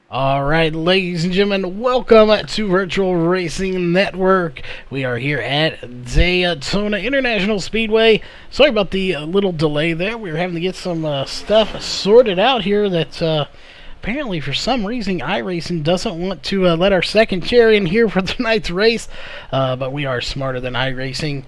All right, ladies and gentlemen, welcome to Virtual Racing Network. We are here at Daytona International Speedway. Sorry about the little delay there. We were having to get some stuff sorted out here that apparently for some reason iRacing doesn't want to let our second chair in here for tonight's race. But we are smarter than iRacing.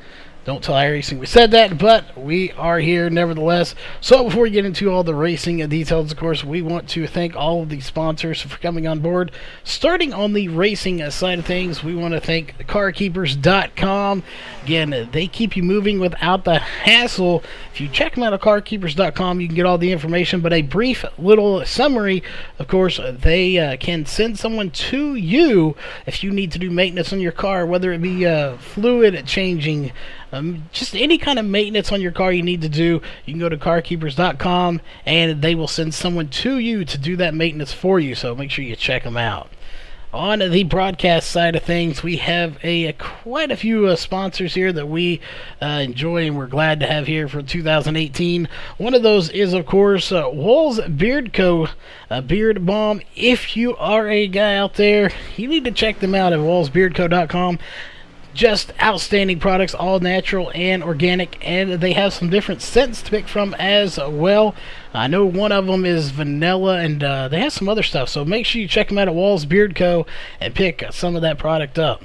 Don't tell iRacing we said that, but we are here nevertheless. So before we get into all the racing details, of course, we want to thank all of the sponsors for coming on board. Starting on the racing side of things, we want to thank CarKeepers.com. Again, they keep you moving without the hassle. If you check them out at CarKeepers.com, you can get all the information, but a brief little summary, of course, they can send someone to you if you need to do maintenance on your car, whether it be fluid changing, just any kind of maintenance on your car you need to do. You can go to carkeepers.com and they will send someone to you to do that maintenance for you, so make sure you check them out. On the broadcast side of things, we have quite a few sponsors here that we enjoy and we're glad to have here for 2018. One of those is, of course, Wool's Beard Co. Beard Balm. If you are a guy out there, you need to check them out at woolsbeardco.com. Just outstanding products, all natural and organic, and they have some different scents to pick from as well. I know one of them is vanilla, and they have some other stuff, so make sure you check them out at Walls Beard Co. and pick some of that product up.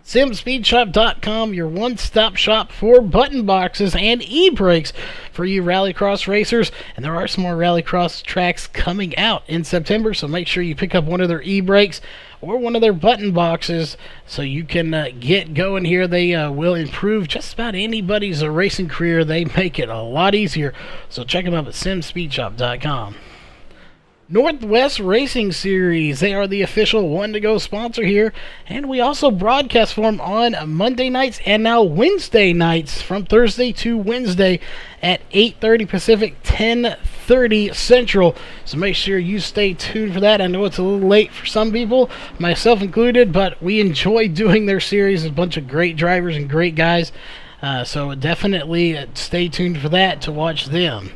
SimSpeedShop.com, your one-stop shop for button boxes and e-brakes for you rallycross racers. And there are some more rallycross tracks coming out in September, so make sure you pick up one of their e-brakes or one of their button boxes so you can get going here. They will improve just about anybody's racing career. They make it a lot easier, so check them out at SimSpeedShop.com. Northwest Racing Series, they are the official one-to-go sponsor here, and we also broadcast for them on Monday nights and now Wednesday nights from Thursday to Wednesday at 8:30 Pacific, 10:30 Central, so make sure you stay tuned for that. I know it's a little late for some people, myself included, but we enjoy doing their series. A bunch of great drivers and great guys, so definitely stay tuned for that to watch them.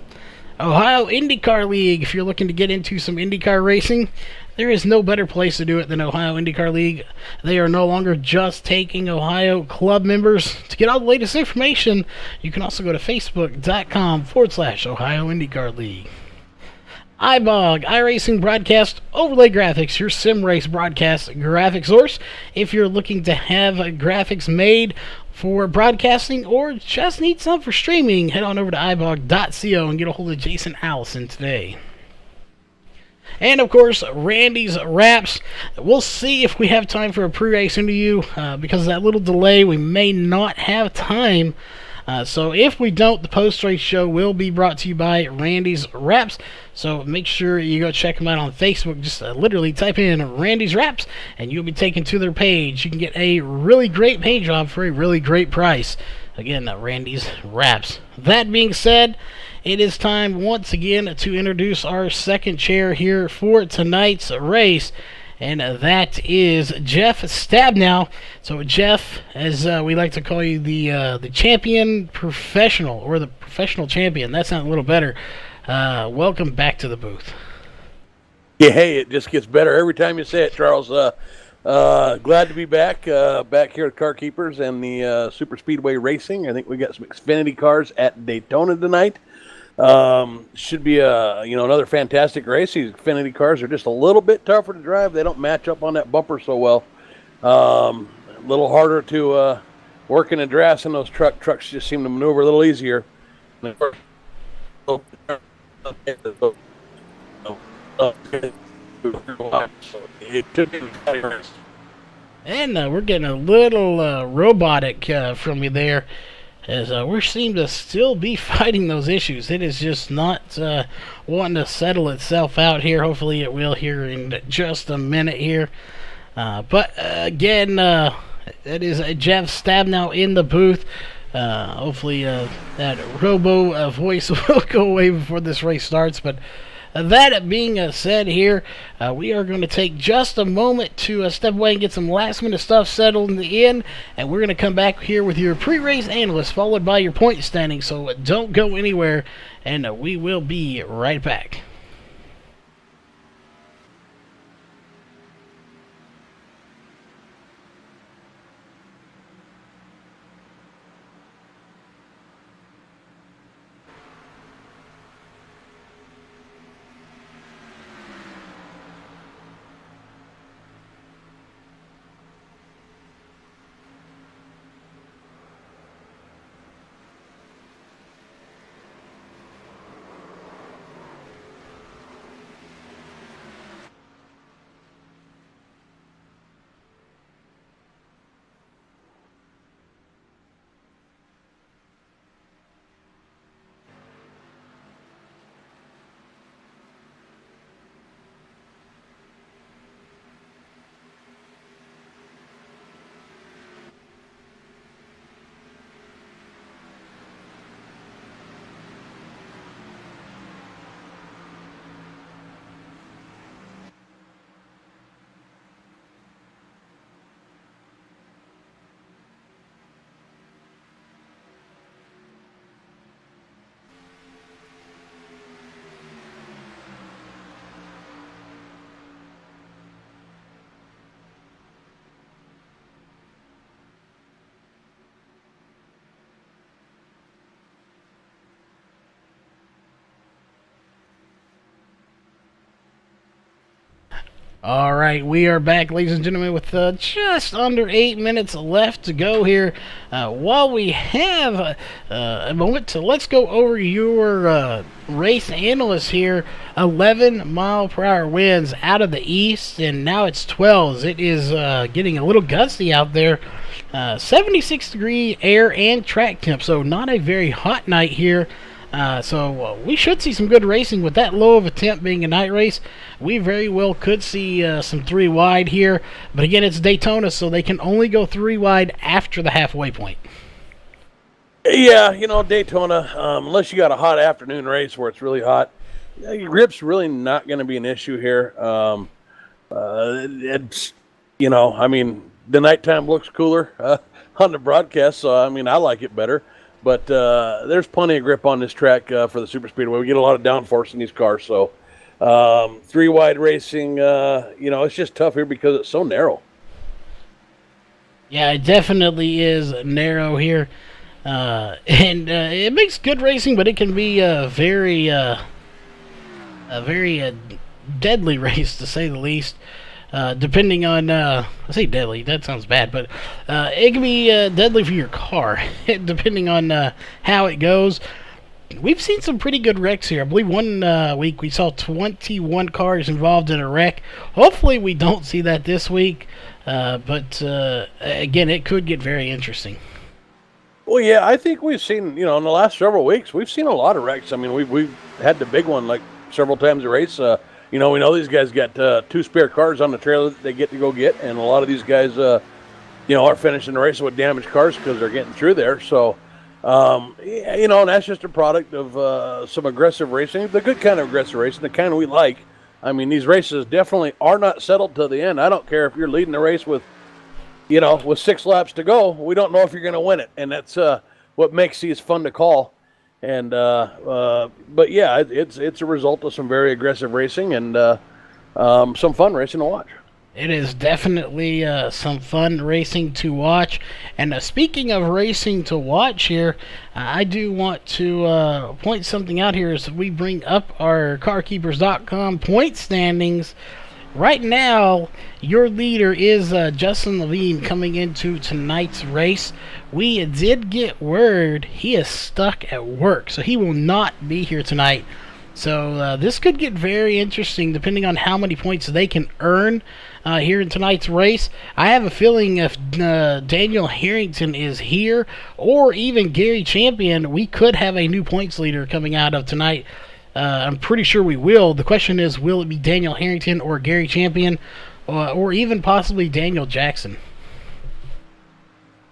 Ohio IndyCar League, if you're looking to get into some IndyCar racing, there is no better place to do it than Ohio IndyCar League. They are no longer just taking Ohio club members. To get all the latest information, you can also go to facebook.com/Ohio IndyCar League. iBog, iRacing Broadcast Overlay Graphics, your sim race broadcast graphic source. If you're looking to have graphics made for broadcasting or just need some for streaming, head on over to ibog.co and get a hold of Jason Allison today. And of course, Randy's Wraps. We'll see if we have time for a pre-race interview. Because of that little delay, we may not have time. So if we don't, the post-race show will be brought to you by Randy's Wraps. So make sure you go check them out on Facebook. Just literally type in Randy's Wraps and you'll be taken to their page. You can get a really great paint job for a really great price. Again, Randy's Wraps. That being said, it is time once again to introduce our second chair here for tonight's race. And that is Jeff Stabnow. So Jeff, as we like to call you, the champion professional, or the professional champion. That sounds a little better. Welcome back to the booth. Yeah, hey, it just gets better every time you say it, Charles. Glad to be back here at Car Keepers and the Super Speedway Racing. I think we got some Xfinity cars at Daytona tonight. Should be another fantastic race. These Xfinity cars are just a little bit tougher to drive. They don't match up on that bumper so well. A little harder to work in the drafts, and those trucks just seem to maneuver a little easier. And we're getting a little robotic from you there, as we seem to still be fighting those issues. It is just not wanting to settle itself out here. Hopefully it will here in just a minute here. But again, that is Jeff Stabnow in the booth. Hopefully that robo voice will go away before this race starts. But that being said here, we are going to take just a moment to step away and get some last minute stuff settled in, and we're going to come back here with your pre-race analyst followed by your point standing, so don't go anywhere, and we will be right back. All right, we are back, ladies and gentlemen, with just under 8 minutes left to go here. While we have a moment to let's go over your race analysts here. 11 mile per hour winds out of the east, and now it's 12s. It is getting a little gusty out there. 76-degree air and track temp, so not a very hot night here. So we should see some good racing with that low of a temp being a night race. We very well could see some 3 wide here, but again, it's Daytona, so they can only go 3 wide after the halfway point. Yeah, Daytona, unless you got a hot afternoon race where it's really hot, your grip's really not going to be an issue here. It's, the nighttime looks cooler on the broadcast, so I like it better. But there's plenty of grip on this track for the super speedway. We get a lot of downforce in these cars, so 3 wide racing, it's just tough here because it's so narrow. Yeah, it definitely is narrow here, and it makes good racing, but it can be a very deadly race to say the least. Depending on, I say deadly, that sounds bad, but it can be deadly for your car, depending on how it goes. We've seen some pretty good wrecks here. I believe one week we saw 21 cars involved in a wreck. Hopefully we don't see that this week, but again, it could get very interesting. Well, yeah, I think we've seen, in the last several weeks, we've seen a lot of wrecks. We've had the big one like several times a race. We know these guys got 2 spare cars on the trailer that they get to go get, and a lot of these guys, are finishing the race with damaged cars because they're getting through there. So, and that's just a product of some aggressive racing, the good kind of aggressive racing, the kind we like. These races definitely are not settled to the end. I don't care if you're leading the race with 6 laps to go. We don't know if you're going to win it, and that's what makes these fun to call. And but yeah, it's a result of some very aggressive racing and some fun racing to watch. It is definitely some fun racing to watch. And speaking of racing to watch here, I do want to point something out here as we bring up our carkeepers.com point standings. Right now, your leader is Justin Levine coming into tonight's race. We did get word he is stuck at work, so he will not be here tonight. So this could get very interesting depending on how many points they can earn here in tonight's race. I have a feeling if Daniel Harrington is here, or even Gary Champion, we could have a new points leader coming out of tonight. I'm pretty sure we will. The question is, will it be Daniel Harrington or Gary Champion, or even possibly Daniel Jackson?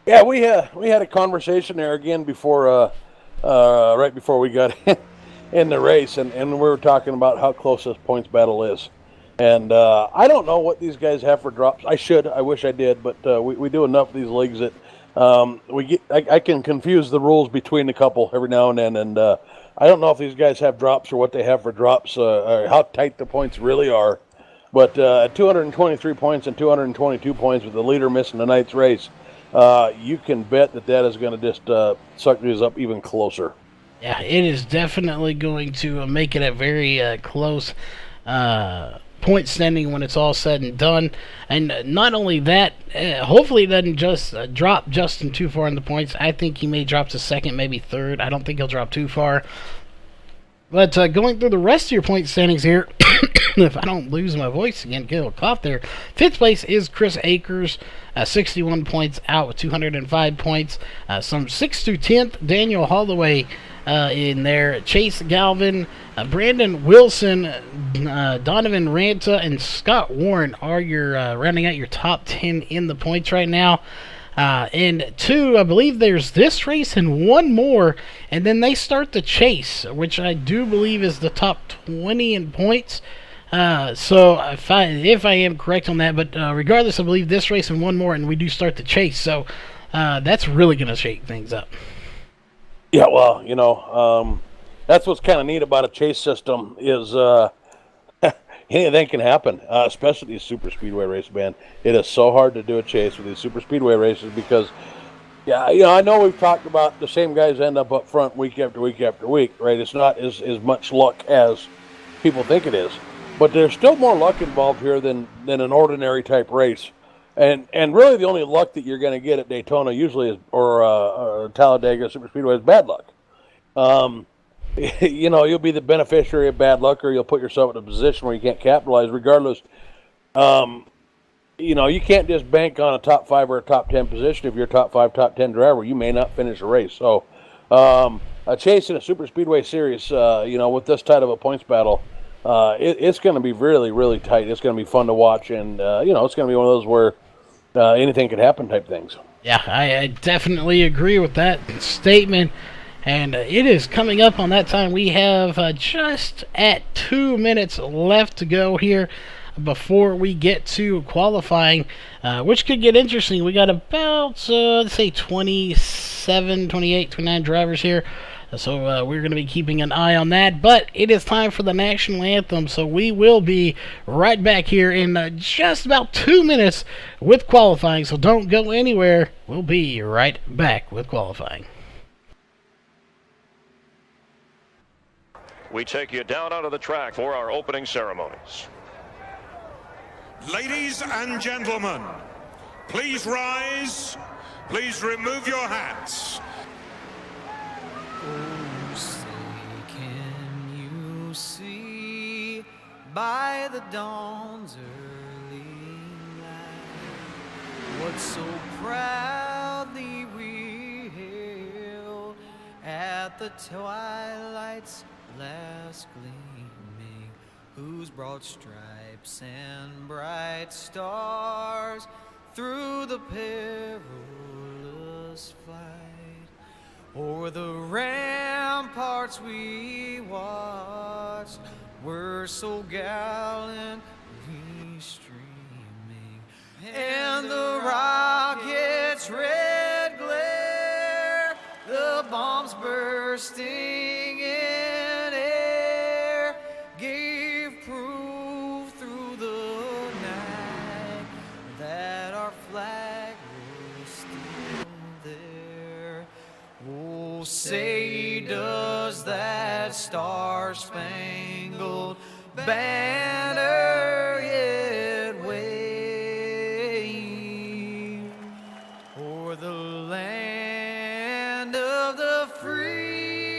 Yeah, we had a conversation there again before, right before we got in the race, and we were talking about how close this points battle is. And I don't know what these guys have for drops. I wish I did, but we do enough of these leagues that I can confuse the rules between a couple every now and then, and I don't know if these guys have drops or what they have for drops, or how tight the points really are. But at 223 points and 222 points with the leader missing tonight's race, you can bet that is going to just suck these up even closer. Yeah, it is definitely going to make it a very close point standing when it's all said and done. And not only that, hopefully it doesn't just drop Justin too far in the points. I think he may drop to second, maybe third. I don't think he'll drop too far. But going through the rest of your point standings here, if I don't lose my voice again, get a little cough there. 5th place is Chris Akers, 61 points out with 205 points. From 6th to 10th, Daniel Holloway in there. Chase Galvin, Brandon Wilson, Donovan Ranta, and Scott Warren are your rounding out your top 10 in the points right now. And 2, I believe there's this race and 1 more, and then they start the chase, which I do believe is the top 20 in points. So if I am correct on that, but regardless, I believe this race and 1 more, and we do start the chase. So that's really going to shake things up. Yeah, well, that's what's kind of neat about a chase system is anything can happen, especially these super speedway races, man. It is so hard to do a chase with these super speedway races because, I know we've talked about the same guys end up front week after week after week, right? It's not as much luck as people think it is. but there's still more luck involved here than an ordinary type race. And really the only luck that you're going to get at Daytona usually is, or Talladega Superspeedway, is bad luck. You'll be the beneficiary of bad luck, or you'll put yourself in a position where you can't capitalize. Regardless, you can't just bank on a top 5 or a top 10 position. If you're a top 5, top 10 driver, you may not finish a race. So, a chase in a super speedway series, with this type of a points battle, it's going to be really, really tight. It's going to be fun to watch, and it's going to be one of those where anything could happen type things. Yeah, I definitely agree with that statement. And it is coming up on that time. We have just at 2 minutes left to go here before we get to qualifying, which could get interesting. We got about, let's say, 27, 28, 29 drivers here. So we're going to be keeping an eye on that. But it is time for the national anthem. So we will be right back here in just about 2 minutes with qualifying. So don't go anywhere. We'll be right back with qualifying. We take you down onto the track for our opening ceremonies. Ladies and gentlemen, please rise. Please remove your hats. Oh, say, can you see by the dawn's early light what so proudly we hailed at the twilight's last gleaming, whose broad stripes and bright stars through the perilous flight o'er the ramparts we watched were so gallantly streaming, and the rocket's red glare, the bombs bursting in air, gave proof through the night that our flag was still there. Oh, say does that star-spangled banner yet wave o'er the land of the free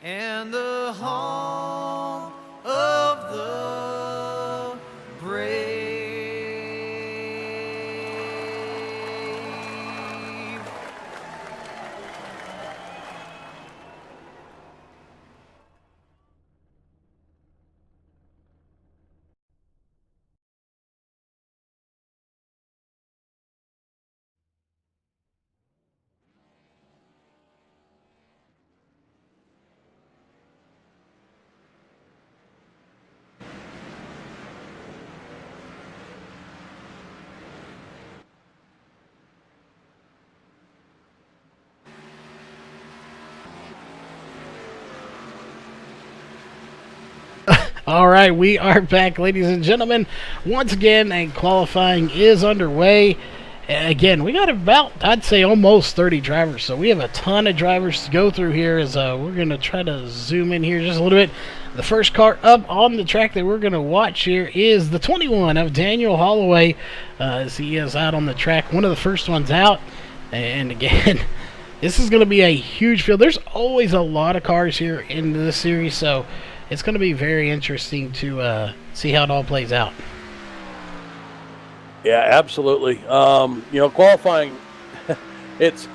and the home of the brave? All right, we are back, ladies and gentlemen. Once again, and qualifying is underway. Again, we got about, I'd say, almost 30 drivers, so we have a ton of drivers to go through here. As we're going to try to zoom in here just a little bit. The first car up on the track that we're going to watch here is the 21 of Daniel Holloway, as he is out on the track, one of the first ones out. And again, this is going to be a huge field. There's always a lot of cars here in this series, so it's going to be very interesting to see how it all plays out. Yeah, absolutely. Qualifying, it's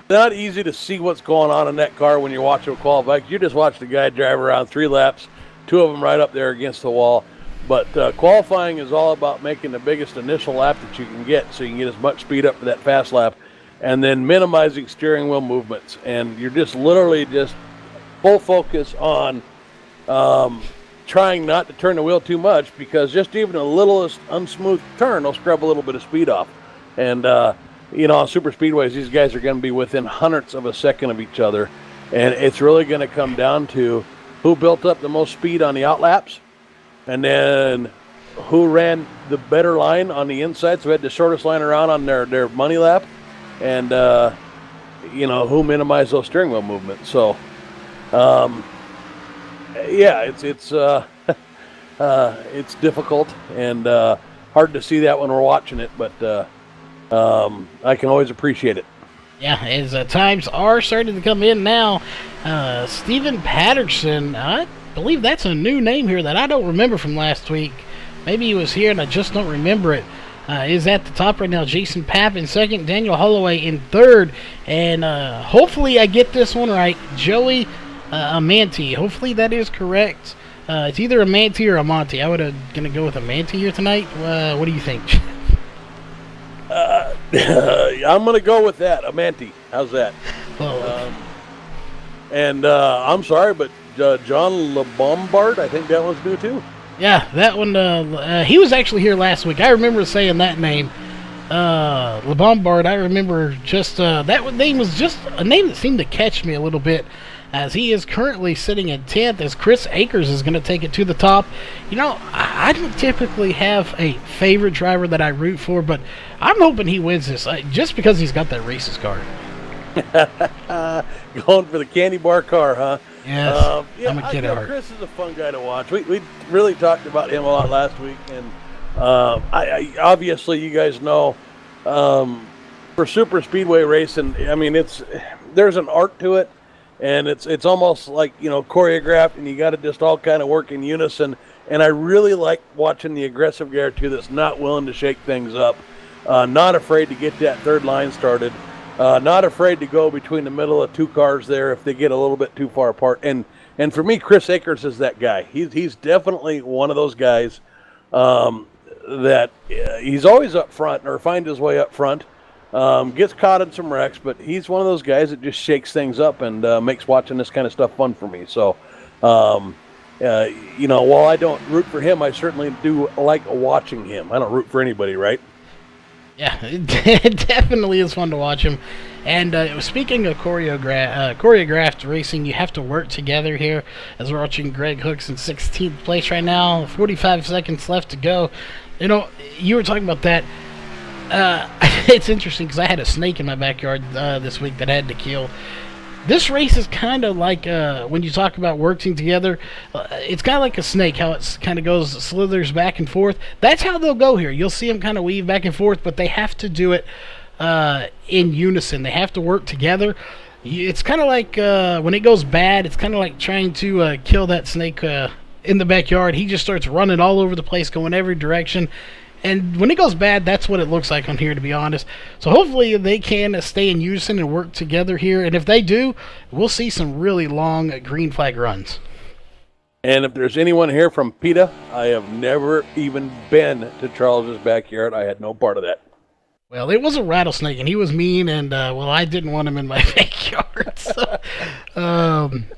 not easy to see what's going on in that car when you're watching a qualify. You just watch the guy drive around 3 laps, 2 of them right up there against the wall. But qualifying is all about making the biggest initial lap that you can get, so you can get as much speed up for that fast lap, and then minimizing steering wheel movements. And you're just literally just full focus on trying not to turn the wheel too much, because just even the littlest unsmooth turn will scrub a little bit of speed off. And on super speedways, these guys are going to be within hundredths of a second of each other, and it's really going to come down to who built up the most speed on the outlaps, and then who ran the better line on the inside, so had the shortest line around on their money lap, and who minimized those steering wheel movements. So Yeah, it's difficult and hard to see that when we're watching it, but I can always appreciate it. Yeah, as times are starting to come in now. Stephen Patterson, I believe that's a new name here that I don't remember from last week. Maybe he was here and I just don't remember it. Is at the top right now. Jason Papp in second, Daniel Holloway in third, and hopefully I get this one right. Joey Amante. Hopefully that is correct. It's either Amante or Amante. I would have gonna go with Amante here tonight. What do you think? I'm going to go with that, Amante. How's that? Well, and I'm sorry, but John LeBombard, I think that one's new too. yeah, that one. He was actually here last week. I remember saying that name. LeBombard. I remember just that name was just a name that seemed to catch me a little bit. As he is currently sitting in 10th, as Chris Akers is going to take it to the top. You know, I don't typically have a favorite driver that I root for, but I'm hoping he wins this just because he's got that races card. Going for the candy bar car, huh? Yes, I'm a kid at heart. Chris is a fun guy to watch. We really talked about him a lot last week, and I obviously you guys know for super speedway racing, I mean there's an art to it. And it's almost like, choreographed, and you got to just all kind of work in unison. And I really like watching the aggressive guy too that's not willing to shake things up, not afraid to get that third line started, not afraid to go between the middle of two cars there if they get a little bit too far apart. And for me, Chris Akers is that guy. He's definitely one of those guys that he's always up front or find his way up front. Gets caught in some wrecks, but he's one of those guys that just shakes things up and makes watching this kind of stuff fun for me. So, while I don't root for him, I certainly do like watching him. I don't root for anybody, right? Yeah, it definitely is fun to watch him. And speaking of choreographed racing, you have to work together here. As we're watching Greg Hooks in 16th place right now, 45 seconds left to go. You were talking about that. It's interesting because I had a snake in my backyard this week that I had to kill. This race is kind of like when you talk about working together, it's kind of like a snake, how it kind of slithers back and forth. That's how they'll go here. You'll see them kind of weave back and forth, but they have to do it in unison. They have to work together. It's kind of like when it goes bad, it's kind of like trying to kill that snake in the backyard. He just starts running all over the place, going every direction. And when it goes bad, that's what it looks like on here, to be honest. So hopefully they can stay in unison and work together here. And if they do, we'll see some really long green flag runs. And if there's anyone here from PETA, I have never even been to Charles's backyard. I had no part of that. Well, it was a rattlesnake, and he was mean, and, I didn't want him in my backyard. So,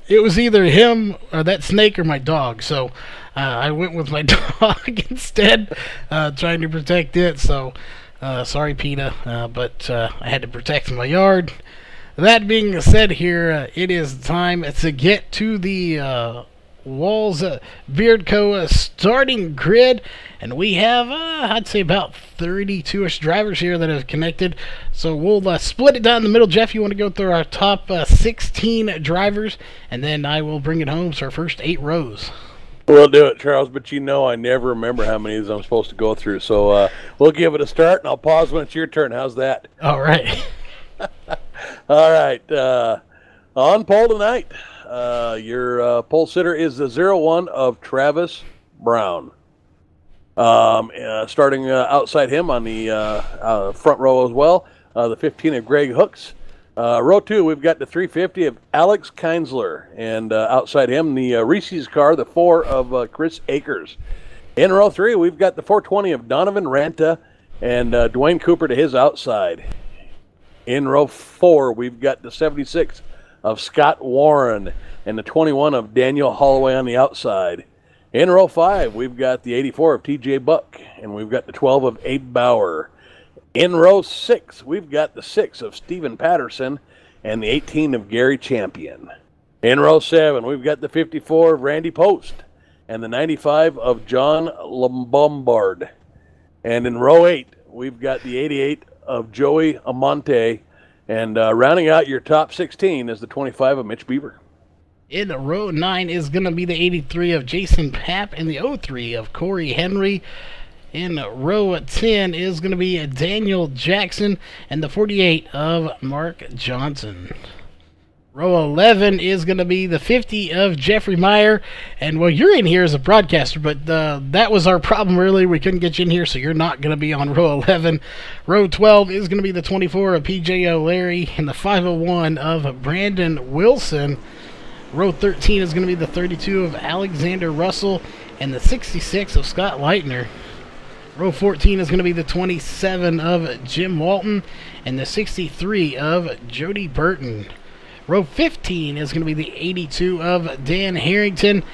it was either him or that snake or my dog. So I went with my dog instead, trying to protect it. So sorry, PETA, but I had to protect my yard. That being said here, it is time to get to the Walls Beard Co. starting grid, and we have I'd say about 32ish drivers here that have connected, so we'll split it down the middle. Jeff, you want to go through our top 16 drivers, and then I will bring it home to our first 8 rows. We'll do it, Charles, but I never remember how many of these I'm supposed to go through, so we'll give it a start, and I'll pause when it's your turn. How's that? All right. All right, on pole tonight. Your pole sitter is the 01 of Travis Brown. Starting outside him on the front row as well, the 15 of Greg Hooks. Row 2, we've got the 350 of Alex Kinsler, and outside him, the Reese's car, the 4 of Chris Akers. In row 3, we've got the 420 of Donovan Ranta and Dwayne Cooper to his outside. In row 4, we've got the 76 of Scott Warren and the 21 of Daniel Holloway on the outside. In row 5, we've got the 84 of TJ Buck, and we've got the 12 of Abe Bauer. In row 6, we've got the 6 of Stephen Patterson and the 18 of Gary Champion. In row 7, we've got the 54 of Randy Post and the 95 of John Lombard. And in row 8, we've got the 88 of Joey Amante. And rounding out your top 16 is the 25 of Mitch Beaver. In row 9 is going to be the 83 of Jason Papp and the 03 of Corey Henry. In row 10 is going to be Daniel Jackson and the 48 of Mark Johnson. Row 11 is going to be the 50 of Jeffrey Meyer. And, well, you're in here as a broadcaster, but that was our problem earlier. We couldn't get you in here, so you're not going to be on row 11. Row 12 is going to be the 24 of P.J. O'Leary and the 501 of Brandon Wilson. Row 13 is going to be the 32 of Alexander Russell and the 66 of Scott Leitner. Row 14 is going to be the 27 of Jim Walton and the 63 of Jody Burton. Row 15 is going to be the 82 of Dan Harrington.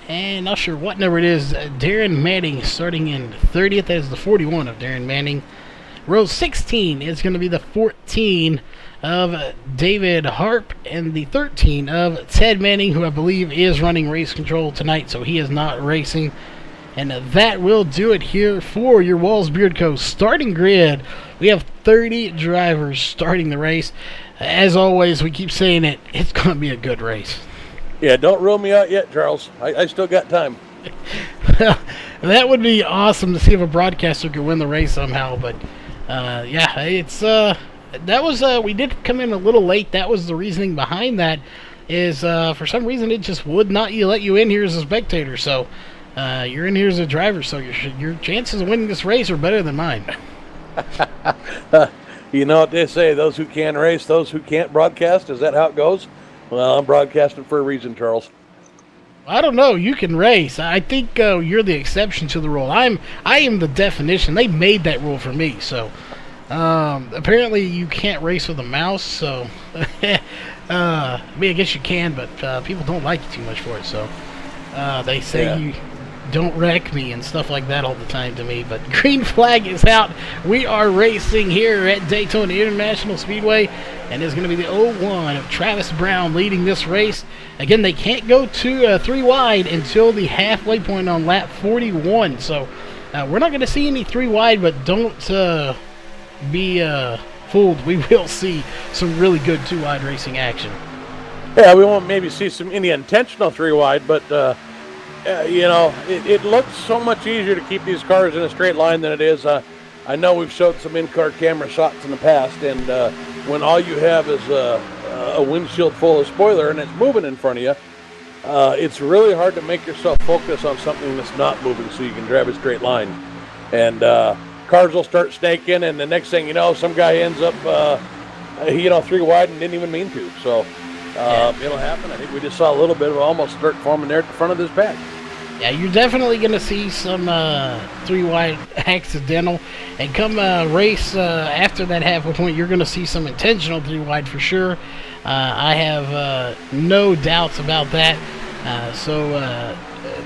And not sure what number it is, Darren Manning starting in 30th. That is the 41 of Darren Manning. Row 16 is going to be the 14 of David Harp and the 13 of Ted Manning, who I believe is running race control tonight, so he is not racing. And that will do it here for your Walls Beard Co. starting grid. We have 30 drivers starting the race. As always, we keep saying it, it's going to be a good race. Yeah, don't rule me out yet, Charles. I still got time. That would be awesome to see if a broadcaster could win the race somehow. But, yeah, it's that was we did come in a little late. That was the reasoning behind that is for some reason it just would not let you in here as a spectator. So you're in here as a driver, so your chances of winning this race are better than mine. You know what they say, those who can race, those who can't broadcast. Is that how it goes? Well, I'm broadcasting for a reason, Charles. I don't know. You can race. I think you're the exception to the rule. I am the definition. They made that rule for me. So apparently you can't race with a mouse. So I guess you can, but people don't like you too much for it. So they say you don't wreck me and stuff like that all the time to me. But green flag is out. We are racing here at Daytona International Speedway, and it's going to be the 01 of Travis Brown leading this race. Again, they can't go to 3 wide until the halfway point on lap 41. So we're not going to see any 3 wide, but don't be fooled. We will see some really good 2 wide racing action. Yeah, we won't maybe see any intentional 3 wide, but you know, it looks so much easier to keep these cars in a straight line than it is. I know we've showed some in-car camera shots in the past, and when all you have is a windshield full of spoiler and it's moving in front of you, it's really hard to make yourself focus on something that's not moving so you can drive a straight line. And cars will start snaking, and the next thing you know, some guy ends up 3 wide and didn't even mean to. So it'll happen. I think we just saw a little bit of almost start forming there at the front of this pack. Yeah, you're definitely going to see some 3 wide accidental. And come race after that halfway point, you're going to see some intentional 3 wide for sure. I have no doubts about that. So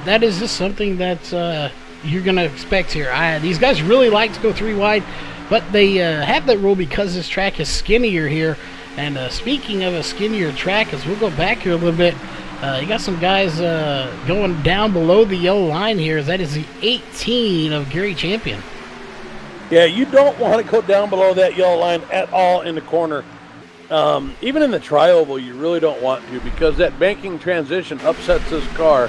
that is just something that you're going to expect here. These guys really like to go 3 wide, but they have that rule because this track is skinnier here. And speaking of a skinnier track, as we'll go back here a little bit, you got some guys going down below the yellow line here. That is the 18 of Gary Champion. Yeah, you don't want to go down below that yellow line at all in the corner. Even in the tri-oval, you really don't want to, because that banking transition upsets this car,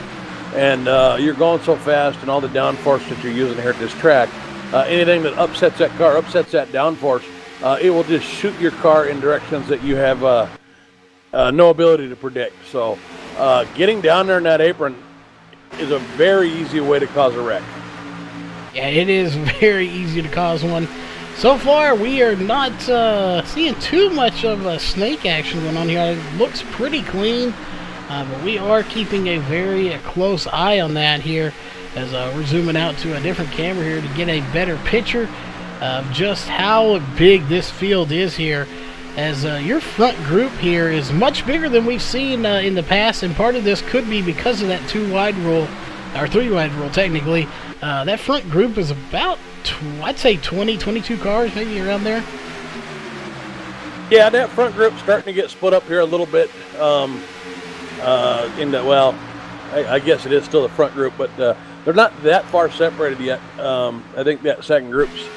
and you're going so fast, and all the downforce that you're using here at this track, anything that upsets that car, upsets that downforce, it will just shoot your car in directions that you have no ability to predict. So getting down there in that apron is a very easy way to cause a wreck. Yeah, it is very easy to cause one. So far, we are not seeing too much of snake action going on here. It looks pretty clean, but we are keeping a very close eye on that here as we're zooming out to a different camera here to get a better picture of just how big this field is here, as your front group here is much bigger than we've seen in the past, and part of this could be because of that 2 wide rule, or 3 wide rule technically. That front group is about, I'd say 20, 22 cars, maybe around there. Yeah, that front group's starting to get split up here a little bit. I guess it is still the front group, but they're not that far separated yet. I think that second group's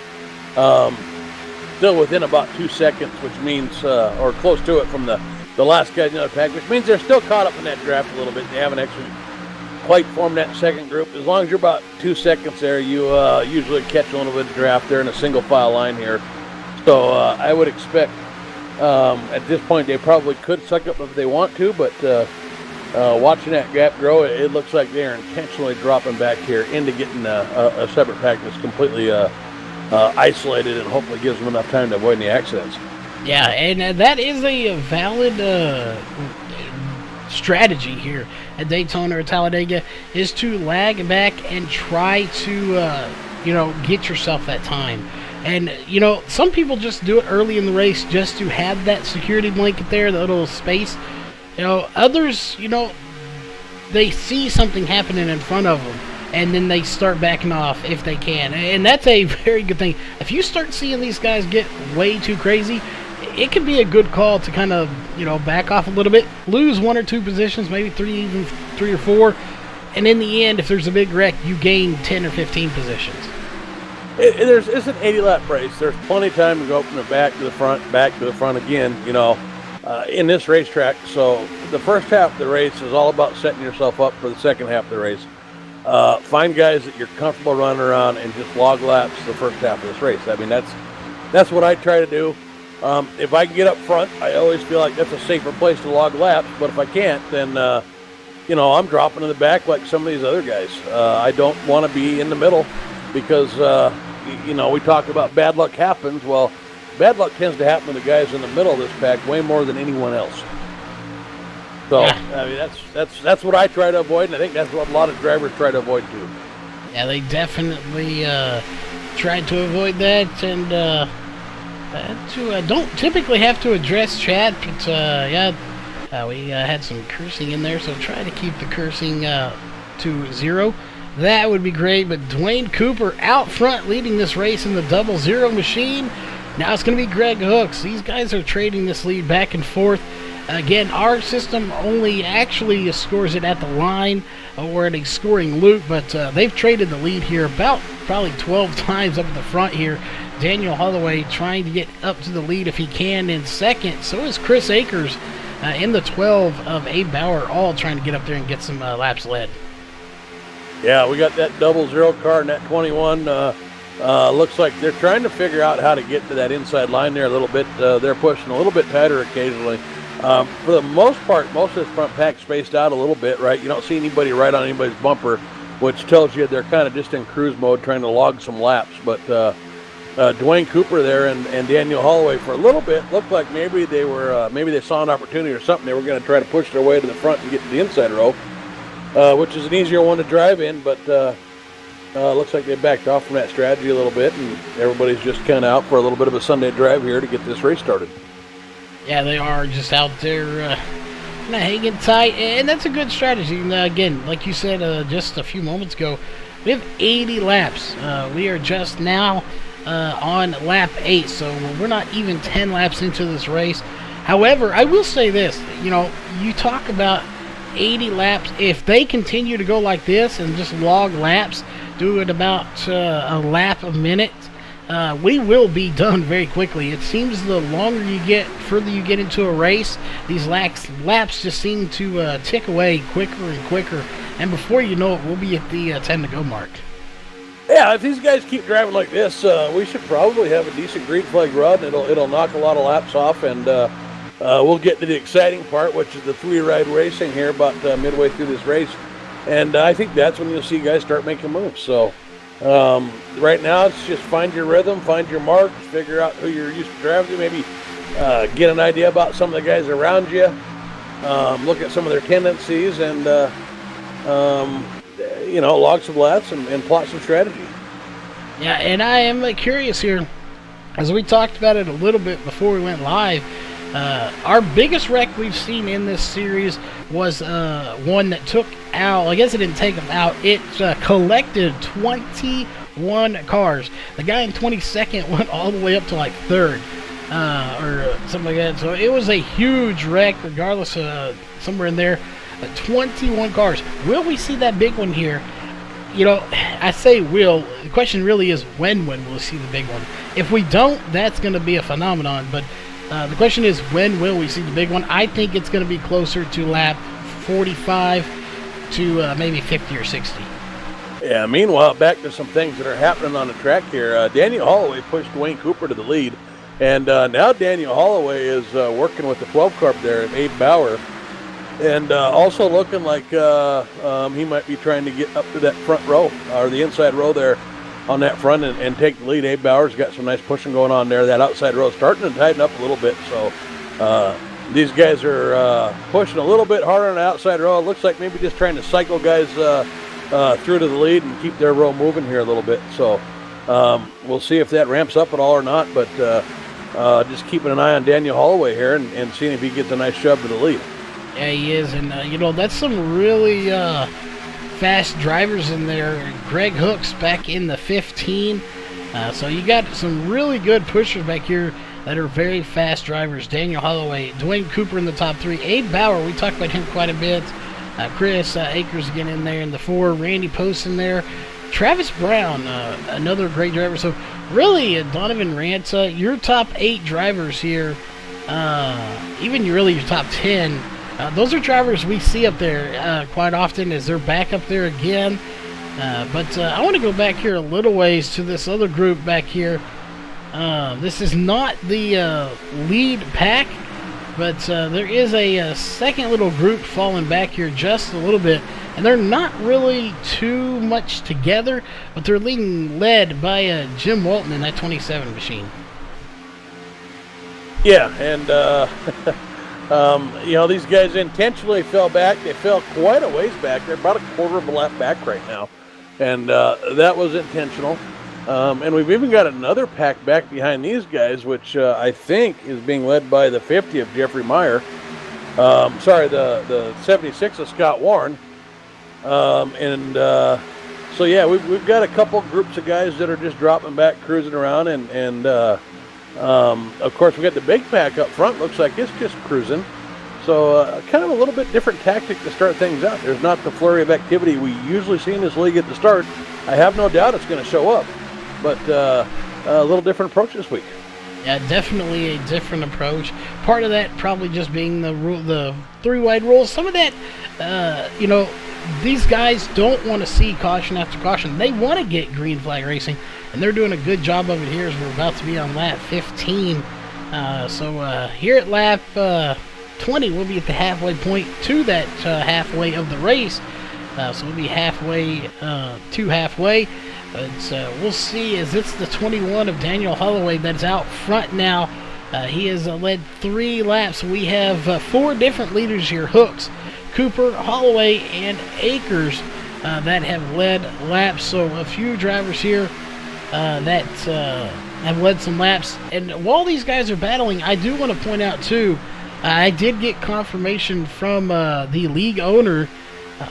still within about 2 seconds, which means, or close to it from the the last guys in the other pack, which means they're still caught up in that draft a little bit. They haven't actually quite formed that second group. As long as you're about 2 seconds there, you usually catch a little bit of draft. They're in a single file line here. So I would expect at this point they probably could suck up if they want to, but watching that gap grow, it looks like they are intentionally dropping back here into getting a separate pack that's completely isolated and hopefully gives them enough time to avoid any accidents. Yeah, and that is a valid strategy here at Daytona or Talladega, is to lag back and try to, get yourself that time. And, some people just do it early in the race just to have that security blanket there, the little space. Others, they see something happening in front of them, and then they start backing off if they can. And that's a very good thing. If you start seeing these guys get way too crazy, it could be a good call to kind of, back off a little bit, lose 1 or 2 positions, maybe 3 or 4, and in the end, if there's a big wreck, you gain 10 or 15 positions. It's an 80-lap race. There's plenty of time to go from the back to the front again, in this racetrack. So the first half of the race is all about setting yourself up for the second half of the race. Find guys that you're comfortable running around and just log laps the first half of this race. I mean, that's what I try to do. If I can get up front, I always feel like that's a safer place to log laps. But if I can't, then, I'm dropping in the back like some of these other guys. I don't want to be in the middle because, we talk about bad luck happens. Well, bad luck tends to happen to the guys in the middle of this pack way more than anyone else. So, yeah. I mean, that's what I try to avoid, and I think that's what a lot of drivers try to avoid too. Yeah, they definitely try to avoid that, and don't typically have to address chat, but we had some cursing in there, so try to keep the cursing to 0. That would be great, but Dwayne Cooper out front leading this race in the 00 machine. Now it's going to be Greg Hooks. These guys are trading this lead back and forth. Again, our system only actually scores it at the line or at a scoring loop, but they've traded the lead here about probably 12 times up at the front here. Daniel Holloway trying to get up to the lead if he can in second. So is Chris Akers in the 12 of Abe Bauer, all trying to get up there and get some laps led. Yeah, we got that 00 car in that 21. Looks like they're trying to figure out how to get to that inside line there a little bit. They're pushing a little bit tighter occasionally. For the most part, most of this front pack spaced out a little bit, right? You don't see anybody right on anybody's bumper, which tells you they're kind of just in cruise mode trying to log some laps. But Dwayne Cooper there and Daniel Holloway for a little bit looked like maybe they saw an opportunity or something. They were going to try to push their way to the front and get to the inside row, which is an easier one to drive in, but looks like they backed off from that strategy a little bit, and everybody's just kind of out for a little bit of a Sunday drive here to get this race started. Yeah, they are just out there hanging tight, and that's a good strategy. And again, like you said just a few moments ago, we have 80 laps. We are just now on lap 8, so we're not even 10 laps into this race. However, I will say this, you talk about 80 laps. If they continue to go like this and just log laps, do it about a lap a minute, we will be done very quickly. It seems the further you get into a race, these laps just seem to tick away quicker and quicker, and before you know it, we'll be at the 10 to go mark. Yeah, if these guys keep driving like this, we should probably have a decent green flag run. It'll knock a lot of laps off, and we'll get to the exciting part, which is the 3-ride racing here about midway through this race. And I think that's when you'll see guys start making moves. So right now, it's just find your rhythm, find your marks, figure out who you're used to driving to, maybe get an idea about some of the guys around you, look at some of their tendencies, and log some laps and plot some strategy. Yeah, and I am curious here, as we talked about it a little bit before we went live. Our biggest wreck we've seen in this series was one that took out, I guess it didn't take them out, it collected 21 cars. The guy in 22nd went all the way up to like 3rd or something like that. So it was a huge wreck regardless of somewhere in there. 21 cars. Will we see that big one here? I say will. The question really is when will we see the big one? If we don't, that's going to be a phenomenon. But The question is, when will we see the big one? I think it's going to be closer to lap 45 to maybe 50 or 60. Yeah, meanwhile, back to some things that are happening on the track here. Daniel Holloway pushed Dwayne Cooper to the lead. And now Daniel Holloway is working with the 12 car there, Abe Bauer. And also looking like he might be trying to get up to that front row, or the inside row there on that front and take the lead. Abe Bauer's got some nice pushing going on there. That outside row starting to tighten up a little bit. So these guys are pushing a little bit harder on the outside row. It looks like maybe just trying to cycle guys through to the lead and keep their row moving here a little bit. So we'll see if that ramps up at all or not. But just keeping an eye on Daniel Holloway here and seeing if he gets a nice shove to the lead. Yeah, he is, and that's some really fast drivers in there. Greg Hooks back in the 15, so you got some really good pushers back here that are very fast drivers. Daniel Holloway, Dwayne Cooper in the top 3, Abe Bauer, we talked about him quite a bit. Chris Akers again in there in the 4, Randy Post in there. Travis Brown, another great driver. So really, Donovan Ranta, your top 8 drivers here, even your top 10, those are drivers we see up there quite often as they're back up there again. But I want to go back here a little ways to this other group back here. This is not the lead pack, but there is a second little group falling back here just a little bit. And they're not really too much together, but they're led by Jim Walton in that 27 machine. Yeah, and these guys intentionally fell back. They fell quite a ways back. They're about a quarter of a lap back right now, and that was intentional. And we've even got another pack back behind these guys, which I think is being led by the 50 of Jeffrey Meyer. The 76 of Scott Warren. So yeah, we've got a couple groups of guys that are just dropping back, cruising around, and of course we got the big pack up front. Looks like it's just cruising. So kind of a little bit different tactic to start things out. There's not the flurry of activity we usually see in this league at the start. I have no doubt it's going to show up, but a little different approach this week. Yeah, definitely a different approach. Part of that probably just being the 3-wide rules. Some of that, these guys don't want to see caution after caution. They want to get green flag racing, and they're doing a good job of it here as we're about to be on lap 15. So here at lap 20, we'll be at the halfway point to that halfway of the race. So we'll be halfway to halfway. But we'll see as it's the 21 of Daniel Holloway that's out front now. He has led 3 laps. We have 4 different leaders here. Hooks, Cooper, Holloway, and Akers that have led laps. So a few drivers here that have led some laps. And while these guys are battling, I do want to point out too, I did get confirmation from the league owner,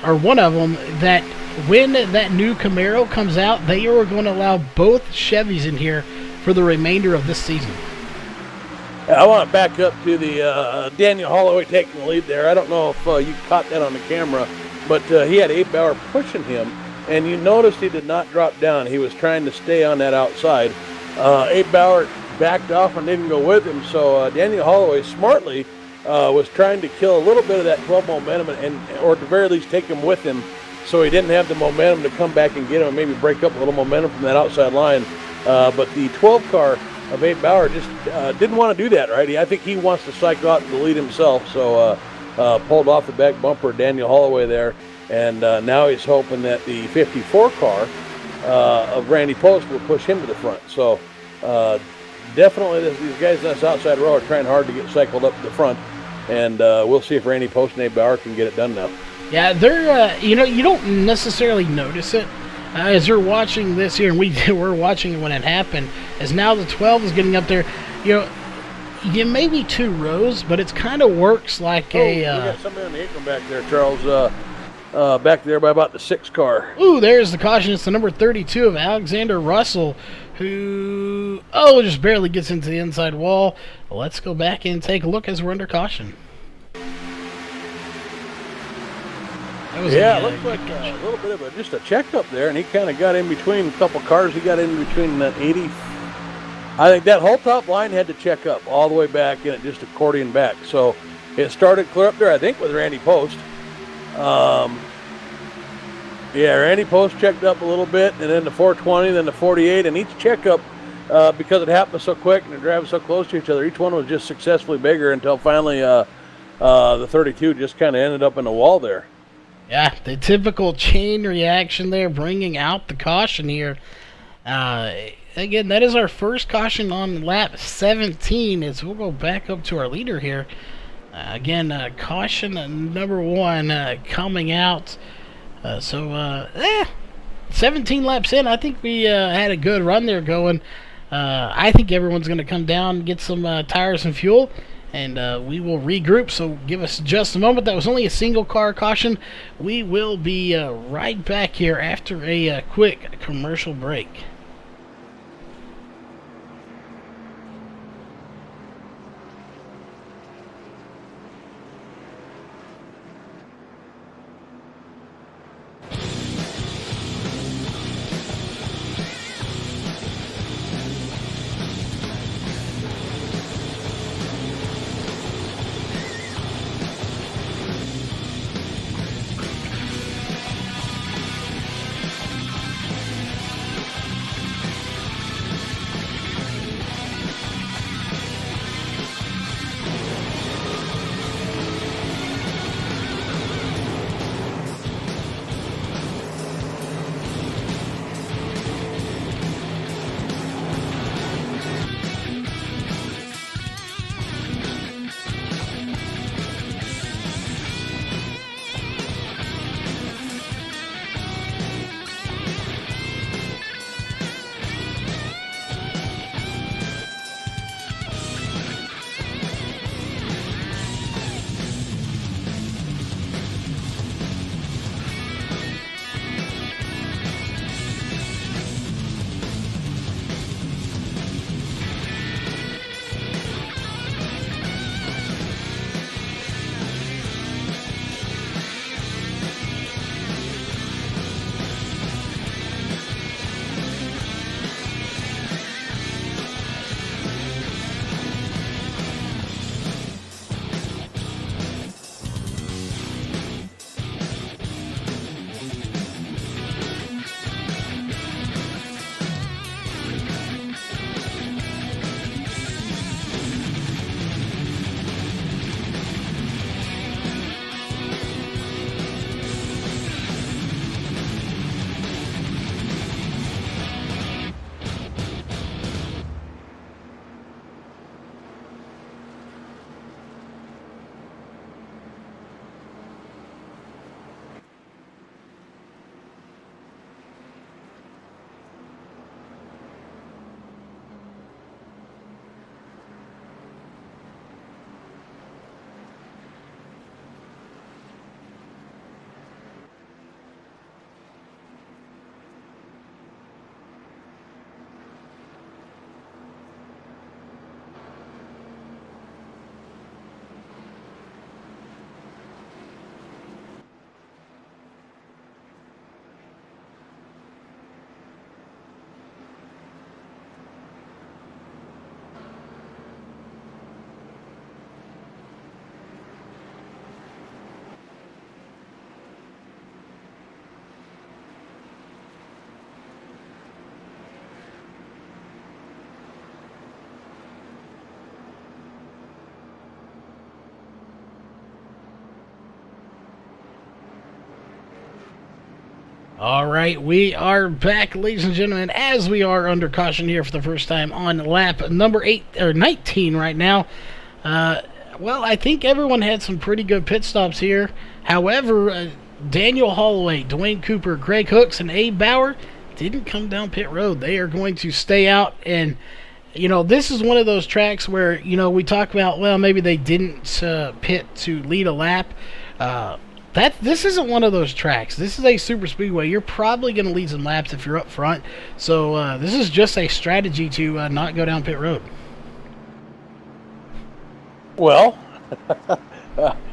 or one of them, that when that new Camaro comes out, they are going to allow both Chevys in here for the remainder of this season. I want to back up to the Daniel Holloway taking the lead there. I don't know if you caught that on the camera, but he had Abe Bauer pushing him, and you noticed he did not drop down. He was trying to stay on that outside. Abe Bauer backed off and didn't go with him, so Daniel Holloway smartly was trying to kill a little bit of that 12 momentum, or at the very least take him with him, so he didn't have the momentum to come back and get him and maybe break up a little momentum from that outside line. But the 12 car of Abe Bauer just didn't want to do that, right? I think he wants to cycle out to the lead himself, so pulled off the back bumper of Daniel Holloway there, and now he's hoping that the 54 car of Randy Post will push him to the front. So definitely these guys in this outside row are trying hard to get cycled up to the front, and we'll see if Randy Post and Abe Bauer can get it done now. Yeah, they're, you don't necessarily notice it as you're watching this here, and we're watching it when it happened, as now the 12 is getting up there. You may be 2 rows, but it kind of works like we got somebody on the apron back there, Charles, back there by about the 6 car. Ooh, there's the caution. It's the number 32 of Alexander Russell, who, just barely gets into the inside wall. Let's go back and take a look as we're under caution. It looks like a little bit of just a check up there, and he kind of got in between a couple cars. He got in between the I think that whole top line had to check up all the way back, and it just accordion back. So it started clear up there, I think, with Randy Post. Yeah, Randy Post checked up a little bit, and then the 420, then the 48, and each checkup, because it happened so quick and they're driving so close to each other, each one was just successfully bigger until finally the 32 just kind of ended up in the wall there. Yeah, the typical chain reaction there, bringing out the caution here. Again, that is our first caution on lap 17, as we'll go back up to our leader here. Again, caution number 1 coming out. 17 laps in, I think we had a good run there going. I think everyone's going to come down and get some tires and fuel, and we will regroup, so give us just a moment. That was only a single car caution. We will be right back here after a quick commercial break. All right, we are back, ladies and gentlemen, as we are under caution here for the first time on lap number 19 right now. Well, I think everyone had some pretty good pit stops here. However, Daniel Holloway, Dwayne Cooper, Greg Hooks, and Abe Bauer didn't come down pit road. They are going to stay out, and this is one of those tracks where, we talk about, well, maybe they didn't pit to lead a lap. This isn't one of those tracks. This is a super speedway. You're probably going to lead some laps if you're up front. So this is just a strategy to not go down pit road. Well,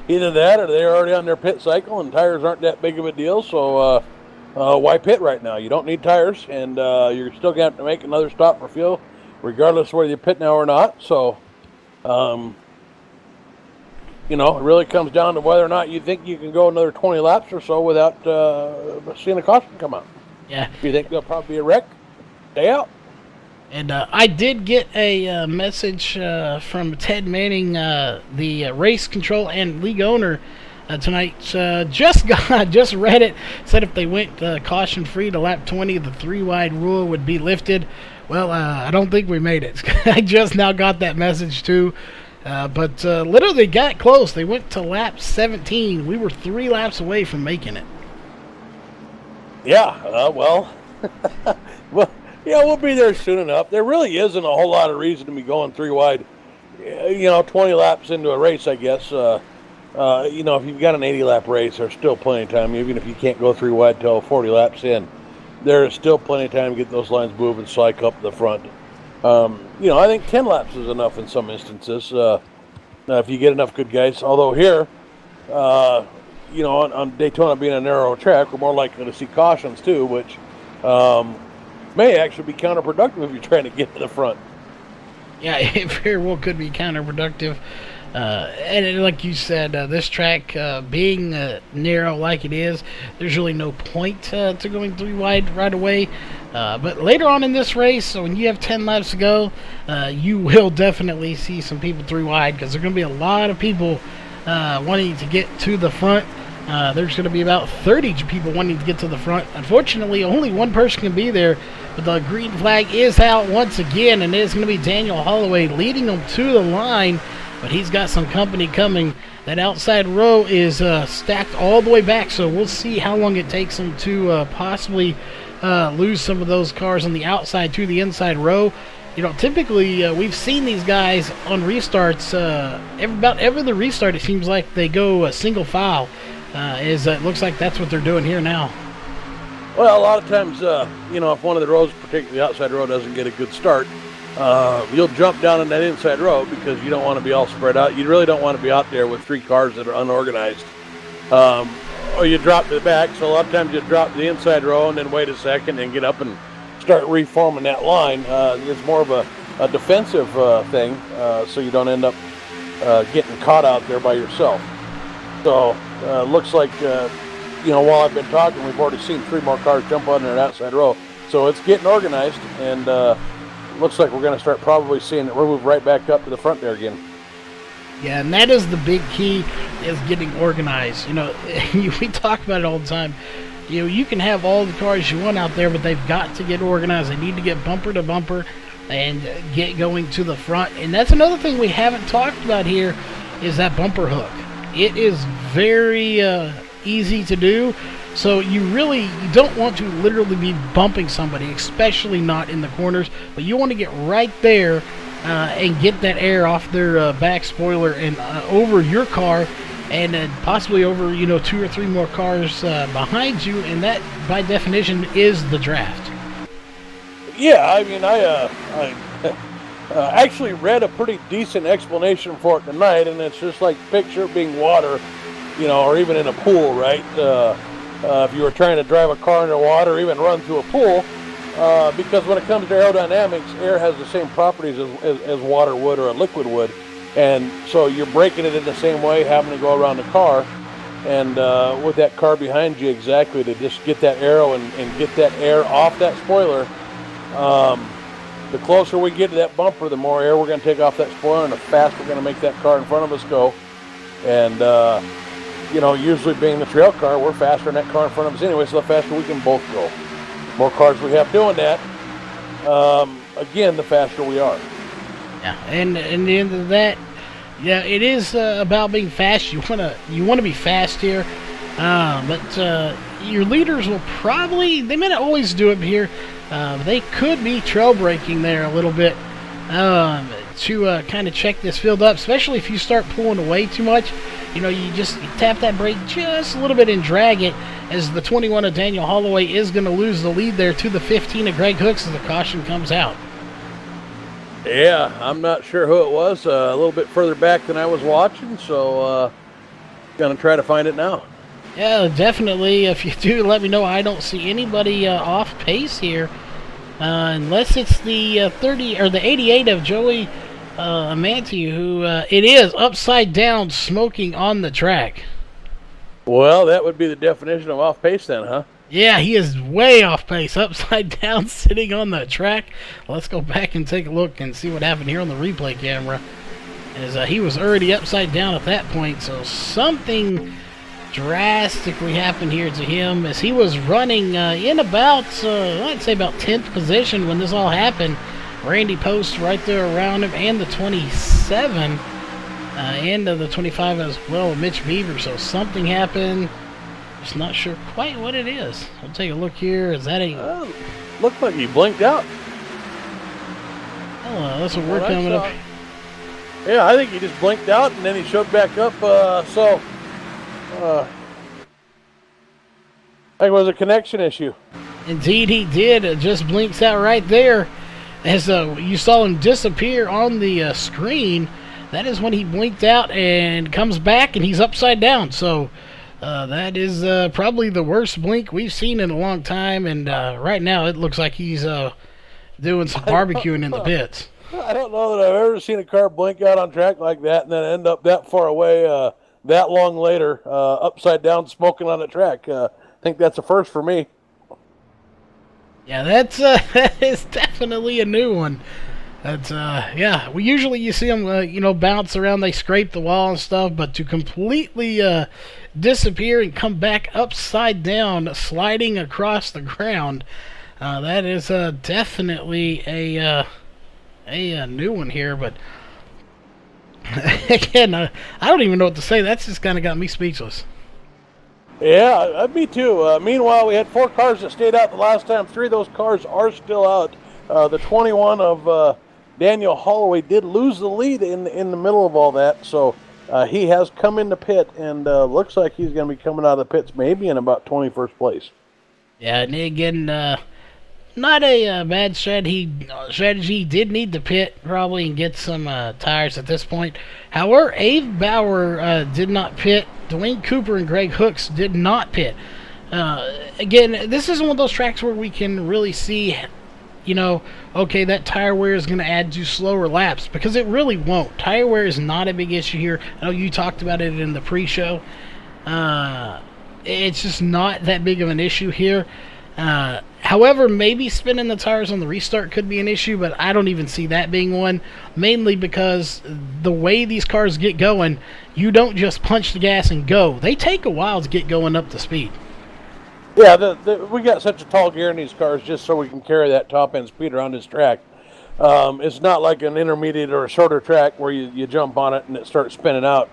either that or they're already on their pit cycle and tires aren't that big of a deal. So why pit right now? You don't need tires, and you're still going to have to make another stop for fuel. regardless of whether you pit now or not. So, you know, it really comes down to whether or not you think you can go another 20 laps or so without seeing a caution come out. Yeah. If you think there'll probably be a wreck, stay out. And I did get a message from Ted Manning, the race control and league owner, tonight. Just read it. Said if they went caution free to lap 20, the 3-wide rule would be lifted. Well, I don't think we made it. I just now got that message too. But literally got close. They went to lap 17. We were 3 laps away from making it. Yeah, well, yeah, we'll be there soon enough. There really isn't a whole lot of reason to be going 3 wide. You know, 20 laps into a race, I guess. You know, if you've got an 80-lap race, there's still plenty of time. Even if you can't go 3 wide till 40 laps in, there is still plenty of time to get those lines moving, cycle up the front. You know, I think 10 laps is enough in some instances. If you get enough good guys. Although here, you know, on Daytona being a narrow track, we're more likely to see cautions too, which may actually be counterproductive if you're trying to get to the front. Yeah, it very well could be counterproductive. And like you said, this track being narrow like it is, there's really no point to going 3 wide right away. But later on in this race, so when you have 10 laps to go, you will definitely see some people 3 wide because there are going to be a lot of people wanting to get to the front. There's going to be about 30 people wanting to get to the front. Unfortunately, only one person can be there, but the green flag is out once again, and it is going to be Daniel Holloway leading them to the line, but he's got some company coming. That outside row is stacked all the way back, so we'll see how long it takes them to possibly lose some of those cars on the outside to the inside row. You know, typically we've seen these guys on restarts. About every other restart, it seems like they go single file. It looks like that's what they're doing here now. Well, a lot of times, you know, if one of the rows, particularly the outside row, doesn't get a good start, you'll jump down in that inside row because you don't want to be all spread out. You really don't want to be out there with 3 cars that are unorganized. Or you drop to the back, so a lot of times you drop to the inside row and then wait a second and get up and start reforming that line. It's more of a defensive thing, so you don't end up getting caught out there by yourself. So looks like, you know, while I've been talking, we've already seen 3 more cars jump on that outside row. So it's getting organized, and looks like we're going to start probably seeing it. We'll move right back up to the front there again. Yeah, and that is the big key, is getting organized. You know, we talk about it all the time. You know, you can have all the cars you want out there, but they've got to get organized. They need to get bumper to bumper and get going to the front. And that's another thing we haven't talked about here, is that bumper hook. It is very easy to do, so you don't want to literally be bumping somebody, especially not in the corners, but you want to get right there and get that air off their back spoiler and over your car, and possibly over, you know, 2 or 3 more cars behind you, and that by definition is the draft. Yeah, I mean, I actually read a pretty decent explanation for it tonight, and it's just like picture it being water, you know, or even in a pool, right? If you were trying to drive a car into water or even run through a pool, because when it comes to aerodynamics, air has the same properties as water would or a liquid would, and so you're breaking it in the same way, having to go around the car, and with that car behind you, exactly, to just get that aero and get that air off that spoiler. The closer we get to that bumper, the more air we're going to take off that spoiler, and the faster we're going to make that car in front of us go. And, you know, usually being the trail car, we're faster than that car in front of us anyway, so the faster we can both go. More cars we have doing that, again, the faster we are. Yeah, and at the end of that, yeah, it is about being fast. You want to be fast here, but your leaders will probably, they may not always do it here. They could be trail braking there a little bit to kind of check this field up, especially if you start pulling away too much. You know, you tap that brake just a little bit and drag it, as the 21 of Daniel Holloway is going to lose the lead there to the 15 of Greg Hooks as the caution comes out. Yeah, I'm not sure who it was. A little bit further back than I was watching, so going to try to find it now. Yeah, definitely. If you do, let me know. I don't see anybody off pace here. unless it's the 30 or the 88 of Joey Amante, who it is upside down smoking on the track. Well, that would be the definition of off pace then, huh? Yeah, he is way off pace, upside down, sitting on the track. Let's go back and take a look and see what happened here on the replay camera. As he was already upside down at that point, so something drastically happened here to him as he was running in about, I'd say about 10th position when this all happened. Randy Post right there around him, and the 27, and the 25 as well, Mitch Beaver. So something happened. Just not sure quite what it is. I'll take a look here. Is that a... Looked like he blinked out. Oh, that's what we're coming up. Yeah, I think he just blinked out and then he showed back up. I think it was a connection issue. Indeed, he did. It just blinks out right there. As you saw him disappear on the screen, that is when he blinked out and comes back and he's upside down. So that is probably the worst blink we've seen in a long time. And right now it looks like he's doing some barbecuing in the pits. I don't know that I've ever seen a car blink out on track like that and then end up that far away that long later, upside down, smoking on the track. I think that's a first for me. Yeah, that's that is definitely a new one. That's yeah. We usually you see them bounce around, they scrape the wall and stuff, but to completely disappear and come back upside down, sliding across the ground, that is definitely a new one here. But again, I don't even know what to say. That's just kind of got me speechless. Yeah, me too. Meanwhile, we had 4 cars that stayed out the last time. 3 of those cars are still out. The 21 of Daniel Holloway did lose the lead in the middle of all that, so he has come in the pit and looks like he's going to be coming out of the pits maybe in about 21st place. Yeah, and again, not a bad strategy. Did need to pit probably and get some tires at this point. However, Abe Bauer did not pit. Dwayne Cooper and Greg Hooks did not pit. Again, this is one of those tracks where we can really see, okay, that tire wear is going to add to slower laps, because it really won't. Tire wear is not a big issue here. I know you talked about it in the pre-show. It's just not that big of an issue here. However, maybe spinning the tires on the restart could be an issue, but I don't even see that being one, mainly because the way these cars get going, you don't just punch the gas and go. They take a while to get going up to speed. Yeah, we got such a tall gear in these cars just so we can carry that top-end speed around this track. It's not like an intermediate or a shorter track where you jump on it and it starts spinning out.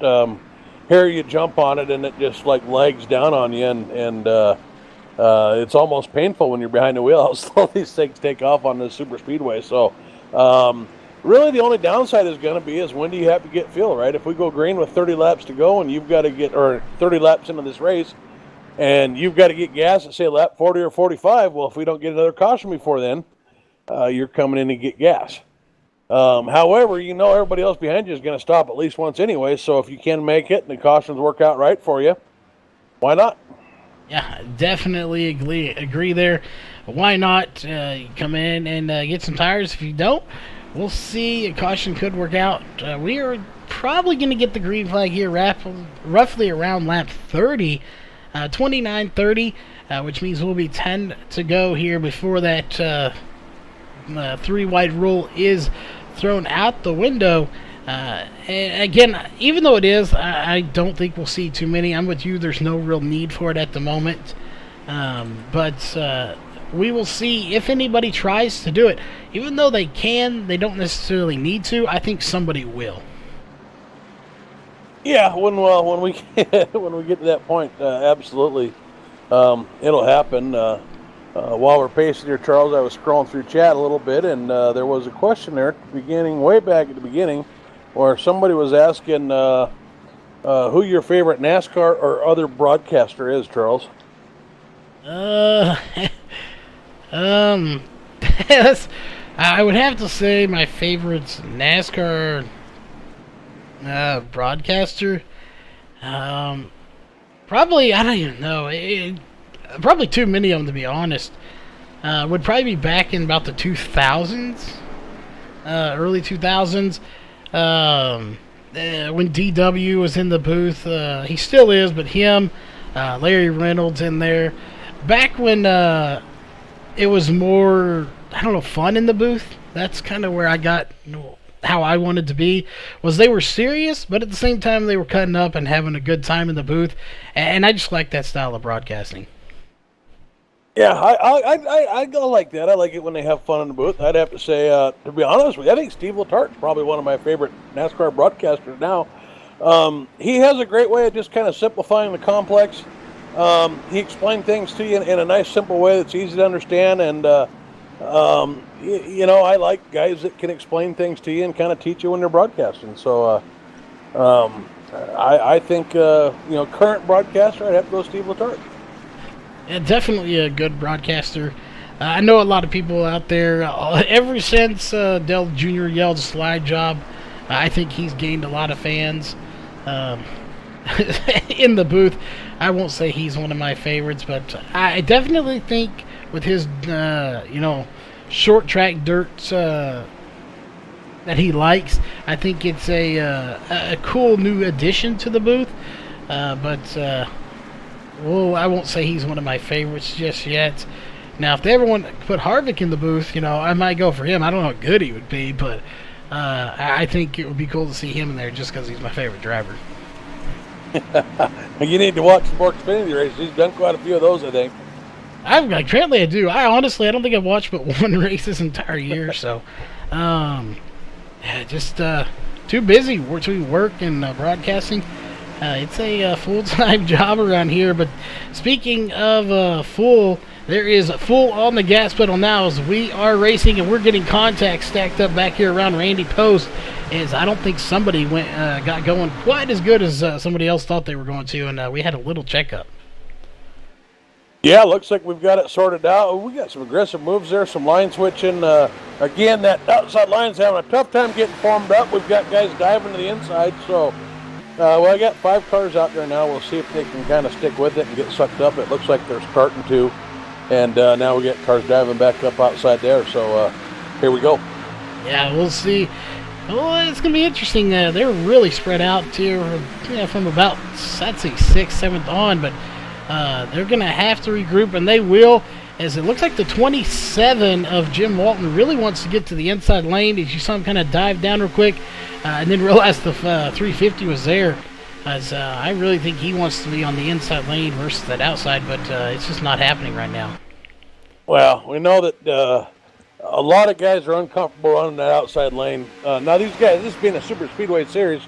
Here you jump on it and it just like lags down on you, and it's almost painful when you're behind the wheel how slow these things take off on the super speedway. So really the only downside is going to be is when do you have to get fuel, right? If we go green with 30 laps to go and you've got to get, or 30 laps into this race, and you've got to get gas at, say, lap 40 or 45, well, if we don't get another caution before then, you're coming in to get gas. However, everybody else behind you is going to stop at least once anyway, so if you can make it and the cautions work out right for you, why not? Yeah, definitely agree there. Why not come in and get some tires? If you don't, we'll see. A caution could work out. We are probably going to get the green flag here roughly around lap 30. 29:30, which means we'll be 10 to go here before that 3-wide rule is thrown out the window. And again, even though it is, I don't think we'll see too many. I'm with you. There's no real need for it at the moment. But we will see if anybody tries to do it. Even though they don't necessarily need to. I think somebody will. Yeah, when we when we get to that point, absolutely, it'll happen. While we're pacing here, Charles, I was scrolling through chat a little bit, and there was a question there at the beginning, way back at the beginning, where somebody was asking who your favorite NASCAR or other broadcaster is, Charles. I would have to say my favorite's NASCAR broadcaster. Probably, I don't even know. Probably too many of them, to be honest. would probably be back in about the 2000s, early 2000s. When DW was in the booth, he still is, but him, Larry Reynolds in there. Back when it was more, I don't know, fun in the booth. That's kind of where I got how I wanted to be. Was they were serious, but at the same time they were cutting up and having a good time in the booth. And I just like that style of broadcasting. Yeah, I like that. I like it when they have fun in the booth. I'd have to say, to be honest with you, I think Steve Letart's probably one of my favorite NASCAR broadcasters now. He has a great way of just kind of simplifying the complex. He explained things to you in a nice, simple way that's easy to understand. And, I like guys that can explain things to you and kind of teach you when they're broadcasting. So I think, current broadcaster, I'd have to go Steve Letart. Yeah, definitely a good broadcaster. I know a lot of people out there, ever since Dale Jr. yelled slide job, I think he's gained a lot of fans in the booth. I won't say he's one of my favorites, but I definitely think with his, short track dirt that he likes, I think it's a cool new addition to the booth. I won't say he's one of my favorites just yet. Now, if they ever want to put Harvick in the booth, I might go for him. I don't know how good he would be, but I think it would be cool to see him in there just because he's my favorite driver. You need to watch more Xfinity races. He's done quite a few of those, I think. Currently I do. I don't think I've watched but one race this entire year, so just too busy between work and broadcasting. It's a full-time job around here, but speaking of full, there is full on the gas pedal now as we are racing, and we're getting contacts stacked up back here around Randy Post, as I don't think somebody got going quite as good as somebody else thought they were going to, and we had a little checkup. Yeah, looks like we've got it sorted out. We got some aggressive moves there, some line switching. Again, that outside line's having a tough time getting formed up. We've got guys diving to the inside, so... I got 5 cars out there now. We'll see if they can kind of stick with it and get sucked up. It looks like they're starting to. And now we get cars driving back up outside there. So here we go. Yeah, we'll see. Well, it's going to be interesting. They're really spread out here from about, I'd say, 6th, 7th on. But they're going to have to regroup, and they will. As it looks like the 27 of Jim Walton really wants to get to the inside lane. As you saw him kind of dive down real quick. And then realized the 350 was there, as I really think he wants to be on the inside lane versus that outside, but it's just not happening right now. Well, we know that a lot of guys are uncomfortable running that outside lane. Now these guys, this being a super speedway series,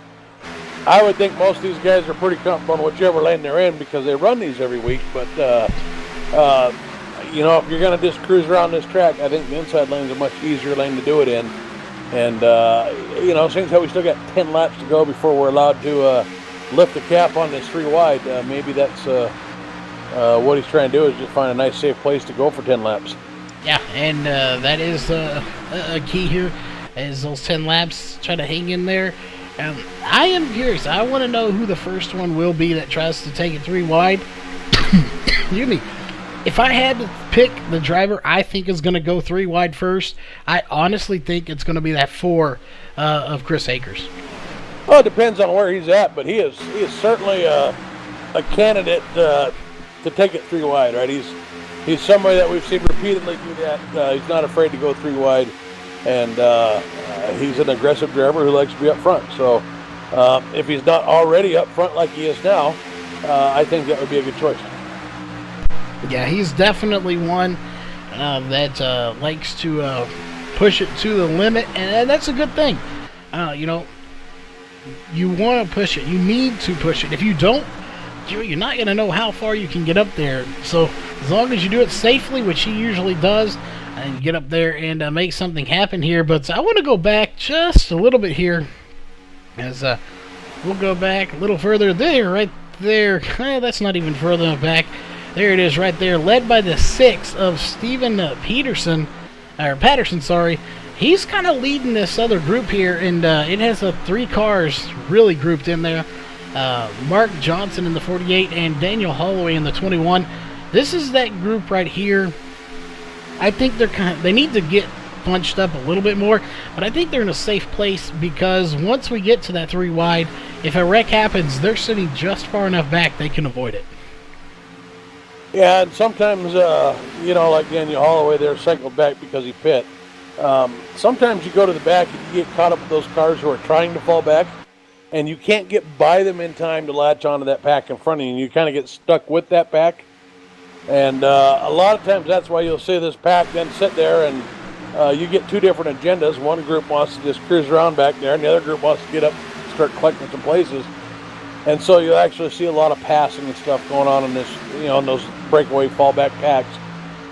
I would think most of these guys are pretty comfortable in whichever lane they're in because they run these every week. But if you're going to just cruise around this track, I think the inside lane is a much easier lane to do it in. And, seeing how we still got 10 laps to go before we're allowed to lift the cap on this 3 wide, maybe that's what he's trying to do is just find a nice, safe place to go for 10 laps. Yeah, and that is a key here, is those 10 laps, try to hang in there. I am curious. I want to know who the first one will be that tries to take it 3 wide. Excuse me. If I had to pick the driver I think is going to go 3 wide first, I honestly think it's going to be that 4 of Chris Akers. Well, it depends on where he's at, but he is certainly a candidate to take it 3 wide, right? He's somebody that we've seen repeatedly do that. He's not afraid to go 3 wide, and he's an aggressive driver who likes to be up front. So if he's not already up front like he is now, I think that would be a good choice. Yeah, he's definitely one that likes to push it to the limit, and that's a good thing. You want to push it. You need to push it. If you don't, you're not going to know how far you can get up there. So as long as you do it safely, which he usually does, and get up there and make something happen here. But I want to go back just a little bit here, as we'll go back a little further there, right there. That's not even further enough back. There it is right there, led by the 6 of Steven Patterson. He's kind of leading this other group here, and it has 3 cars really grouped in there. Mark Johnson in the 48 and Daniel Holloway in the 21. This is that group right here I think they need to get bunched up a little bit more, but I think they're in a safe place because once we get to that 3 wide, if a wreck happens, they're sitting just far enough back they can avoid it. Yeah, and sometimes, like Daniel Holloway there cycled back because he pit. Sometimes you go to the back and you get caught up with those cars who are trying to fall back, and you can't get by them in time to latch onto that pack in front of you, and you kind of get stuck with that pack. And a lot of times that's why you'll see this pack then sit there and you get two different agendas. One group wants to just cruise around back there, and the other group wants to get up and start collecting some places. And so you'll actually see a lot of passing and stuff going on in this, in those breakaway fallback packs.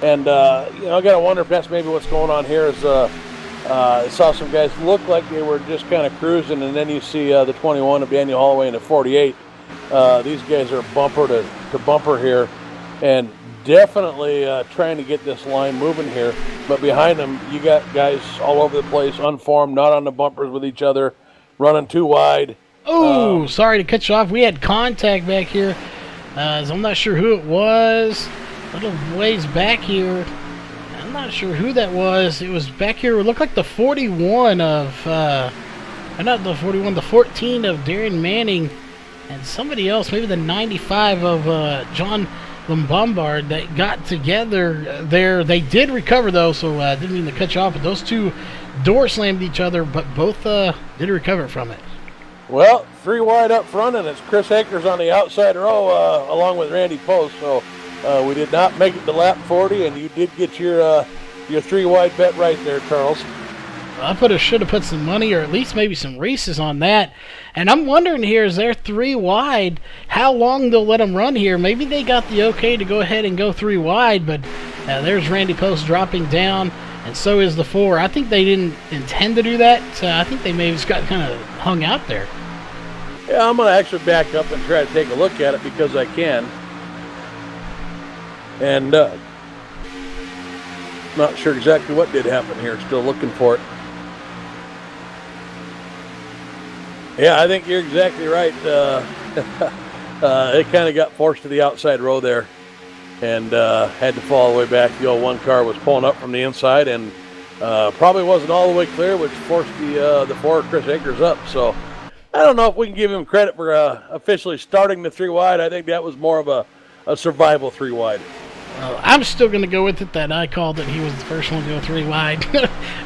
And, I got to wonder if that's maybe what's going on here is I saw some guys look like they were just kind of cruising, and then you see the 21 of Daniel Holloway and the 48. These guys are bumper to bumper here, and definitely trying to get this line moving here. But behind them, you got guys all over the place, unformed, not on the bumpers with each other, running too wide. Oh, sorry to cut you off. We had contact back here. So I'm not sure who it was. A little ways back here. I'm not sure who that was. It was back here. It looked like the 41 of, not the 41, the 14 of Darren Manning and somebody else, maybe the 95 of John Lombard that got together there. They did recover, though, so I didn't mean to cut you off, but those two door slammed each other, but both did recover from it. Well, 3 wide up front, and it's Chris Akers on the outside row along with Randy Post. So we did not make it to lap 40, and you did get your 3 wide bet right there, Charles. I should have put some money or at least maybe some races on that. And I'm wondering here, is they're 3 wide, how long they'll let them run here. Maybe they got the okay to go ahead and go 3 wide, but there's Randy Post dropping down, and so is the 4. I think they didn't intend to do that. I think they may have just got kind of hung out there. Yeah, I'm going to actually back up and try to take a look at it because I can. And not sure exactly what did happen here. Still looking for it. Yeah, I think you're exactly right. It kind of got forced to the outside row there and had to fall all the way back. The old one car was pulling up from the inside and probably wasn't all the way clear, which forced the 4 Chris Akers up. So I don't know if we can give him credit for officially starting the 3 wide. I think that was more of a survival 3 wide. I'm still going to go with it that I called that he was the first one to go 3 wide.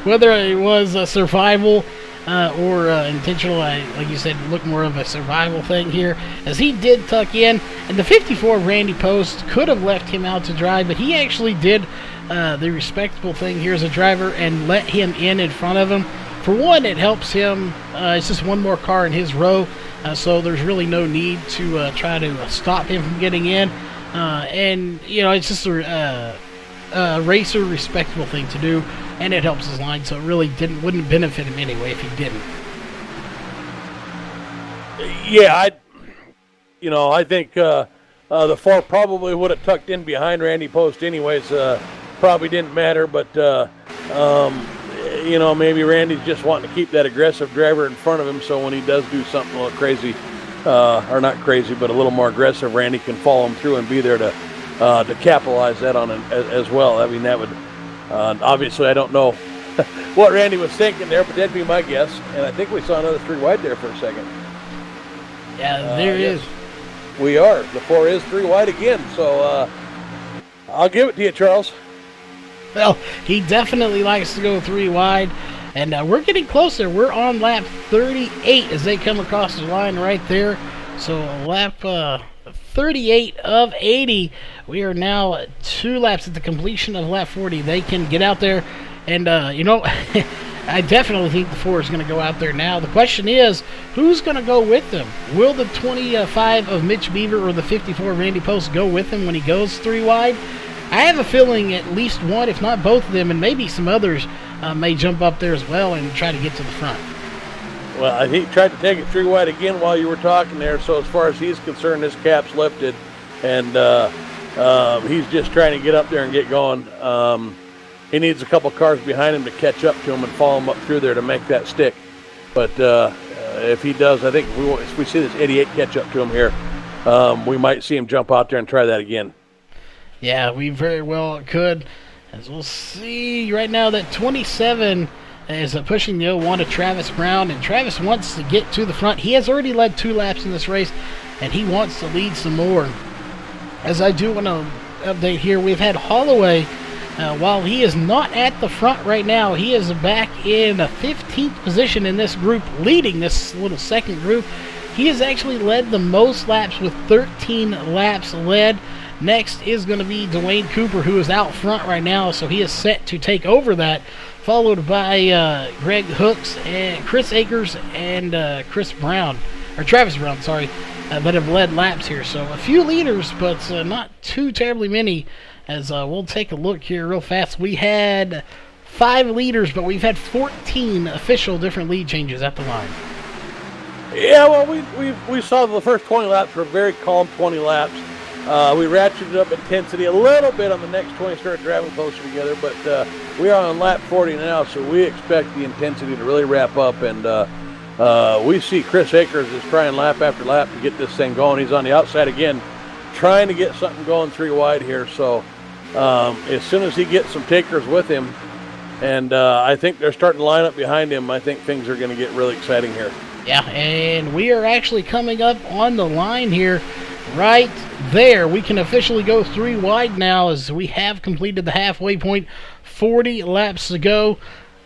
Whether it was a survival or intentional, like you said, look more of a survival thing here, as he did tuck in. And the 54 Randy Post could have left him out to dry, but he actually did the respectable thing here as a driver and let him in front of him. For one, it helps him. It's just one more car in his row, so there's really no need to try to stop him from getting in. And, it's just a racer respectable thing to do, and it helps his line, so it really wouldn't benefit him anyway if he didn't. Yeah, I think the 4 probably would have tucked in behind Randy Post anyways. Probably didn't matter, but maybe Randy's just wanting to keep that aggressive driver in front of him, so when he does do something a little crazy, or not crazy, but a little more aggressive, Randy can follow him through and be there to capitalize that on it as well. I mean, that would obviously I don't know what Randy was thinking there, but that'd be my guess. And I think we saw another 3 wide there for a second. Yeah, there is. We are. The 4 is 3 wide again, so I'll give it to you, Charles. Well, he definitely likes to go 3 wide, and we're getting closer. We're on lap 38 as they come across the line right there. So lap 38 of 80. We are now 2 laps at the completion of lap 40. They can get out there, and I definitely think the 4 is going to go out there now. The question is, who's going to go with them? Will the 25 of Mitch Beaver or the 54 Randy Post go with him when he goes 3 wide? I have a feeling at least one, if not both of them, and maybe some others may jump up there as well and try to get to the front. Well, he tried to take it 3 wide again while you were talking there, so as far as he's concerned, this cap's lifted, and he's just trying to get up there and get going. He needs a couple cars behind him to catch up to him and follow him up through there to make that stick. But if he does, I think if we see this 88 catch up to him here, we might see him jump out there and try that again. Yeah, we very well could. As we'll see right now that 27 is pushing the 01 to Travis Brown, and Travis wants to get to the front. He has already led 2 laps in this race, and he wants to lead some more. As I do want to update here, we've had Holloway, while he is not at the front right now, he is back in a 15th position in this group, leading this little second group. He has actually led the most laps with 13 laps led. Next is going to be Dwayne Cooper, who is out front right now, so he is set to take over that, followed by Greg Hooks and Chris Akers and Travis Brown, sorry, that have led laps here. So a few leaders, but not too terribly many. As we'll take a look here real fast. We had 5 leaders, but we've had 14 official different lead changes at the line. Yeah, well, we saw the first 20 laps were very calm 20 laps. We ratcheted up intensity a little bit on the next 20, started driving closer together, but we are on lap 40 now, so we expect the intensity to really wrap up, and we see Chris Akers is trying lap after lap to get this thing going. He's on the outside again, trying to get something going 3 wide here, so as soon as he gets some takers with him, and I think they're starting to line up behind him, I think things are going to get really exciting here. Yeah, and we are actually coming up on the line here right there. We can officially go 3 wide now as we have completed the halfway point, 40 laps to go.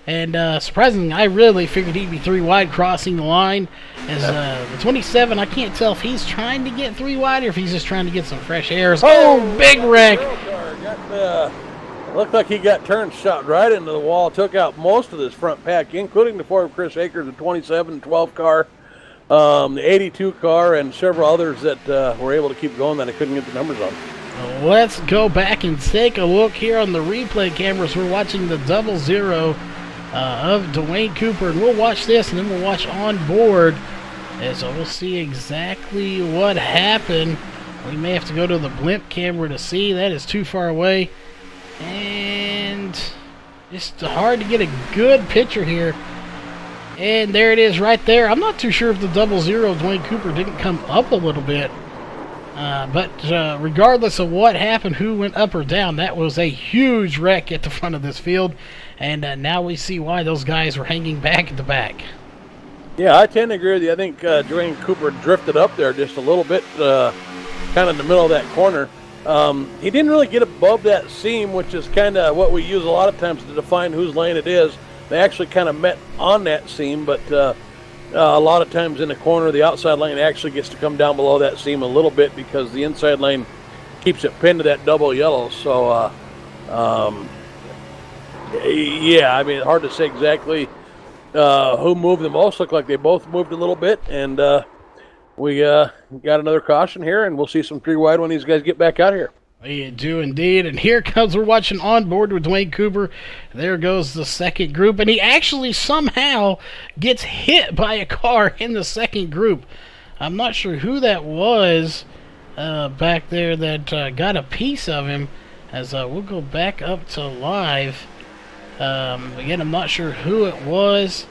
And surprisingly, I really figured he'd be 3 wide crossing the line. As the 27, I can't tell if he's trying to get 3 wide or if he's just trying to get some fresh air. Oh, big wreck! Looked like he got turned, shot right into the wall, took out most of this front pack, including the Ford Chris Akers, the 27, 12 car, the 82 car, and several others that were able to keep going that I couldn't get the numbers on. Let's go back and take a look here on the replay cameras. We're watching the 00 of Dwayne Cooper, and we'll watch this, and then we'll watch on board, as we'll see exactly what happened. We may have to go to the blimp camera to see. That is too far away. And just hard to get a good picture here. And there it is right there. I'm not too sure if the 00 Dwayne Cooper didn't come up a little bit. But regardless of what happened, who went up or down, that was a huge wreck at the front of this field. And now we see why those guys were hanging back at the back. Yeah, I tend to agree with you. I think Dwayne Cooper drifted up there just a little bit, kind of in the middle of that corner. He didn't really get above that seam, which is kind of what we use a lot of times to define whose lane it is. They actually kind of met on that seam, but a lot of times in the corner, the outside lane actually gets to come down below that seam a little bit because the inside lane keeps it pinned to that double yellow. So, yeah, I mean, hard to say exactly who moved the most. Looked like they both moved a little bit, and we got another caution here, and we'll see some 3 wide when these guys get back out here. We do indeed, and here comes, we're watching on board with Dwayne Cooper. There goes the second group, and he actually somehow gets hit by a car in the second group. I'm not sure who that was back there that got a piece of him, as we'll go back up to live. Again, I'm not sure who it was.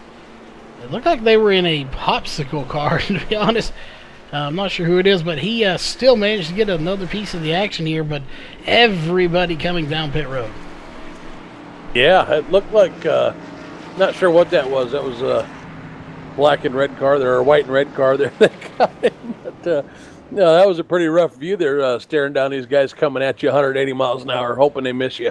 It looked like they were in a popsicle car, to be honest. I'm not sure who it is, but he still managed to get another piece of the action here, but everybody coming down pit road. Yeah, it looked like, not sure what that was. That was a black and red car there, or white and red car there. But, no, that was a pretty rough view there, staring down these guys coming at you 180 miles an hour, hoping they miss you.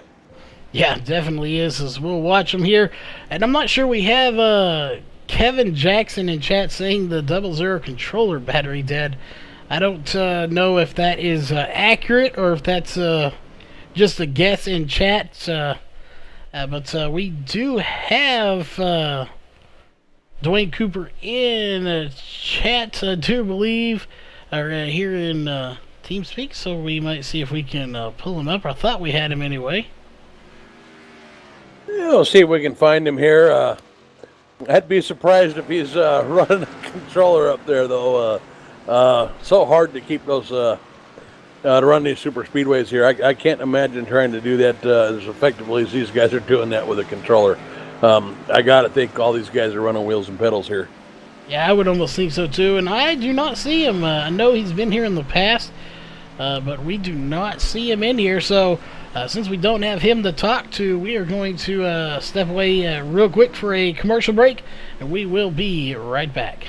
Yeah, definitely is, as we'll watch them here. And I'm not sure we have Kevin Jackson in chat saying the 00 controller battery dead. I don't know if that is accurate or if that's just a guess in chat. But we do have Dwayne Cooper in chat, I do believe, or here in TeamSpeak, so we might see if we can pull him up. I thought we had him anyway. Yeah, we'll see if we can find him here. I'd be surprised if he's running a controller up there, though. So hard to keep those to run these super speedways here. I can't imagine trying to do that as effectively as these guys are doing that with a controller. I gotta think all these guys are running wheels and pedals here. Yeah, I would almost think so too, and I do not see him. I know he's been here in the past, but we do not see him in here. So Since we don't have him to talk to, we are going to step away real quick for a commercial break, and we will be right back.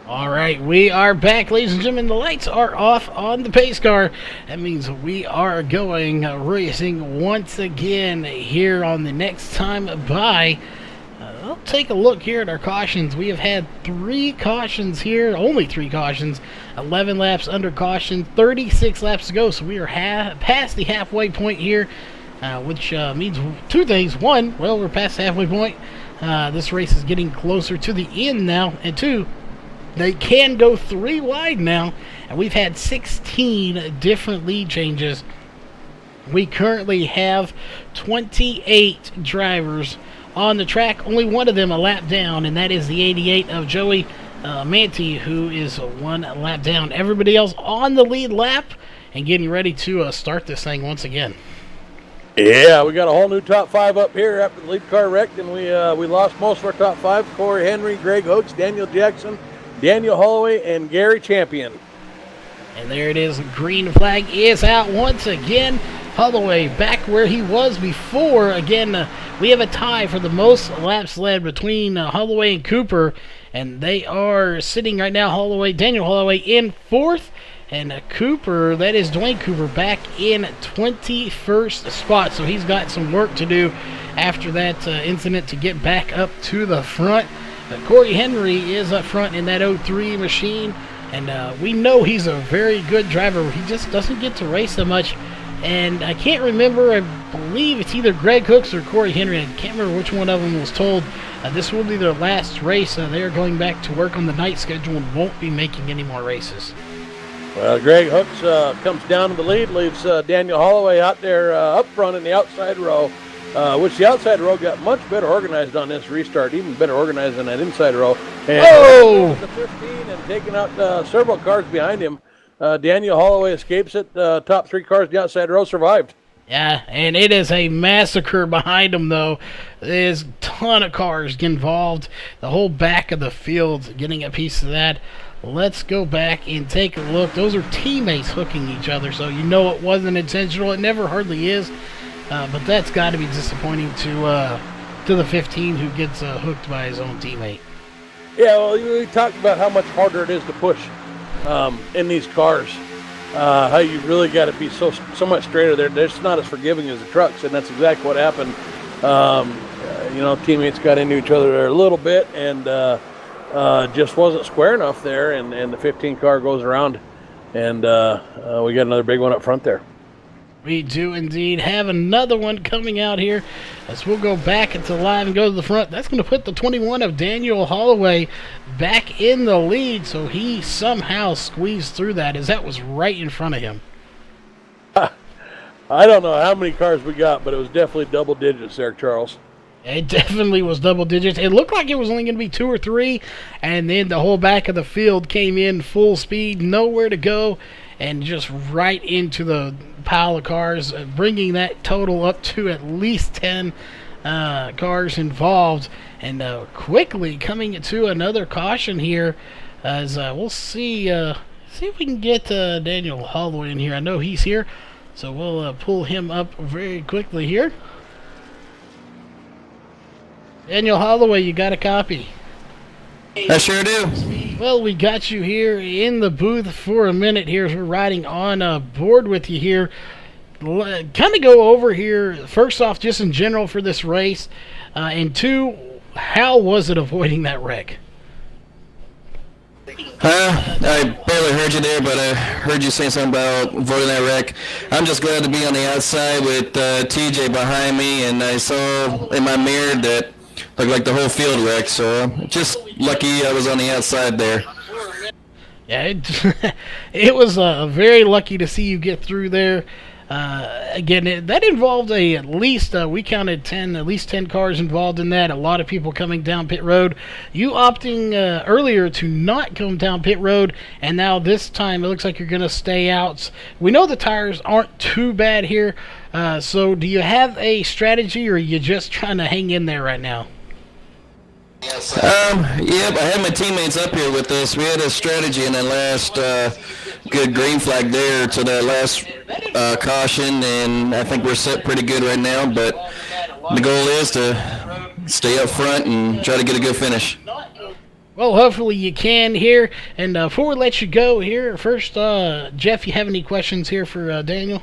All right, we are back, ladies and gentlemen. The lights are off on the pace car. That means we are going racing once again here on the next time by. I'll take a look here at our cautions. We have had 3 cautions here, only 3 cautions, 11 laps under caution, 36 laps to go. So we are past the halfway point here, which means 2 things. 1, well, we're past the halfway point. This race is getting closer to the end now. And 2, they can go 3 wide now, and we've had 16 different lead changes. We currently have 28 drivers on the track, only one of them a lap down, and that is the 88 of Joey Manti, who is 1 lap down. Everybody else on the lead lap and getting ready to start this thing once again. Yeah, we got a whole new top 5 up here after the lead car wrecked, and we lost most of our top 5. Corey Henry, Greg Oates, Daniel Jackson, Daniel Holloway, and Gary Champion. And there it is. Green flag is out once again. Holloway back where he was before. Again, we have a tie for the most laps led between Holloway and Cooper. And they are sitting right now, Daniel Holloway in 4th. And Cooper, that is Dwayne Cooper, back in 21st spot. So he's got some work to do after that incident to get back up to the front. Corey Henry is up front in that 03 machine. And we know he's a very good driver. He just doesn't get to race so much. And I can't remember, I believe it's either Greg Hooks or Corey Henry. I can't remember which one of them was told this will be their last race. They are going back to work on the night schedule and won't be making any more races. Well, Greg Hooks comes down to the lead, leaves Daniel Holloway out there up front in the outside row, which the outside row got much better organized on this restart, even better organized than that inside row. And the 15 and taking out several cars behind him. Daniel Holloway escapes it. Top 3 cars in the outside row survived. Yeah, and it is a massacre behind them, though. There's a ton of cars involved. The whole back of the field getting a piece of that. Let's go back and take a look. Those are teammates hooking each other, so you know it wasn't intentional. It never hardly is, but that's got to be disappointing to the 15 who gets hooked by his own teammate. Yeah, well, we talked about how much harder it is to push in these cars. How you really got to be so much straighter. They're just not as forgiving as the trucks, and that's exactly what happened. Teammates got into each other there a little bit, and just wasn't square enough there, and the 15 car goes around, and we got another big one up front there. We do indeed have another one coming out here as we'll go back into live and go to the front. That's going to put the 21 of Daniel Holloway back in the lead, so he somehow squeezed through that as that was right in front of him. I don't know how many cars we got, but it was definitely double digits there, Charles. It definitely was double digits. It looked like it was only going to be 2 or 3, and then the whole back of the field came in full speed, nowhere to go, and just right into the pile of cars, bringing that total up to at least 10 cars involved. And quickly coming to another caution here, as we'll see if we can get Daniel Holloway in here. I know he's here, so we'll pull him up very quickly here. Daniel Holloway, you got a copy? I sure do. Well, we got you here in the booth for a minute here as we're riding on board with you here. Kind of go over here, first off, just in general for this race, and 2, how was it avoiding that wreck? I barely heard you there, but I heard you say something about avoiding that wreck. I'm just glad to be on the outside with TJ behind me, and I saw in my mirror that looked like the whole field wrecked, so just lucky I was on the outside there. Yeah, it was very lucky to see you get through there. Again, that involved at least, we counted at least 10 cars involved in that. A lot of people coming down pit road. You opting earlier to not come down pit road, and now this time it looks like you're going to stay out. We know the tires aren't too bad here, so do you have a strategy, or are you just trying to hang in there right now? Yep, I had my teammates up here with us. We had a strategy in that last good green flag there to that last caution, and I think we're set pretty good right now, but the goal is to stay up front and try to get a good finish. Well, hopefully you can here, and before we let you go here, first, Jeff, you have any questions here for Daniel?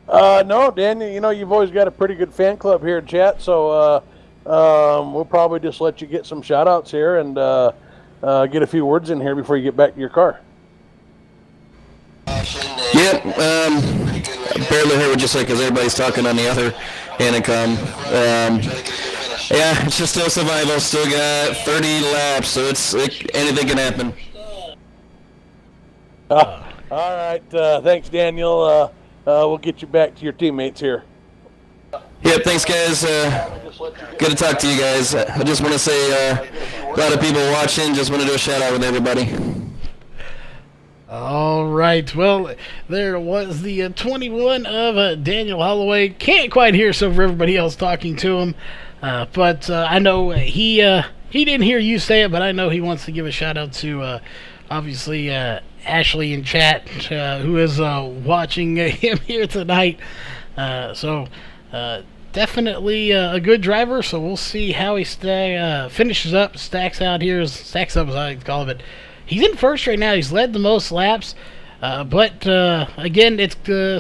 No, Daniel, you've always got a pretty good fan club here in chat, so we'll probably just let you get some shout-outs here and get a few words in here before you get back to your car. Yep, I barely heard what you said because everybody's talking on the other intercom. Yeah, it's just still survival. Still got 30 laps, so anything can happen. All right, thanks, Daniel. We'll get you back to your teammates here. Yep, thanks, guys. Good to talk to you guys. I just want to say a lot of people watching. Just want to do a shout-out with everybody. All right, well, there was the 21 of Daniel Holloway. Can't quite hear some of everybody else talking to him, but I know he didn't hear you say it, but I know he wants to give a shout-out to, obviously, Ashley in chat, who is watching him here tonight. Definitely a good driver, so we'll see how he finishes up, stacks up as I like to call it. He's in first right now. He's led the most laps, but again, it's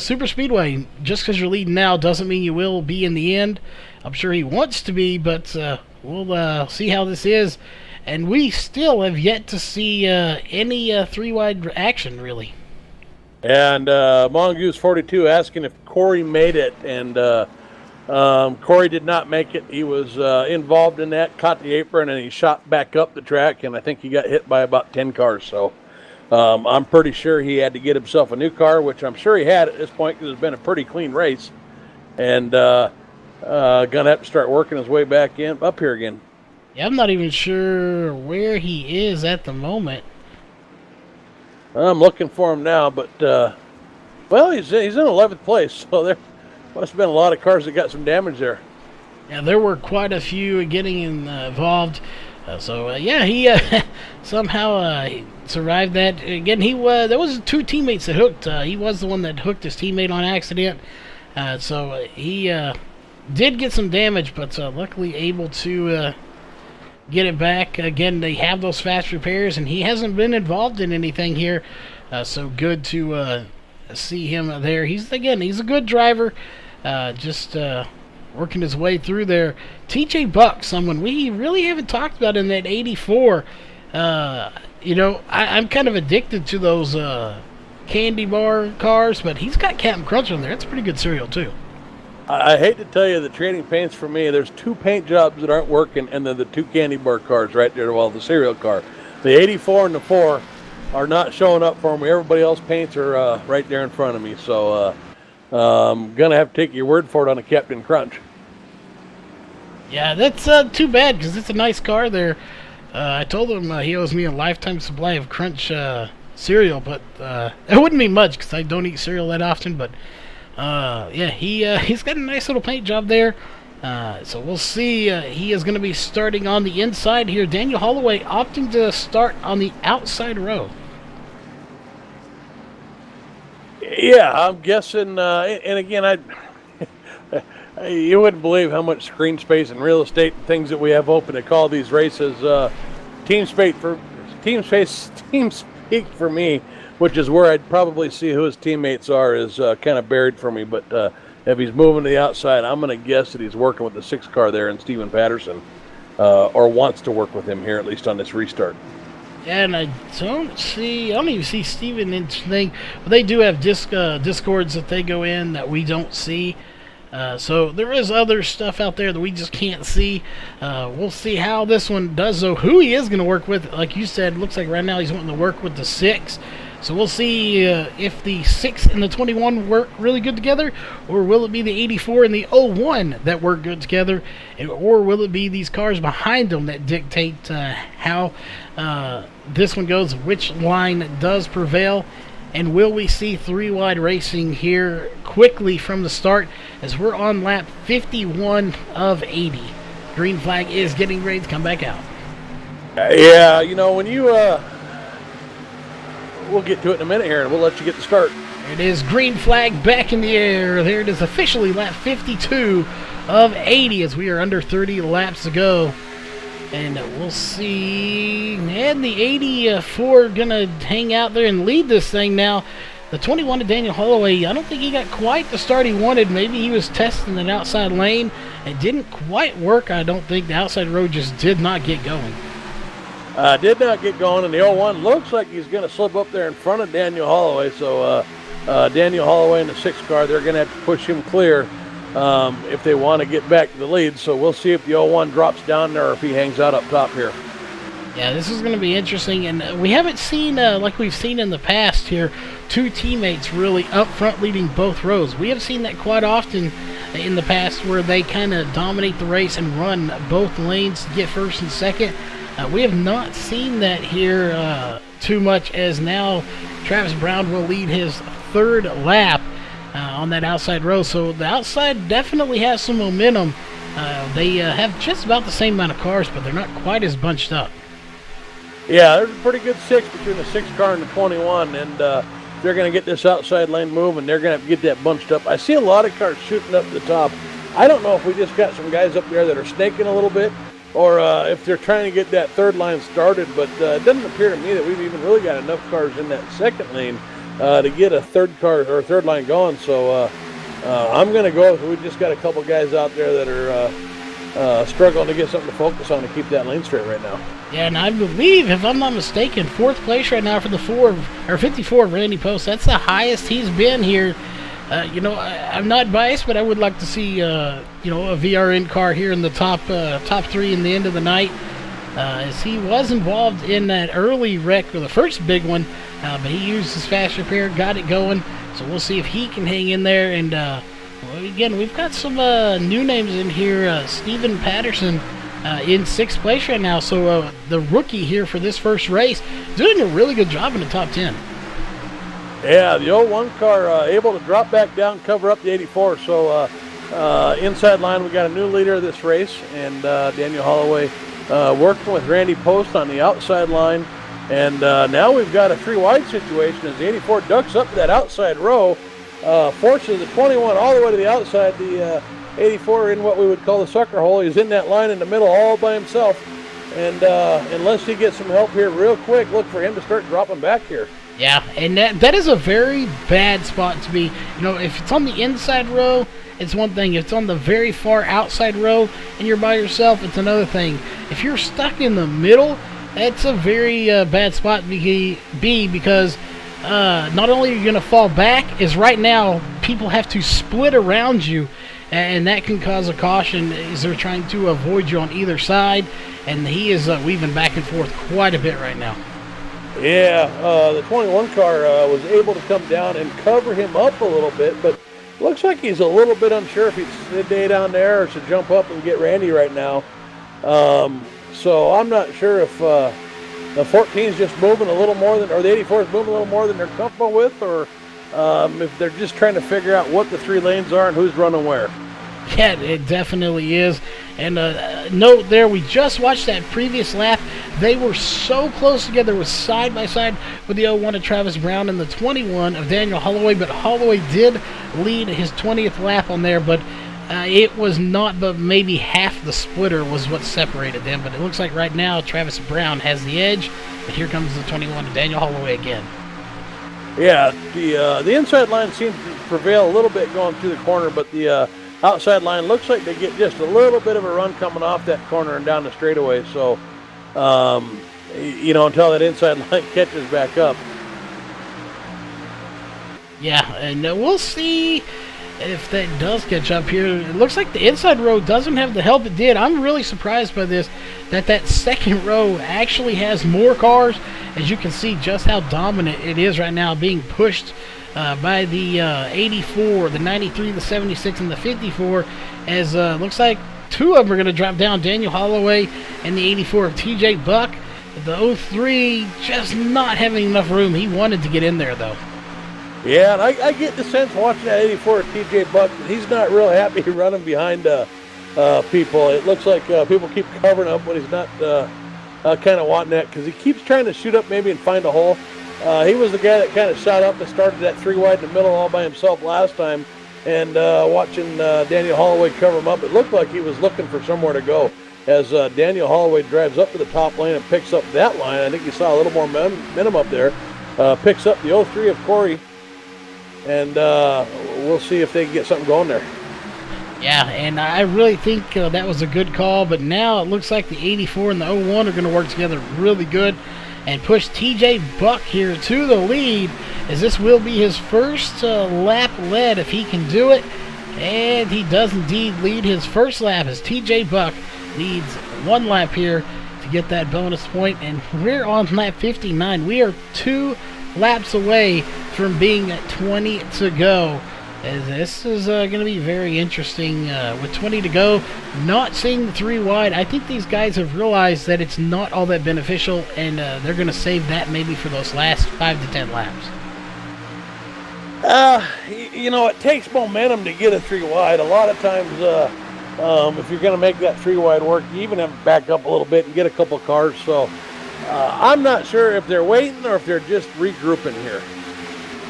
super speedway. Just because you're leading now doesn't mean you will be in the end. I'm sure he wants to be, but we'll see how this is. And we still have yet to see any three-wide action, really. And Mongoose 42 asking if Corey made it, and Corey did not make it. He was involved in that, caught the apron, and he shot back up the track, and I think he got hit by about 10 cars. So I'm pretty sure he had to get himself a new car, which I'm sure he had at this point because it's been a pretty clean race. And going to have to start working his way back up here again. Yeah, I'm not even sure where he is at the moment. I'm looking for him now, but, well, he's in 11th place, so there must have been a lot of cars that got some damage there. Yeah, there were quite a few getting involved. Yeah, he somehow survived that. Again, there was 2 teammates that hooked. He was the one that hooked his teammate on accident. He did get some damage, but luckily able to get it back. Again, they have those fast repairs, and he hasn't been involved in anything here. So good to see him there. He's a good driver. Just working his way through there. TJ Buck, someone we really haven't talked about in that 84. I'm kind of addicted to those candy bar cars, but he's got Captain Crunch on there. That's pretty good cereal, too. I hate to tell you, the trading paints for me, there's 2 paint jobs that aren't working, and then the 2 candy bar cars right there, well, the cereal car. The 84 and the 4 are not showing up for me. Everybody else paints are right there in front of me, so I'm going to have to take your word for it on the Captain Crunch. Yeah, that's too bad, because it's a nice car there. I told him he owes me a lifetime supply of Crunch cereal, but it wouldn't be much, because I don't eat cereal that often, but he's got a nice little paint job there. So we'll see. He is going to be starting on the inside here. Daniel Holloway opting to start on the outside row. Yeah, I'm guessing, and again, you wouldn't believe how much screen space and real estate and things that we have open to call these races. Team speak for me, which is where I'd probably see who his teammates are, is kind of buried for me. But if he's moving to the outside, I'm going to guess that he's working with the 6 car there in Steven Patterson, or wants to work with him here, at least on this restart. And I don't even see Steven in thing. But they do have discords that they go in that we don't see. So there is other stuff out there that we just can't see. We'll see how this one does, though. Who he is going to work with, like you said, looks like right now he's wanting to work with the 6. So we'll see if the 6 and the 21 work really good together, or will it be the 84 and the 01 that work good together, or will it be these cars behind them that dictate how this one goes, which line does prevail, and will we see 3-wide racing here quickly from the start as we're on lap 51 of 80. Green flag is getting ready to come back out. Yeah, when you... We'll get to it in a minute here, and we'll let you get the start. It is green flag back in the air. There it is, officially lap 52 of 80 as we are under 30 laps to go. And we'll see. And the 84 going to hang out there and lead this thing now. The 21 of Daniel Holloway, I don't think he got quite the start he wanted. Maybe he was testing an outside lane. It didn't quite work. I don't think the outside road just did not get going. Did not get going, and the 01 looks like he's going to slip up there in front of Daniel Holloway. So Daniel Holloway in the 6 car, they're going to have to push him clear if they want to get back to the lead. So we'll see if the 01 drops down there or if he hangs out up top here. Yeah, this is going to be interesting, and we haven't seen, like we've seen in the past here, 2 teammates really up front leading both rows. We have seen that quite often in the past where they kind of dominate the race and run both lanes to get first and second. We have not seen that here too much, as now Travis Brown will lead his 3rd lap on that outside row. So the outside definitely has some momentum. They have just about the same amount of cars, but they're not quite as bunched up. Yeah, there's a pretty good 6 between the 6 car and the 21, and they're going to get this outside lane moving. They're going to have to get that bunched up. I see a lot of cars shooting up the top. I don't know if we just got some guys up there that are snaking a little bit, or if they're trying to get that 3rd line started, but it doesn't appear to me that we've even really got enough cars in that 2nd lane to get a 3rd car or 3rd line going. So I'm going to go. We just got a couple guys out there that are struggling to get something to focus on to keep that lane straight right now. Yeah, and I believe, if I'm not mistaken, 4th place right now for the 54 Randy Post. That's the highest he's been here. I'm not biased, but I would like to see, a VRN car here in the top 3 in the end of the night, as he was involved in that early wreck, or the first big one, but he used his fast repair, got it going. So we'll see if he can hang in there. And again, we've got some new names in here. Stephen Patterson in 6th place right now. So the rookie here for this first race, doing a really good job in the top 10. Yeah, the 01 car able to drop back down, cover up the 84. So inside line, we got a new leader of this race, and Daniel Holloway working with Randy Post on the outside line. And now we've got a 3-wide situation as the 84 ducks up to that outside row. Forces the 21 all the way to the outside. The 84 in what we would call the sucker hole. He's in that line in the middle all by himself. And unless he gets some help here real quick, look for him to start dropping back here. Yeah, and that is a very bad spot to be. If it's on the inside row, it's one thing. If it's on the very far outside row and you're by yourself, it's another thing. If you're stuck in the middle, that's a very bad spot to be, because not only are you going to fall back, is right now people have to split around you, and that can cause a caution as they're trying to avoid you on either side, and he is weaving back and forth quite a bit right now. Yeah, the 21 car was able to come down and cover him up a little bit, but looks like he's a little bit unsure if he'd stay down there or should jump up and get Randy right now. So I'm not sure if the 14 is just moving a little more than, or the 84 is moving a little more than they're comfortable with, or if they're just trying to figure out what the 3 lanes are and who's running where. Yeah, it definitely is. And note there, we just watched that previous lap. They were so close together, was side by side with the 01 of Travis Brown and the 21 of Daniel Holloway, but Holloway did lead his 20th lap on there, but it was not, but maybe half the splitter was what separated them. But it looks like right now Travis Brown has the edge, but here comes the 21 of Daniel Holloway again. Yeah, the inside line seems to prevail a little bit going through the corner, but the outside line looks like they get just a little bit of a run coming off that corner and down the straightaway. So, until that inside line catches back up. Yeah, and we'll see if that does catch up here. It looks like the inside row doesn't have the help it did. I'm really surprised by this, that second row actually has more cars. As you can see just how dominant it is right now, being pushed by the 84, the 93, the 76, and the 54, as looks like 2 of them are going to drop down, Daniel Holloway and the 84 of TJ Buck. The 03 just not having enough room. He wanted to get in there, though. Yeah, and I get the sense watching that 84 of TJ Buck that he's not real happy running behind people. It looks like people keep covering up when he's not kind of wanting that, because he keeps trying to shoot up maybe and find a hole. He was the guy that kind of shot up and started that 3-wide in the middle all by himself last time, and watching Daniel Holloway cover him up, it looked like he was looking for somewhere to go. As Daniel Holloway drives up to the top lane and picks up that line, I think you saw a little more momentum up there, picks up the 03 of Corey, and we'll see if they can get something going there. Yeah, and I really think that was a good call, but now it looks like the 84 and the 01 are going to work together really good and push TJ Buck here to the lead, as this will be his first lap led if he can do it. And he does indeed lead his first lap, as TJ Buck leads 1 lap here to get that bonus point. And we're on lap 59. We are 2 laps away from being at 20 to go. As this is going to be very interesting with 20 to go. Not seeing the 3-wide. I think these guys have realized that it's not all that beneficial, and they're going to save that maybe for those last 5 to 10 laps. It takes momentum to get a 3-wide. A lot of times, if you're going to make that 3-wide work, you even have to back up a little bit and get a couple cars. So I'm not sure if they're waiting or if they're just regrouping here.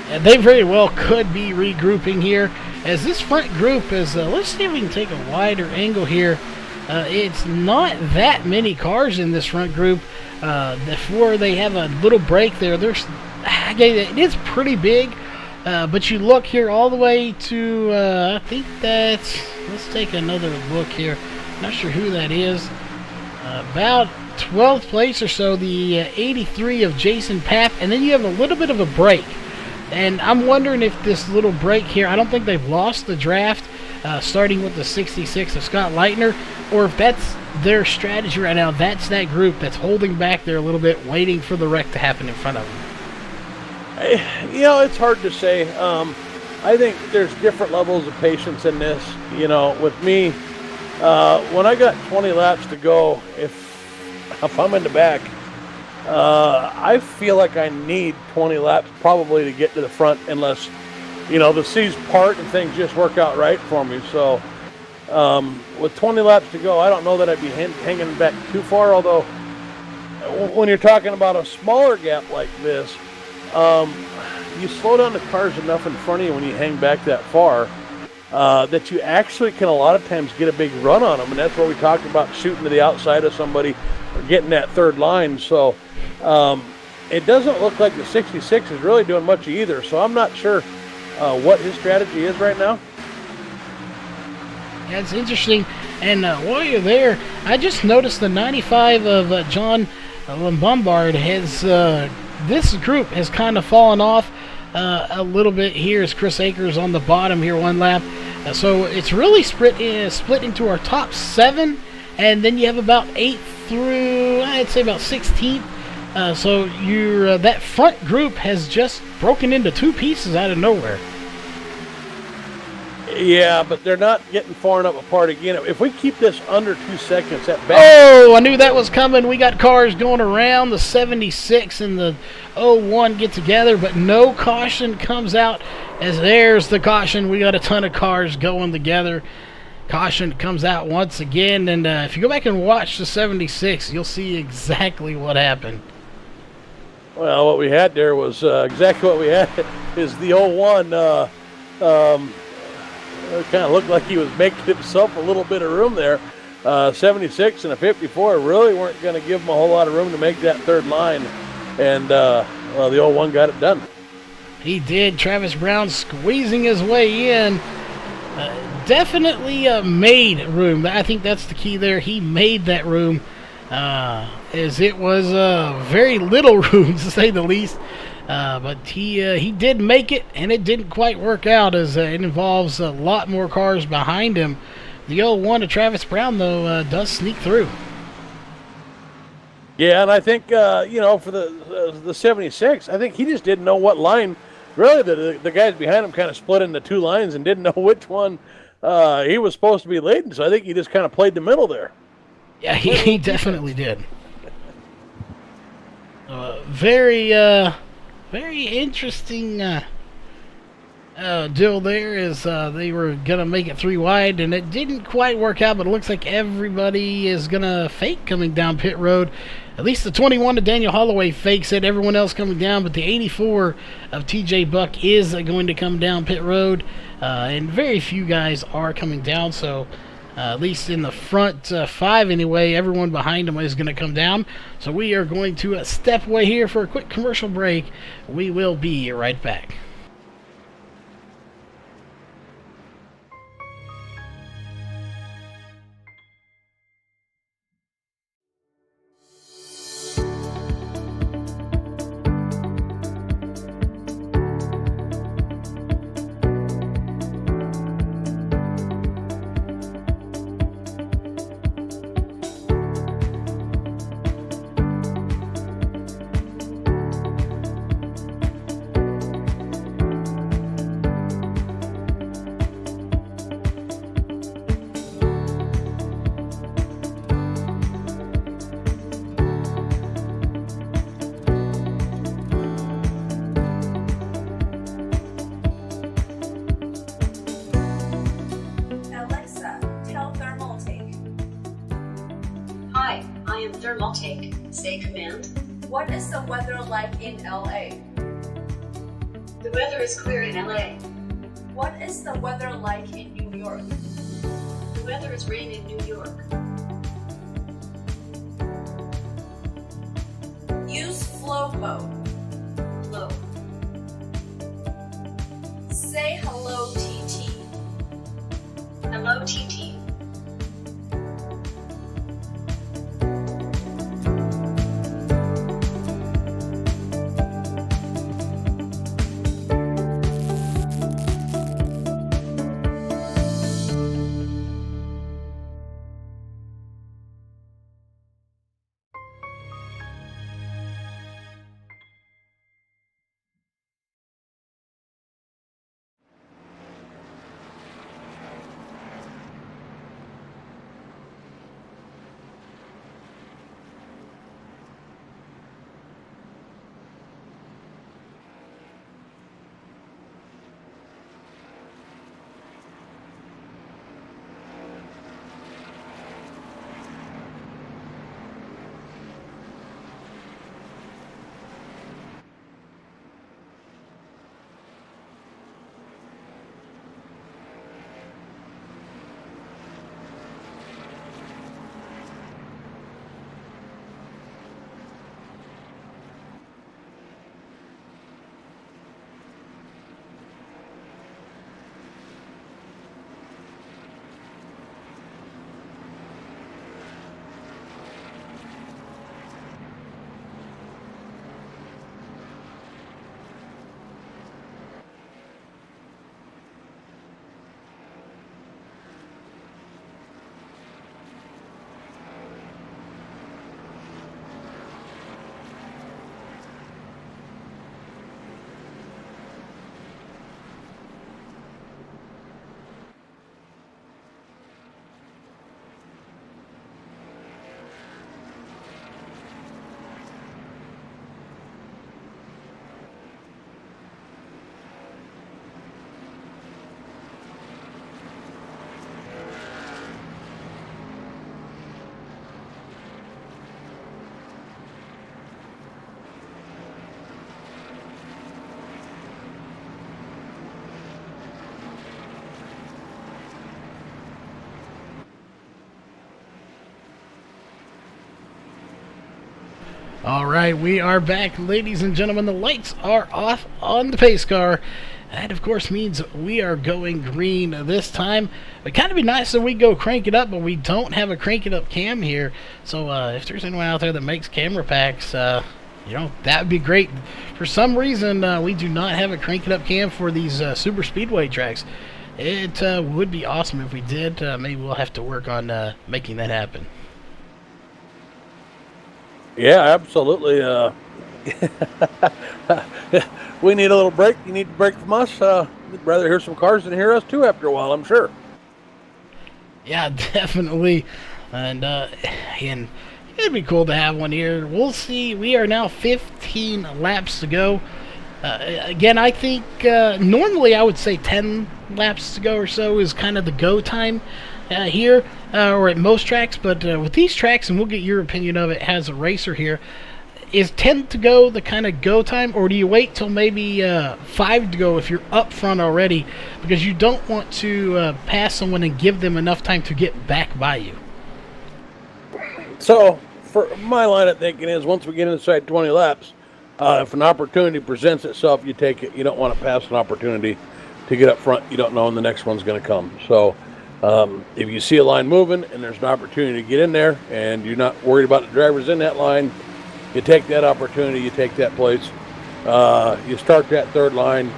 And they very well could be regrouping here, as this front group is, let's see if we can take a wider angle here. It's not that many cars in this front group. Before they have a little break there, it is pretty big, but you look here all the way to, I think that's, let's take another look here. Not sure who that is. About 12th place or so, the 83 of Jason Papp, and then you have a little bit of a break. And I'm wondering if this little break here, I don't think they've lost the draft, starting with the 66 of Scott Leitner, or if that's their strategy right now, that's that group that's holding back there a little bit, waiting for the wreck to happen in front of them. You know, it's hard to say. I think there's different levels of patience in this. You know, with me, when I got 20 laps to go, if I'm in the back, I feel like I need 20 laps probably to get to the front, unless, you know, the seas part and things just work out right for me. So with 20 laps to go, I don't know that I'd be hanging back too far, although when you're talking about a smaller gap like this, you slow down the cars enough in front of you when you hang back that far that you actually can a lot of times get a big run on them, and that's what we talked about, shooting to the outside of somebody or getting that third line. So it doesn't look like the 66 is really doing much either, so I'm not sure what his strategy is right now. That's interesting. And while you're there, I just noticed the 95 of John Lombard has, this group has kind of fallen off a little bit here as Chris Akers on the bottom here, one lap. So it's really split into our top 7, and then you have about 8 through, I'd say about 16th. So you're, that front group has just broken into 2 pieces out of nowhere. Yeah, but they're not getting far enough apart again. If we keep this under 2 seconds, that back. Oh, I knew that was coming. We got cars going around. The 76 and the 01 get together, but no caution comes out, as there's the caution. We got a ton of cars going together. Caution comes out once again, and if you go back and watch the 76, you'll see exactly what happened. Well, what we had there was exactly what we had is the 01 it kind of looked like he was making himself a little bit of room there. 76 and a 54 really weren't going to give him a whole lot of room to make that third line. And, well, the 01 got it done. He did. Travis Brown squeezing his way in. Definitely made room. I think that's the key there. He made that room, as it was very little room, to say the least. But he did make it, and it didn't quite work out, as it involves a lot more cars behind him. The 01 of Travis Brown, though, does sneak through. Yeah, and I think, you know, for the 76, I think he just didn't know what line. Really, the guys behind him kind of split into 2 lines and didn't know which one he was supposed to be leading. So I think he just kind of played the middle there. Yeah, he definitely did. Very interesting deal there, is they were going to make it 3 wide, and it didn't quite work out, but it looks like everybody is going to fake coming down pit road. At least the 21 of Daniel Holloway fakes it, everyone else coming down, but the 84 of TJ Buck is going to come down pit road, and very few guys are coming down, so at least in the front 5 anyway, everyone behind him is going to come down. So we are going to step away here for a quick commercial break. We will be right back. Hi, I am Thermaltake. Say command. What is the weather like in LA? The weather is clear in LA. What is the weather like in New York? The weather is rain in New York. Use flow mode. Low. Say hello, TT. Hello, TT. All right, we are back, ladies and gentlemen. The lights are off on the pace car. That, of course, means we are going green this time. It kind of be nice if we go crank it up, but we don't have a crank it up cam here. So if there's anyone out there that makes camera packs, that would be great. For some reason, we do not have a crank it up cam for these super speedway tracks. It would be awesome if we did. Maybe we'll have to work on making that happen. Yeah, absolutely. We need a little break. You need a break from us. We'd rather hear some cars than hear us too after a while, I'm sure. Yeah, definitely. And it'd be cool to have one here. We'll see. We are now 15 laps to go. Again, I think normally I would say 10 laps to go or so is kind of the go time here, or at most tracks. But with these tracks, and we'll get your opinion of it as a racer here, is 10 to go the kind of go time, or do you wait till maybe 5 to go if you're up front already, because you don't want to pass someone and give them enough time to get back by you? So, for my line of thinking is, once we get inside 20 laps, if an opportunity presents itself, you take it. You don't want to pass an opportunity to get up front. You don't know when the next one's going to come. So, if you see a line moving and there's an opportunity to get in there and you're not worried about the drivers in that line, you take that opportunity, you take that place. You start that third line.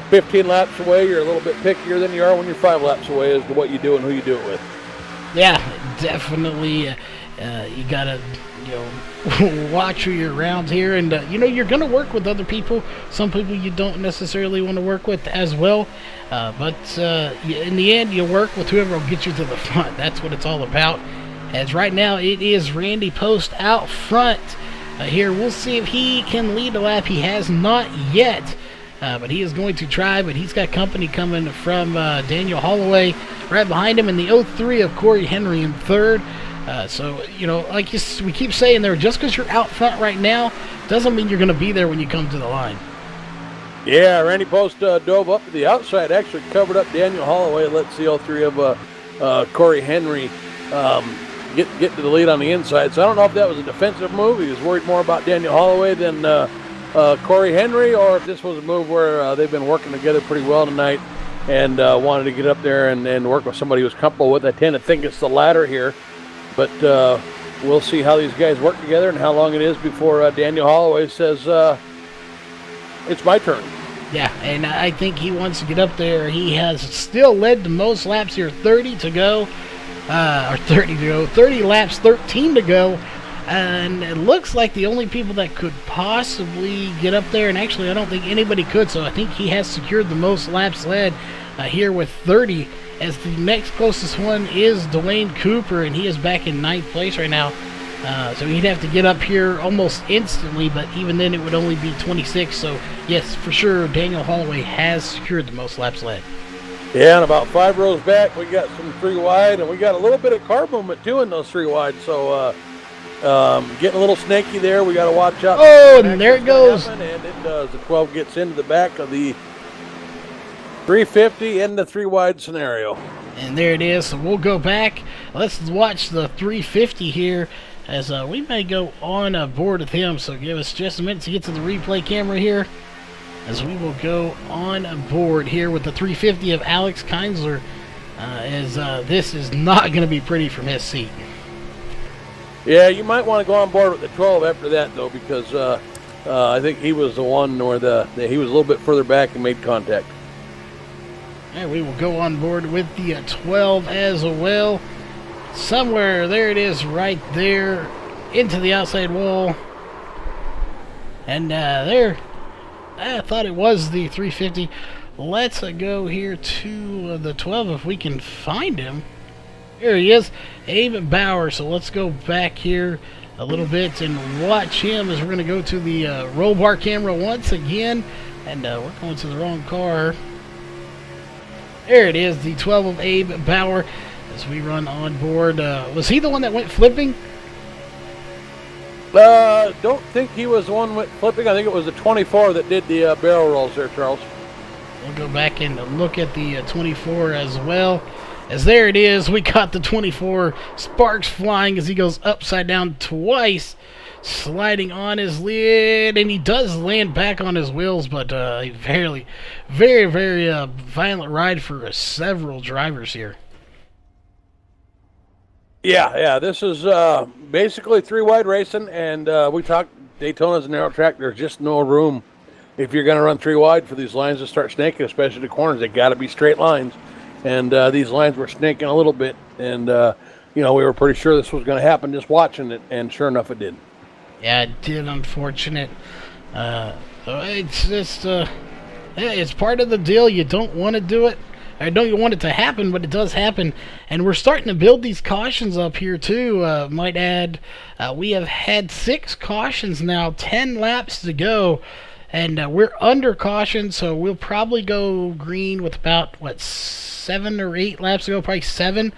15 laps away, you're a little bit pickier than you are when you're 5 laps away as to what you do and who you do it with. Yeah, definitely. You gotta, watch who you're around here, and you're gonna work with other people. Some people you don't necessarily want to work with as well, but in the end, you work with whoever will get you to the front. That's what it's all about. As right now, it is Randy Post out front. Here, we'll see if he can lead a lap. He has not yet, but he is going to try. But he's got company coming from Daniel Holloway right behind him in the 03 of Corey Henry in third. So, like we keep saying there, just because you're out front right now doesn't mean you're going to be there when you come to the line. Yeah, Randy Post dove up to the outside, actually covered up Daniel Holloway, let the 03 of Corey Henry get to the lead on the inside. So I don't know if that was a defensive move. He was worried more about Daniel Holloway than Corey Henry, or if this was a move where they've been working together pretty well tonight and wanted to get up there and work with somebody who was comfortable with. I tend to think it's the latter here, but we'll see how these guys work together and how long it is before Daniel Holloway says, it's my turn. Yeah, and I think he wants to get up there. He has still led the most laps here, 30 to go. 30 laps, 13 to go, and it looks like the only people that could possibly get up there, and actually I don't think anybody could, so I think he has secured the most laps led here with 30, as the next closest one is Dwayne Cooper, and he is back in 9th place right now, so he'd have to get up here almost instantly, but even then it would only be 26, so yes, for sure, Daniel Holloway has secured the most laps led. Yeah, and about 5 rows back, we got some 3 wide, and we got a little bit of car movement too in those 3 wide. So getting a little snaky there. We got to watch out. Oh, and there it goes. And it does. The 12 gets into the back of the 350 in the 3 wide scenario. And there it is. So we'll go back. Let's watch the 350 here, as we may go on board with him. So give us just a minute to get to the replay camera here, as we will go on board here with the 350 of Alex Kinsler, as this is not going to be pretty from his seat. Yeah, you might want to go on board with the 12 after that, though, because I think he was the one where he was a little bit further back and made contact. And we will go on board with the 12 as well. Somewhere, there it is right there, into the outside wall. And there, I thought it was the 350. Let's go here to the 12 if we can find him. Here he is, Abe Bauer. So let's go back here a little bit and watch him, as we're going to go to the roll bar camera once again. And we're going to the wrong car. There it is, the 12 of Abe Bauer, as we run on board. Was he the one that went flipping? Don't think he was the one with flipping. I think it was the 24 that did the barrel rolls there, Charles. We'll go back and look at the 24 as well, As there it is, we got the 24, sparks flying as he goes upside down twice, sliding on his lid, and he does land back on his wheels, but a very violent ride for several drivers here. Yeah, this is basically three-wide racing, and we talked Daytona's a narrow track. There's just no room if you're going to run three-wide for these lines to start snaking, especially the corners. They got to be straight lines, and these lines were snaking a little bit, and we were pretty sure this was going to happen just watching it, and sure enough, it did. Yeah, it did. Unfortunate. It's just it's part of the deal. You don't want to do it. I know you want it to happen, but it does happen. And we're starting to build these cautions up here, too. Might add, we have had 6 cautions now, 10 laps to go. And we're under caution, so we'll probably go green with about, 7 or 8 laps to go, probably 7.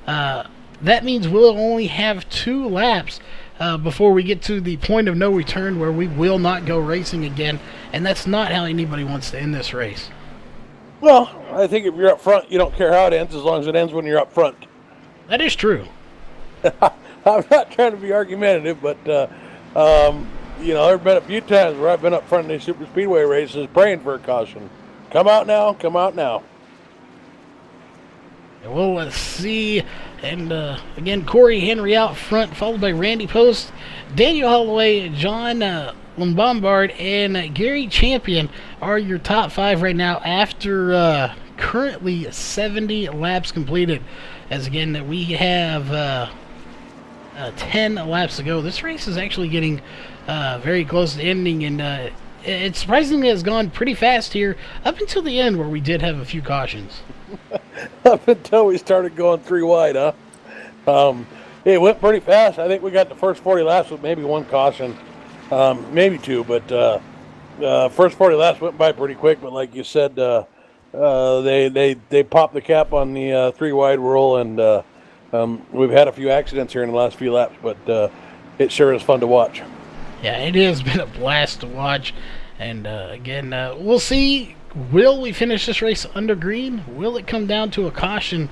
That means we'll only have 2 laps before we get to the point of no return where we will not go racing again. And that's not how anybody wants to end this race. Well, I think if you're up front, you don't care how it ends as long as it ends when you're up front. That is true. I'm not trying to be argumentative, but, there have been a few times where I've been up front in these super speedway races praying for a caution. Come out now, come out now. We'll see. And, again, Corey Henry out front, followed by Randy Post, Daniel Holloway, John Lombard, and Gary Champion are your top 5 right now after currently 70 laps completed. As again, we have 10 laps to go. This race is actually getting very close to ending, and it surprisingly has gone pretty fast here up until the end where we did have a few cautions. Up until we started going 3 wide, huh? It went pretty fast. I think we got the first 40 laps with maybe 1 caution. Maybe 2, but first 40 laps went by pretty quick. But like you said, they popped the cap on the 3 wide rule, and we've had a few accidents here in the last few laps. But it sure is fun to watch. Yeah, it has been a blast to watch. And again, we'll see. Will we finish this race under green? Will it come down to a caution?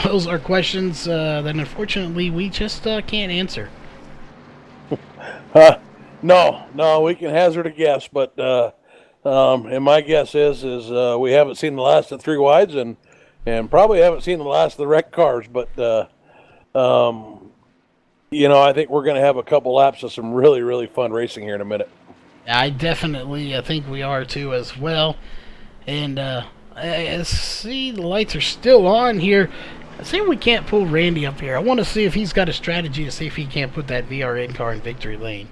Those are questions that unfortunately we just can't answer. No, we can hazard a guess, but and my guess is we haven't seen the last of 3 wides, and probably haven't seen the last of the wrecked cars. But I think we're going to have a couple laps of some really fun racing here in a minute. I definitely think we are too as well. And I see the lights are still on here. I see if we can't pull Randy up here. I want to see if he's got a strategy to see if he can't put that VRN car in victory lane.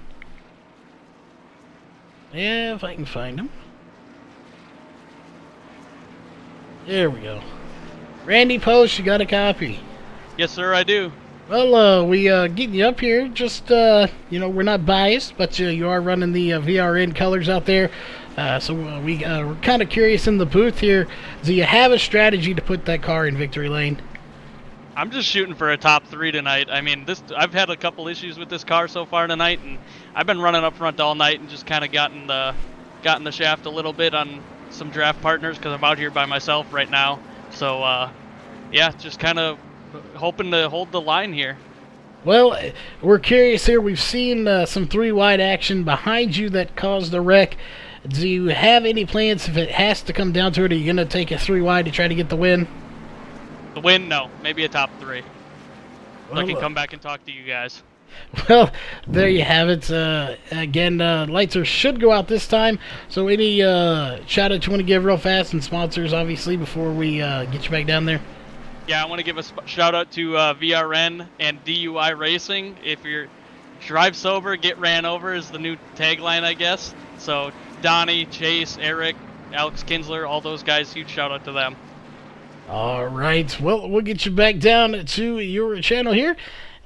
Yeah, if I can find him. There we go. Randy Post, you got a copy? Yes, sir, I do. Well, we getting you up here. Just, we're not biased, but you are running the VRN colors out there. So we're kind of curious in the booth here. Do you have a strategy to put that car in victory lane? I'm just shooting for a top 3 tonight. I mean, I've had a couple issues with this car so far tonight, and I've been running up front all night and just kind of gotten the shaft a little bit on some draft partners because I'm out here by myself right now. So, just kind of hoping to hold the line here. Well, we're curious here. We've seen some 3 wide action behind you that caused a wreck. Do you have any plans if it has to come down to it? Are you going to take a 3 wide to try to get the win? The win, no. Maybe a top 3. Well, I can come back and talk to you guys. Well, there you have it. Again, lights should go out this time. So any shout-out you want to give real fast and sponsors, obviously, before we get you back down there? Yeah, I want to give a shout-out to VRN and DUI Racing. If you're drive sober, get ran over is the new tagline, I guess. So Donnie, Chase, Eric, Alex Kinsler, all those guys, huge shout-out to them. All right. Well, we'll get you back down to your channel here.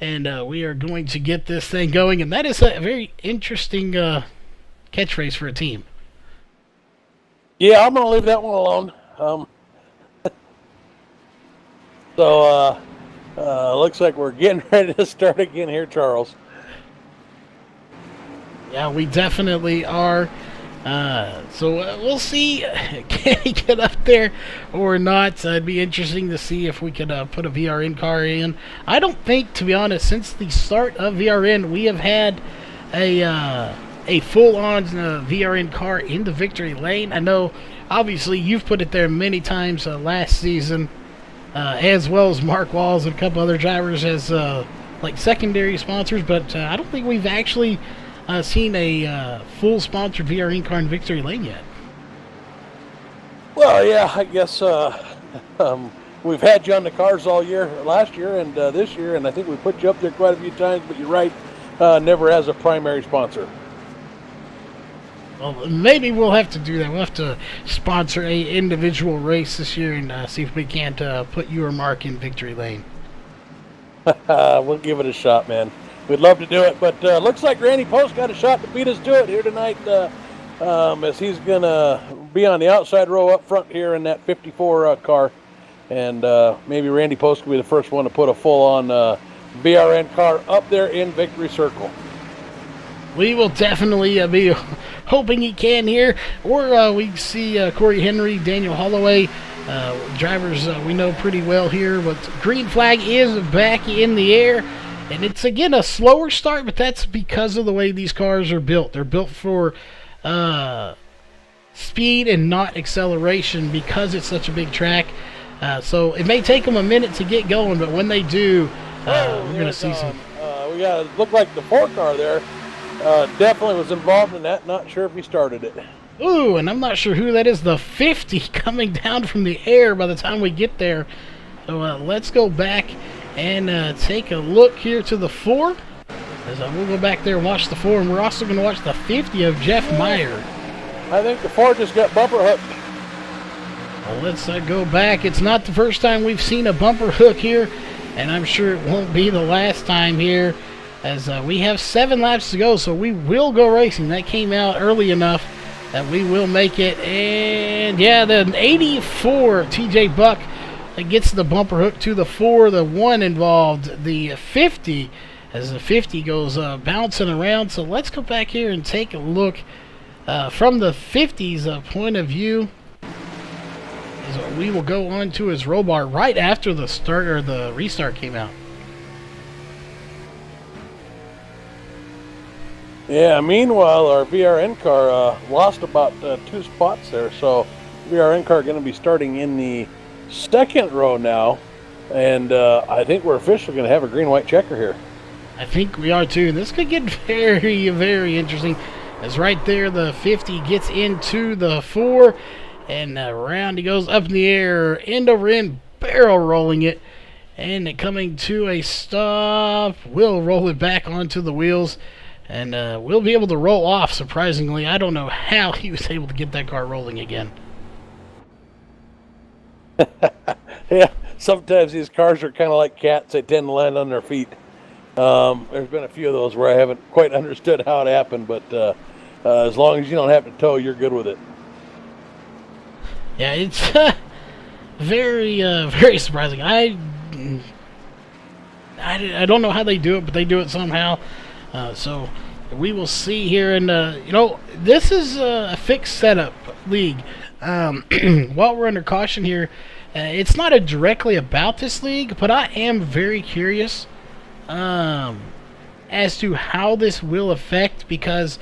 And we are going to get this thing going. And that is a very interesting catchphrase for a team. Yeah, I'm going to leave that one alone. So, looks like we're getting ready to start again here, Charles. Yeah, we definitely are. So we'll see. Can he get up there or not? It'd be interesting to see if we could put a VRN car in. I don't think, to be honest, since the start of VRN, we have had a full-on VRN car in the victory lane. I know, obviously, you've put it there many times last season, as well as Mark Walls and a couple other drivers as like secondary sponsors, but I don't think we've actually seen a full sponsored VRN car in victory lane yet. Well, yeah, I guess we've had you on the cars all year, last year and this year, and I think we put you up there quite a few times, but you're right, never as a primary sponsor. Well, maybe we'll have to do that. We'll have to sponsor a individual race this year and see if we can't put you or Mark in victory lane. We'll give it a shot, man. We'd love to do it, but looks like Randy Post got a shot to beat us to it here tonight, as he's going to be on the outside row up front here in that 54 car, and maybe Randy Post will be the first one to put a full-on VRN car up there in victory circle. We will definitely be hoping he can here, or we see Corey Henry, Daniel Holloway, drivers we know pretty well here, but green flag is back in the air. And it's, again, a slower start, but that's because of the way these cars are built. They're built for speed and not acceleration because it's such a big track. So it may take them a minute to get going, but when they do, we're going to see some. We got to look like the 4 car there definitely was involved in that. Not sure if he started it. Ooh, and I'm not sure who that is. The 50 coming down from the air by the time we get there. So let's go back and take a look here to the 4. As we'll go back there and watch the 4, and we're also going to watch the 50 of Jeff Meyer. I think the 4 just got bumper hooked. Well, let's go back. It's not the first time we've seen a bumper hook here, and I'm sure it won't be the last time here, as we have 7 laps to go, so we will go racing. That came out early enough that we will make it. And yeah, the 84 TJ Buck gets the bumper hook to the 4. The 1 involved the 50, as the 50 goes bouncing around. So let's go back here and take a look from the 50's point of view. As we will go on to his roll bar right after the start, or the restart came out. Yeah, meanwhile, our VRN car lost about 2 spots there. So VRN car going to be starting in the 2nd row now, and I think we're officially going to have a green-white checker here. I think we are too. This could get very, very interesting. As right there, the 50 gets into the 4, and around he goes up in the air, end over end, barrel rolling it, and coming to a stop. We'll roll it back onto the wheels, and we'll be able to roll off, surprisingly. I don't know how he was able to get that car rolling again. Yeah, sometimes these cars are kind of like cats. They tend to land on their feet. There's been a few of those where I haven't quite understood how it happened, but as long as you don't have to tow, you're good with it. Yeah, it's very, very surprising. I don't know how they do it, but they do it somehow. So we will see here. And, this is a fixed setup league. While we're under caution here, it's not directly about this league, but I am very curious as to how this will affect, because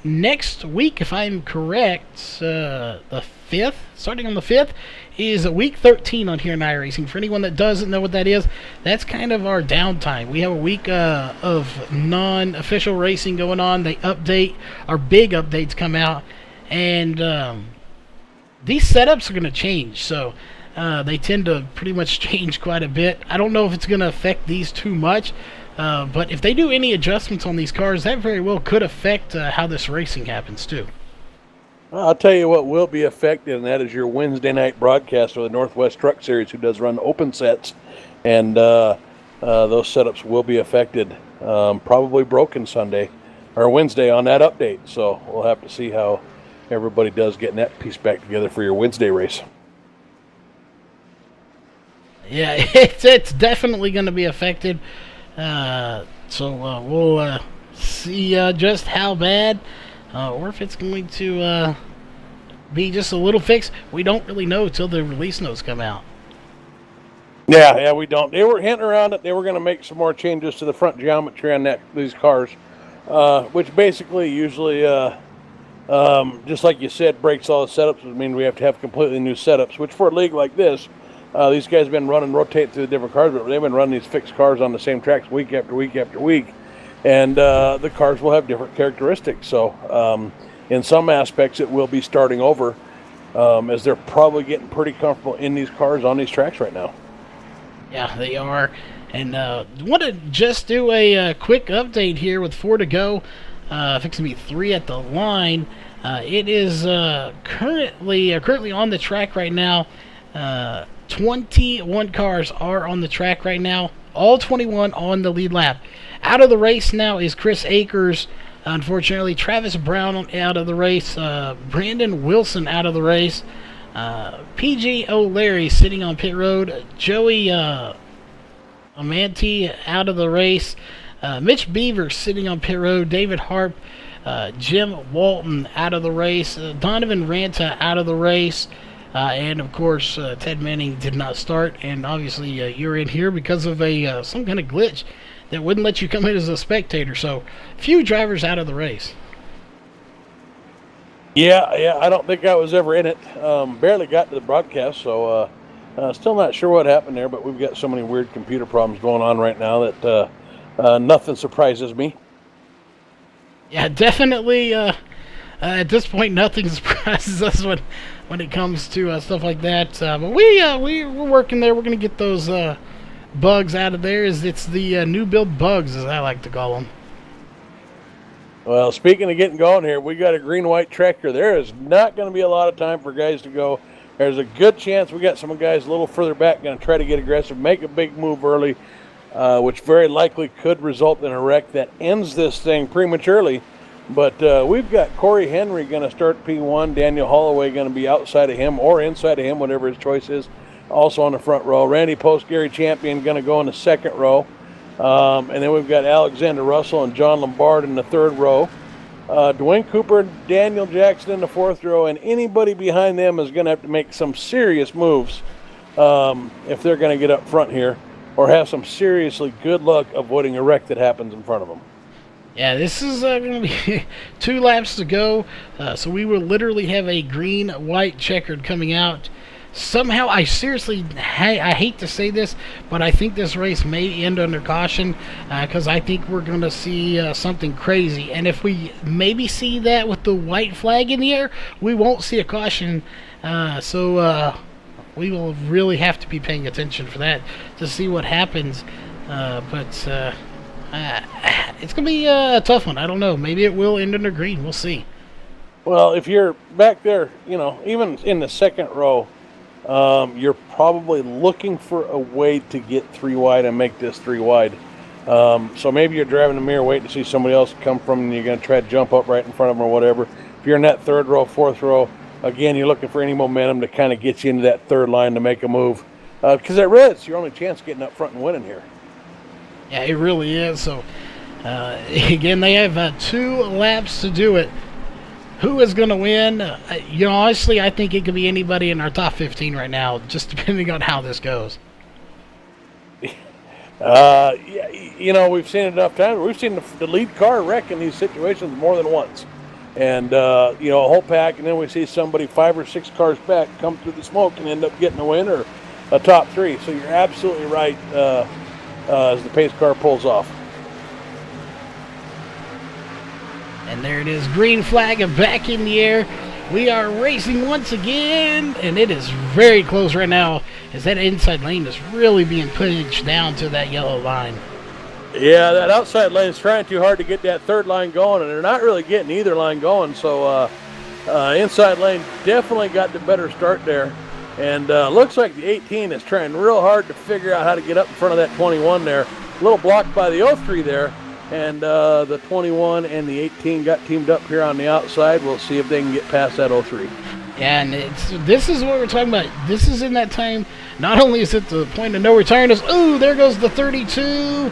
next week, if I'm correct, the 5th, starting on the 5th, is week 13 on here in iRacing. For anyone that doesn't know what that is, that's kind of our downtime. We have a week of non-official racing going on. They update, our big updates come out, and these setups are going to change, so they tend to pretty much change quite a bit. I don't know if it's going to affect these too much, but if they do any adjustments on these cars, that very well could affect how this racing happens too. Well, I'll tell you what will be affected, and that is your Wednesday night broadcast for the Northwest Truck Series, who does run open sets, and those setups will be affected, probably broken Sunday or Wednesday on that update. So we'll have to see how everybody does getting that piece back together for your Wednesday race. Yeah, it's definitely going to be affected. So we'll see just how bad or if it's going to be just a little fix. We don't really know till the release notes come out. Yeah, we don't. They were hinting around it. They were going to make some more changes to the front geometry on these cars, which basically usually, just like you said, breaks all the setups. I mean, we have to have completely new setups, which for a league like this, these guys have been rotating through the different cars, but they've been running these fixed cars on the same tracks week after week after week, and the cars will have different characteristics. So in some aspects, it will be starting over, as they're probably getting pretty comfortable in these cars on these tracks right now. Yeah, they are. And want to just do a quick update here with 4 to go. Fixing to be 3 at the line. It is currently on the track right now. 21 cars are on the track right now. All 21 on the lead lap. Out of the race now is Chris Akers. Unfortunately, Travis Brown out of the race. Brandon Wilson out of the race. PG O'Leary sitting on pit road. Joey Amanti out of the race. Mitch Beaver sitting on pit road. David Harp, Jim Walton out of the race. Donovan Ranta out of the race. And of course, Ted Manning did not start. And obviously, you're in here because of some kind of glitch that wouldn't let you come in as a spectator. So, few drivers out of the race. Yeah, I don't think I was ever in it. Barely got to the broadcast, so still not sure what happened there, but we've got so many weird computer problems going on right now that nothing surprises me. Yeah, definitely. At this point, nothing surprises us when it comes to stuff like that. But we're working there. We're going to get those bugs out of there. It's the new build bugs, as I like to call them. Well, speaking of getting going here, we got a green-white tractor. There is not going to be a lot of time for guys to go. There's a good chance we got some guys a little further back going to try to get aggressive, make a big move early, which very likely could result in a wreck that ends this thing prematurely. But we've got Corey Henry going to start P1, Daniel Holloway going to be outside of him or inside of him, whatever his choice is, also on the front row. Randy Post, Gary Champion going to go in the second row. And then we've got Alexander Russell and John Lombard in the third row. Dwayne Cooper, Daniel Jackson in the fourth row, and anybody behind them is going to have to make some serious moves if they're going to get up front here, or have some seriously good luck avoiding a wreck that happens in front of them. Yeah, this is going to be 2 laps to go, so we will literally have a green-white checkered coming out. Somehow, I hate to say this, but I think this race may end under caution because I think we're going to see something crazy. And if we maybe see that with the white flag in the air, we won't see a caution. So we will really have to be paying attention for that to see what happens. But it's going to be a tough one. I don't know. Maybe it will end under green. We'll see. Well, if you're back there, even in the second row, you're probably looking for a way to get 3 wide and make this 3 wide. So maybe you're driving the mirror waiting to see somebody else come from and you're going to try to jump up right in front of them or whatever. If you're in that third row, fourth row, again, you're looking for any momentum to kind of get you into that third line to make a move. Because at Red's your only chance of getting up front and winning here. Yeah, it really is. So, again, they have 2 laps to do it. Who is going to win? Honestly, I think it could be anybody in our top 15 right now, just depending on how this goes. Yeah, we've seen it enough times. We've seen the lead car wreck in these situations more than once. And, a whole pack, and then we see somebody 5 or 6 cars back come through the smoke and end up getting a win or a top 3. So you're absolutely right as the pace car pulls off. And there it is, green flag and back in the air. We are racing once again, and it is very close right now as that inside lane is really being pushed down to that yellow line. Yeah, that outside lane is trying too hard to get that third line going, and they're not really getting either line going. So inside lane definitely got the better start there. And looks like the 18 is trying real hard to figure out how to get up in front of that 21 there. A little blocked by the 03 there. And the 21 and the 18 got teamed up here on the outside. We'll see if they can get past that 03. Yeah, and this is what we're talking about. This is in that time. Not only is it the point of no return, is there goes the 32.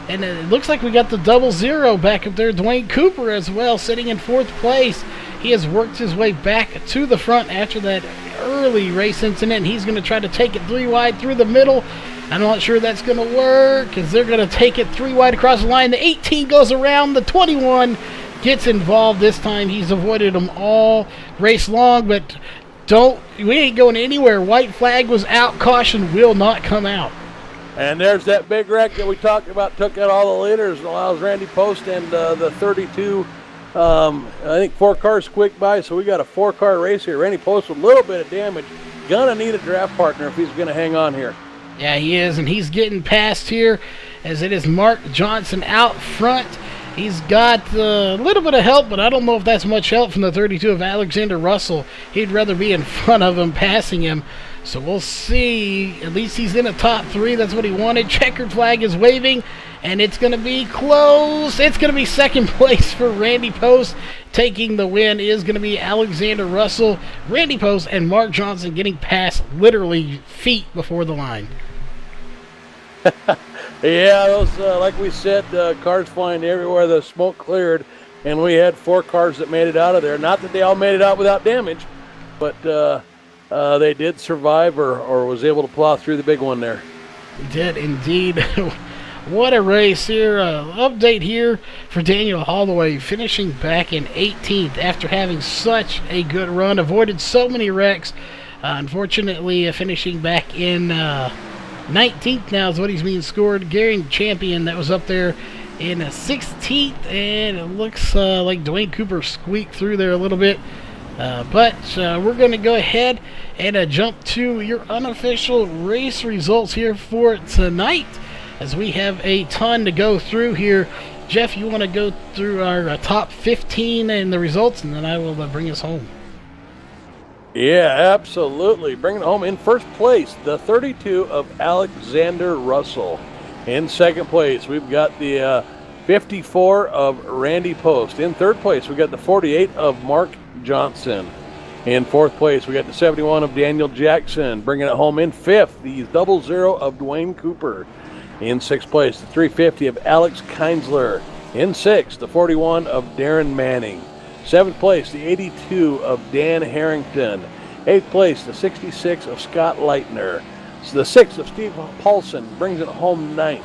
And it looks like we got the 00 back up there. Dwayne Cooper as well, sitting in 4th place. He has worked his way back to the front after that early race incident. He's going to try to take it 3 wide through the middle. I'm not sure that's going to work because they're going to take it 3 wide across the line. The 18 goes around. The 21 gets involved this time. He's avoided them all race long, but we ain't going anywhere. White flag was out. Caution will not come out. And there's that big wreck that we talked about, took out all the leaders and allows Randy Post and the 32. I think 4 cars squeaked by, so we got a 4-car race here. Randy Post with a little bit of damage. Gonna need a draft partner if he's gonna hang on here. Yeah, he is, and he's getting past here as it is Mark Johnson out front. He's got a little bit of help, but I don't know if that's much help from the 32 of Alexander Russell. He'd rather be in front of him, passing him. So we'll see. At least he's in the top 3. That's what he wanted. Checkered flag is waving, and it's going to be close. It's going to be 2nd place for Randy Post. Taking the win is going to be Alexander Russell, Randy Post, and Mark Johnson getting past literally feet before the line. Yeah, those, like we said, cars flying everywhere. The smoke cleared, and we had 4 cars that made it out of there. Not that they all made it out without damage, but they did survive or was able to plow through the big one there. Did indeed. What a race here. Update here for Daniel Holloway, finishing back in 18th after having such a good run. Avoided so many wrecks. Unfortunately, finishing back in 19th now is what he's being scored. Gary Champion, that was up there in 16th, and it looks like Dwayne Cooper squeaked through there a little bit. But we're going to go ahead and jump to your unofficial race results here for tonight, as we have a ton to go through here. Jeff, you want to go through our top 15 and the results, and then I will bring us home. Yeah, absolutely. Bringing it home in first place, the 32 of Alexander Russell. In second place, we've got the 54 of Randy Post. In third place, we got the 48 of Mark Johnson. In fourth place, we got the 71 of Daniel Jackson. Bringing it home in fifth, the 00 of Dwayne Cooper. In sixth place, the 350 of Alex Kinsler. In sixth, the 41 of Darren Manning. Seventh place, the 82 of Dan Harrington. Eighth place, the 66 of Scott Leitner. So the 6th of Steve Paulson brings it home ninth.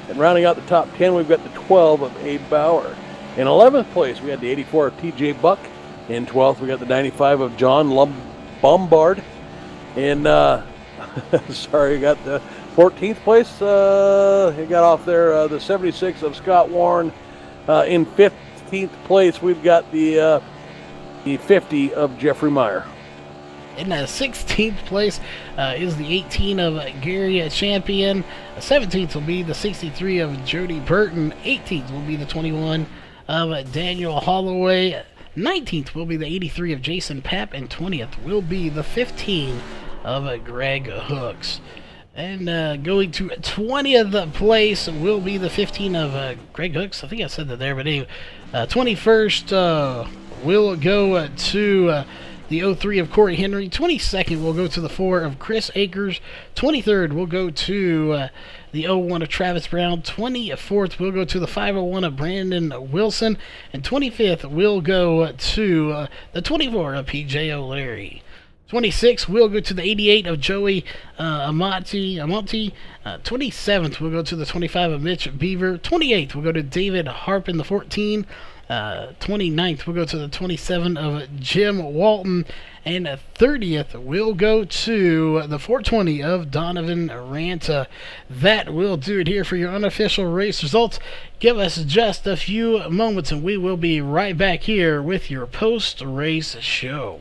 And rounding out the top 10, we've got the 12 of Abe Bauer. In 11th place, we had the 84 of TJ Buck. In 12th, we got the 95 of John Bombard. In, sorry, we got the 14th place. He got off there, the 76 of Scott Warren. In 15th place, we've got the 50 of Jeffrey Meyer. In 16th place is the 18 of Gary Champion. 17th will be the 63 of Jody Burton. 18th will be the 21 of Daniel Holloway. 19th will be the 83 of Jason Papp. And 20th will be the 15 of Greg Hooks. And going to 20th place will be the 15 of Greg Hooks. I think I said that there, but anyway. 21st will go to the 03 of Corey Henry. 22nd will go to the 4 of Chris Akers. 23rd will go to the 01 of Travis Brown. 24th will go to the 501 of Brandon Wilson. And 25th will go to the 24 of PJ O'Leary. 26th will go to the 88 of Joey Amonte. 27th will go to the 25 of Mitch Beaver. 28th will go to David Harpin, the 14. 29th will go to the 27 of Jim Walton. And 30th will go to the 420 of Donovan Ranta. That will do it here for your unofficial race results. Give us just a few moments and we will be right back here with your post-race show.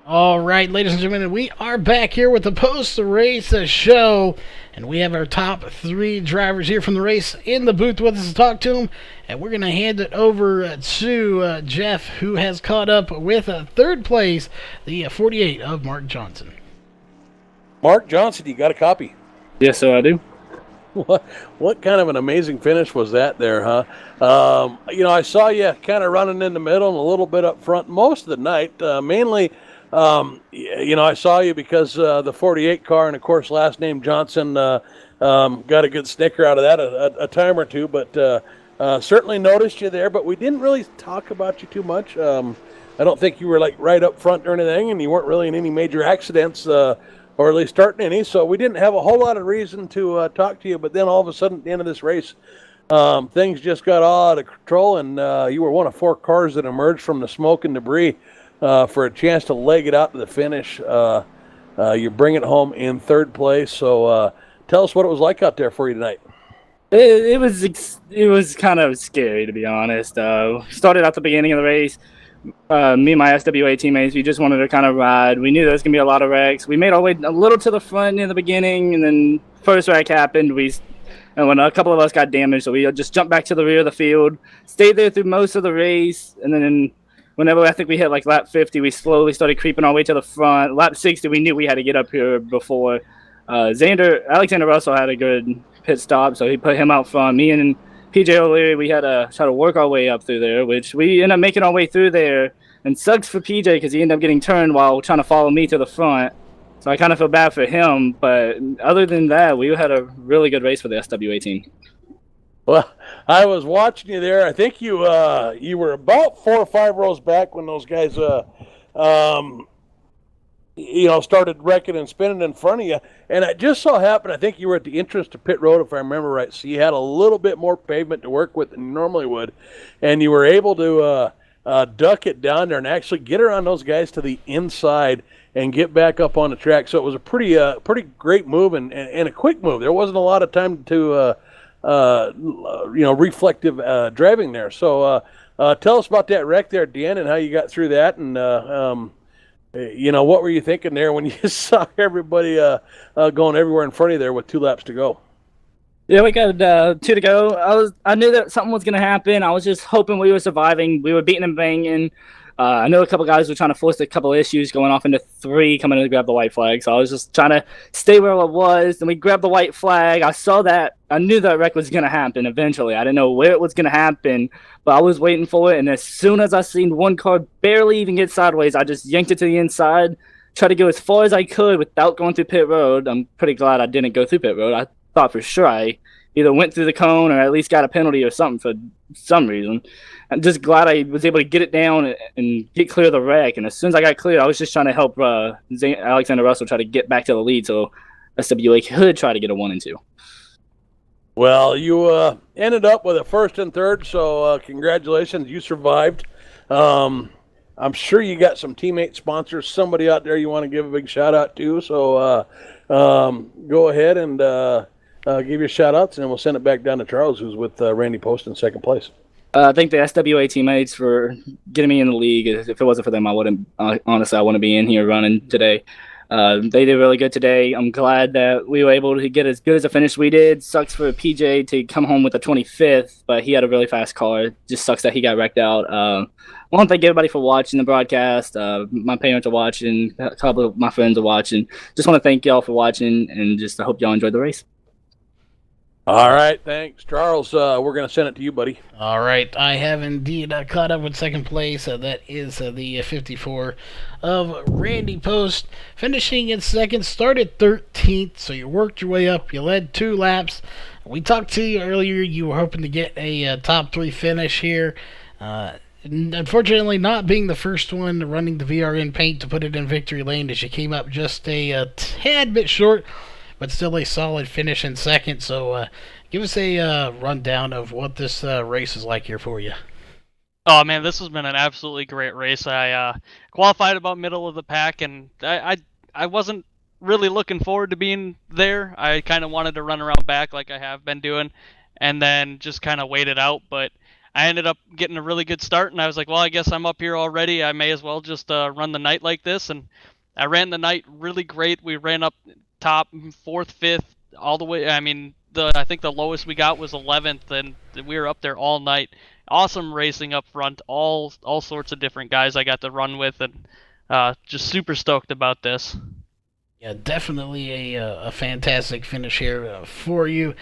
All right, ladies and gentlemen, we are back here with the post-race show, and we have our top 3 drivers here from the race in the booth with us to talk to them, and we're going to hand it over to Jeff, who has caught up with third place, the 48 of Mark Johnson. Mark Johnson, you got a copy? Yes, sir, I do. What kind of an amazing finish was that there, huh? I saw you kind of running in the middle and a little bit up front most of the night, mainly. I saw you because the 48 car, and of course, last name Johnson, got a good snicker out of that a time or two, but certainly noticed you there, but we didn't really talk about you too much. I don't think you were like right up front or anything, and you weren't really in any major accidents, or at least starting any, so we didn't have a whole lot of reason to talk to you, but then all of a sudden at the end of this race, things just got all out of control, and you were one of 4 cars that emerged from the smoke and debris for a chance to leg it out to the finish. You bring it home in 3rd place. So tell us what it was like out there for you tonight. It was kind of scary, to be honest. Started at the beginning of the race. Me and my SWA teammates, we just wanted to kind of ride. We knew there was going to be a lot of wrecks. We made our way a little to the front in the beginning, and then first wreck happened. And when a couple of us got damaged, so we just jumped back to the rear of the field, stayed there through most of the race, and then whenever I think we hit like lap 50, we slowly started creeping our way to the front. Lap 60, we knew we had to get up here before. Alexander Russell had a good pit stop, so he put him out front. Me and PJ O'Leary, we had to try to work our way up through there, which we ended up making our way through there. And sucks for PJ because he ended up getting turned while trying to follow me to the front. So I kind of feel bad for him. But other than that, we had a really good race for the SWA team. Well, I was watching you there. I think you were about 4 or 5 rows back when those guys started wrecking and spinning in front of you. And it just so happened, I think you were at the entrance to pit road, if I remember right. So you had a little bit more pavement to work with than you normally would. And you were able to duck it down there and actually get around those guys to the inside and get back up on the track. So it was a pretty great move and a quick move. There wasn't a lot of time to reflective driving there. So tell us about that wreck there, Dan, and how you got through that, and what were you thinking there when you saw everybody going everywhere in front of you there with 2 laps to go? Yeah, we got 2 to go. I knew that something was going to happen. I was just hoping we were surviving. We were beating and banging. I know a couple guys were trying to force a couple issues going off into 3, coming in to grab the white flag. So I was just trying to stay where I was. Then we grabbed the white flag. I saw that. I knew that wreck was going to happen eventually. I didn't know where it was going to happen, but I was waiting for it. And as soon as I seen one car barely even get sideways, I just yanked it to the inside, tried to go as far as I could without going through pit road. I'm pretty glad I didn't go through pit road. I thought for sure I either went through the cone or at least got a penalty or something for some reason. I'm just glad I was able to get it down and get clear of the wreck. And as soon as I got clear, I was just trying to help Alexander Russell try to get back to the lead so SWA could try to get a 1 and 2. Well, you ended up with a 1st and 3rd, so congratulations. You survived. I'm sure you got some teammate sponsors, somebody out there you want to give a big shout-out to. So go ahead and give your shout-outs, and then we'll send it back down to Charles, who's with Randy Post in 2nd place. I thank the SWA teammates for getting me in the league. If it wasn't for them, I wouldn't. Honestly, I wouldn't be in here running today. They did really good today. I'm glad that we were able to get as good as a finish we did. Sucks for PJ to come home with a 25th, but he had a really fast car. Just sucks that he got wrecked out. I want to thank everybody for watching the broadcast. My parents are watching. A couple of my friends are watching. Just want to thank y'all for watching, and just I hope y'all enjoyed the race. All right, thanks. Charles, we're going to send it to you, buddy. All right, I have indeed caught up with 2nd place. That is the 54 of Randy Post. Finishing in 2nd, started 13th, so you worked your way up. You led 2 laps. We talked to you earlier. You were hoping to get a top 3 finish here. Unfortunately, not being the first one running the VRN paint to put it in victory lane as you came up just a tad bit short, but still a solid finish in 2nd. So give us a rundown of what this race is like here for you. Oh man, this has been an absolutely great race. I qualified about middle of the pack, and I wasn't really looking forward to being there. I kind of wanted to run around back like I have been doing, and then just kind of wait it out. But I ended up getting a really good start, and I was like, well, I guess I'm up here already. I may as well just run the night like this. And I ran the night really great. We ran up top 4th, 5th, all the way. I mean, I think the lowest we got was 11th, and we were up there all night. Awesome racing up front, all sorts of different guys I got to run with, and just super stoked about this. Yeah, definitely a fantastic finish here for you.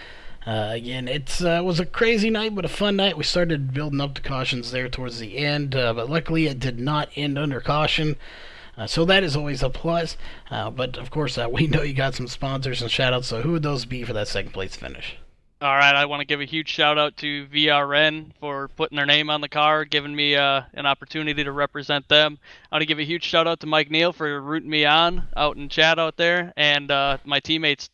Again, it was a crazy night, but a fun night. We started building up the cautions there towards the end, but luckily it did not end under caution. So that is always a plus. But of course, we know you got some sponsors and shout outs. So who would those be for that second place finish? All right, I want to give a huge shout out to VRN for putting their name on the car, giving me an opportunity to represent them. I want to give a huge shout out to Mike Neal for rooting me on out in chat out there, and my teammates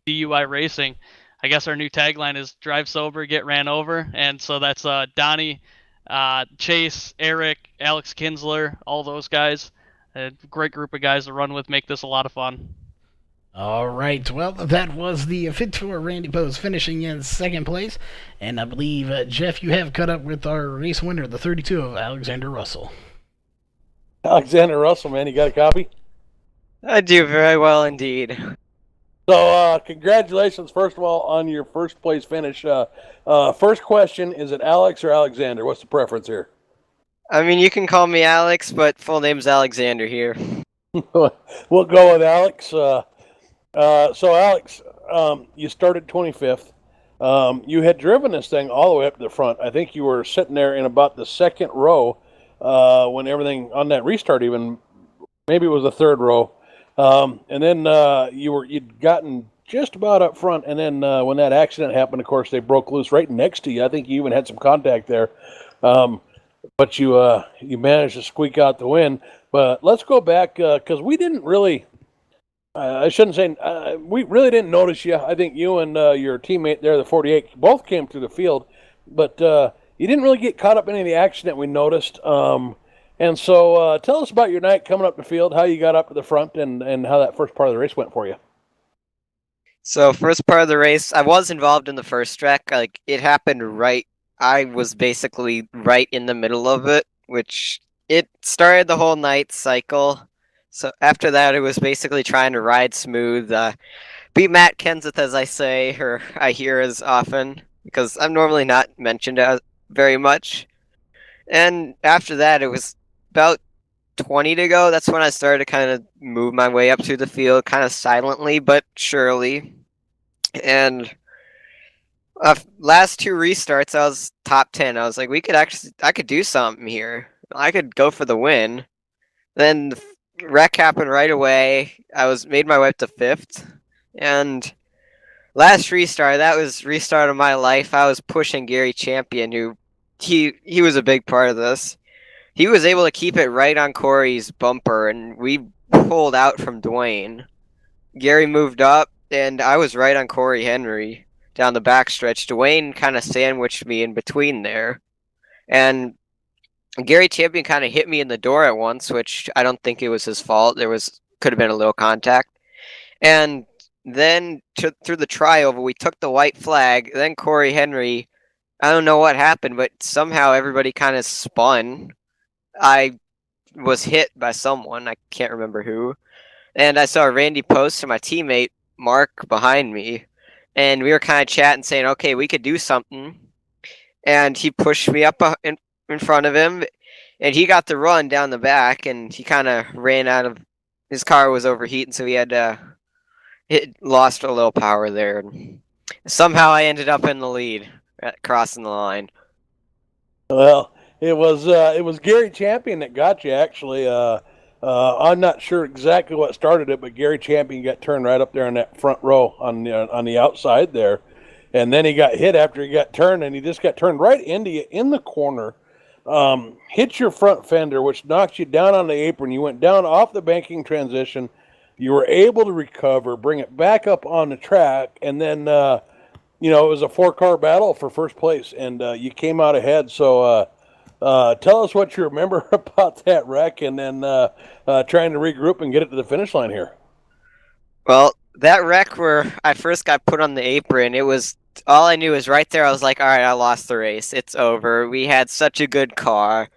DUI Racing. I guess our new tagline is drive sober, get ran over. And so that's Donnie, Chase, Eric, Alex Kinsler, all those guys. A great group of guys to run with, make this a lot of fun. All right, well, that was the Fit for Randy Pose finishing in second place. And I believe, Jeff, you have caught up with our race winner, the 32 of Alexander Russell. Alexander Russell, man, you got a copy? I do very well indeed. So, congratulations, first of all, on your first place finish. First question, is it Alex or Alexander? What's the preference here? I mean, you can call me Alex, but full name's Alexander here. We'll go with Alex. So, Alex, you started 25th. You had driven this thing all the way up to the front. I think you were sitting there in about the second row when everything on that restart even, maybe it was the third row. And then you'd gotten just about up front, and then when that accident happened, of course, they broke loose right next to you. I think you even had some contact there, but you managed to squeak out the win. But let's go back because we didn't really. I shouldn't say we really didn't notice you. I think you and your teammate there, the 48, both came through the field, but you didn't really get caught up in any of the action that we noticed. And so tell us about your night coming up the field, how you got up to the front, and how that first part of the race went for you. So first part of the race, I was involved in the first wreck. Like, it happened right. I was basically right in the middle of it, which it started the whole night cycle. So after that, it was basically trying to ride smooth, beat Matt Kenseth, as I say, or I hear as often, because I'm normally not mentioned very much. And after that, it was about 20 to go. That's when I started to kind of move my way up through the field, kind of silently but surely. And last two restarts, I was top 10. I was like, I could do something here. I could go for the win. Then the wreck happened right away. Made my way up to 5th. And last restart, that was restart of my life. I was pushing Gary Champion, who he was a big part of this. He was able to keep it right on Corey's bumper, and we pulled out from Dwayne. Gary moved up, and I was right on Corey Henry down the backstretch. Dwayne kind of sandwiched me in between there. And Gary Champion kind of hit me in the door at once, which I don't think it was his fault. Could have been a little contact. And then through the trioval, we took the white flag. Then Corey Henry, I don't know what happened, but somehow everybody kind of spun. I was hit by someone. I can't remember who. And I saw Randy Post and my teammate, Mark, behind me. And we were kind of chatting, saying, okay, we could do something. And he pushed me up in front of him. And he got the run down the back. And he kind of ran out of... His car was overheating, so he had to... It lost a little power there. And somehow I ended up in the lead, crossing the line. Well... It was Gary Champion that got you, actually. I'm not sure exactly what started it, but Gary Champion got turned right up there in that front row on the outside there. And then he got hit after he got turned, and he just got turned right into you in the corner. Hit your front fender, which knocked you down on the apron. You went down off the banking transition. You were able to recover, bring it back up on the track, and then, it was a 4-car battle for first place, and you came out ahead. So, tell us what you remember about that wreck, and then trying to regroup and get it to the finish line here. Well, that wreck where I first got put on the apron, it was all I knew is right there. I was like, all right, I lost the race. It's over. We had such a good car.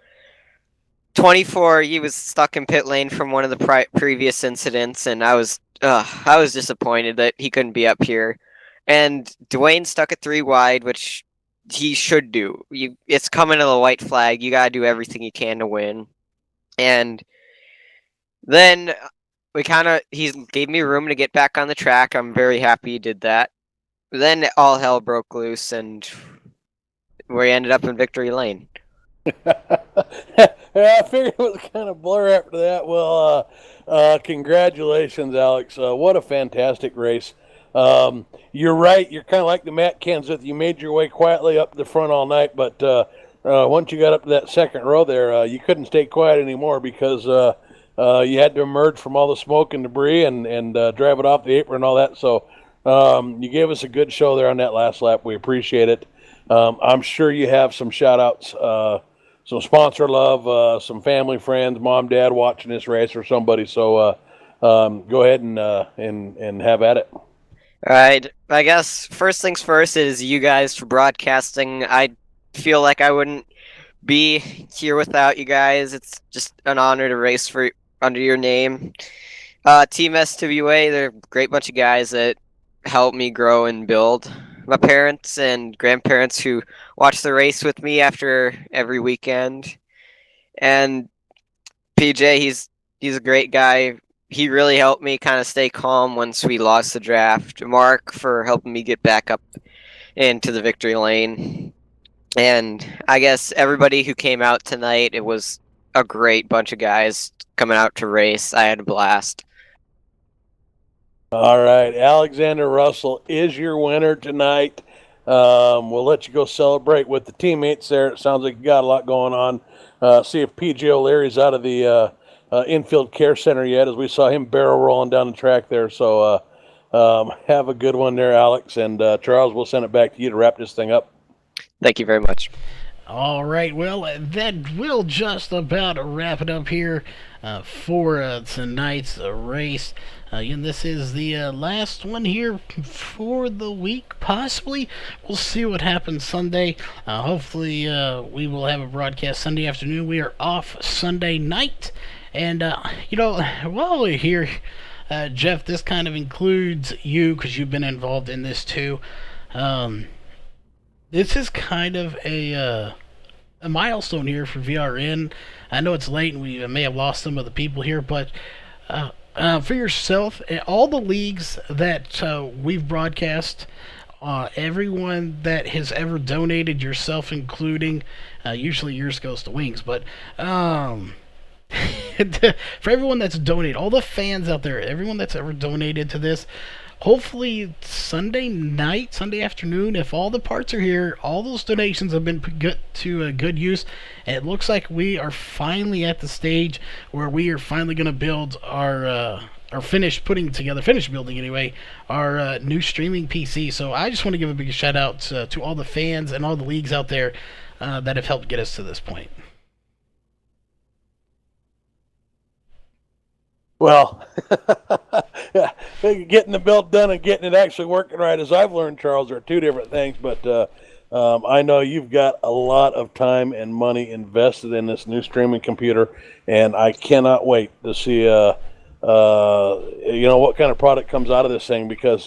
24, he was stuck in pit lane from one of the previous incidents, and I was disappointed that he couldn't be up here. And Dwayne stuck at 3 wide, which he should do. It's coming to the white flag. You gotta do everything you can to win. And then he gave me room to get back on the track. I'm very happy he did that. Then all hell broke loose, and we ended up in victory lane. Yeah, I figured it was kind of blur after that. Well, congratulations, Alex. What a fantastic race. You're right. You're kind of like the Matt Kenseth. You made your way quietly up the front all night, but once you got up to that second row there, you couldn't stay quiet anymore because you had to emerge from all the smoke and debris and drive it off the apron and all that. So you gave us a good show there on that last lap. We appreciate it. I'm sure you have some shout-outs, some sponsor love, some family, friends, mom, dad watching this race or somebody. So go ahead and have at it. All right. I guess first things first is you guys for broadcasting. I feel like I wouldn't be here without you guys. It's just an honor to race under your name. Team SWA, they're a great bunch of guys that help me grow and build. My parents and grandparents who watch the race with me after every weekend. And PJ, he's a great guy. He really helped me kind of stay calm once we lost the draft. Mark for helping me get back up into the victory lane. And I guess everybody who came out tonight, it was a great bunch of guys coming out to race. I had a blast. All right, Alexander Russell is your winner tonight. We'll let you go celebrate with the teammates there. It sounds like you got a lot going on. See if PJ O'Leary's out of the infield care center yet, as we saw him barrel rolling down the track there. So have a good one there, Alex. And Charles, we'll send it back to you to wrap this thing up. Thank you very much. All right, well, that will just about wrap it up here for tonight's race. And this is the last one here for the week, possibly. We'll see what happens Sunday. Hopefully, we will have a broadcast Sunday afternoon. We are off Sunday night. And, while we're here, Jeff, this kind of includes you because you've been involved in this too. This is kind of a milestone here for VRN. I know it's late and we may have lost some of the people here, but for yourself, all the leagues that we've broadcast, everyone that has ever donated, yourself including, usually yours goes to Wings, but for everyone that's donated, all the fans out there, everyone that's ever donated to this, hopefully Sunday night, Sunday afternoon, if all the parts are here, all those donations have been put to good use. And it looks like we are finally at the stage where we are finally going to build our finish building anyway, our new streaming PC. So I just want to give a big shout out to all the fans and all the leagues out there that have helped get us to this point. Well, getting the build done and getting it actually working right, as I've learned, Charles, are two different things. But I know you've got a lot of time and money invested in this new streaming computer, and I cannot wait to see, what kind of product comes out of this thing. Because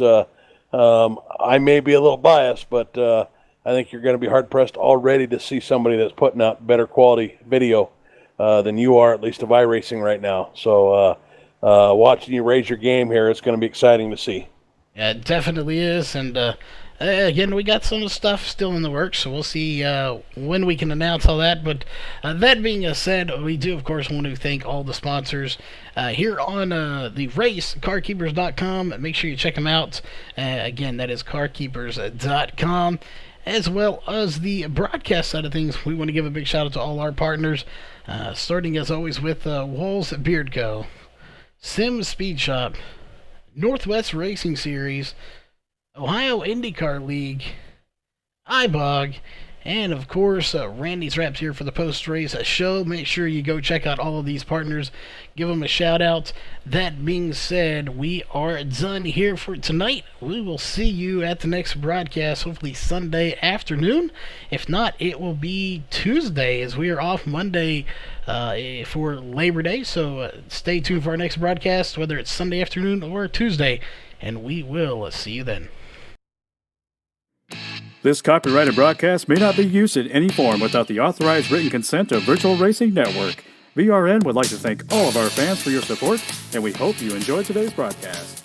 I may be a little biased, but I think you're going to be hard pressed already to see somebody that's putting out better quality video than you are, at least of iRacing right now. So. Watching you raise your game here, it's going to be exciting to see. Yeah, it definitely is. And again, we got some stuff still in the works, so we'll see when we can announce all that. But that being said, we do, of course, want to thank all the sponsors here on the race, carkeepers.com. Make sure you check them out. Again, that is carkeepers.com. As well as the broadcast side of things, we want to give a big shout out to all our partners, starting as always with Walls Beard Co., Sims Speed Shop, Northwest Racing Series, Ohio IndyCar League, iBog, And of course, Randy's Wraps here for the post-race show. Make sure you go check out all of these partners. Give them a shout out. That being said, we are done here for tonight. We will see you at the next broadcast, hopefully Sunday afternoon. If not, it will be Tuesday, as we are off Monday for Labor Day. So stay tuned for our next broadcast, whether it's Sunday afternoon or Tuesday, and we will see you then. This copyrighted broadcast may not be used in any form without the authorized written consent of Virtual Racing Network. VRN would like to thank all of our fans for your support, and we hope you enjoyed today's broadcast.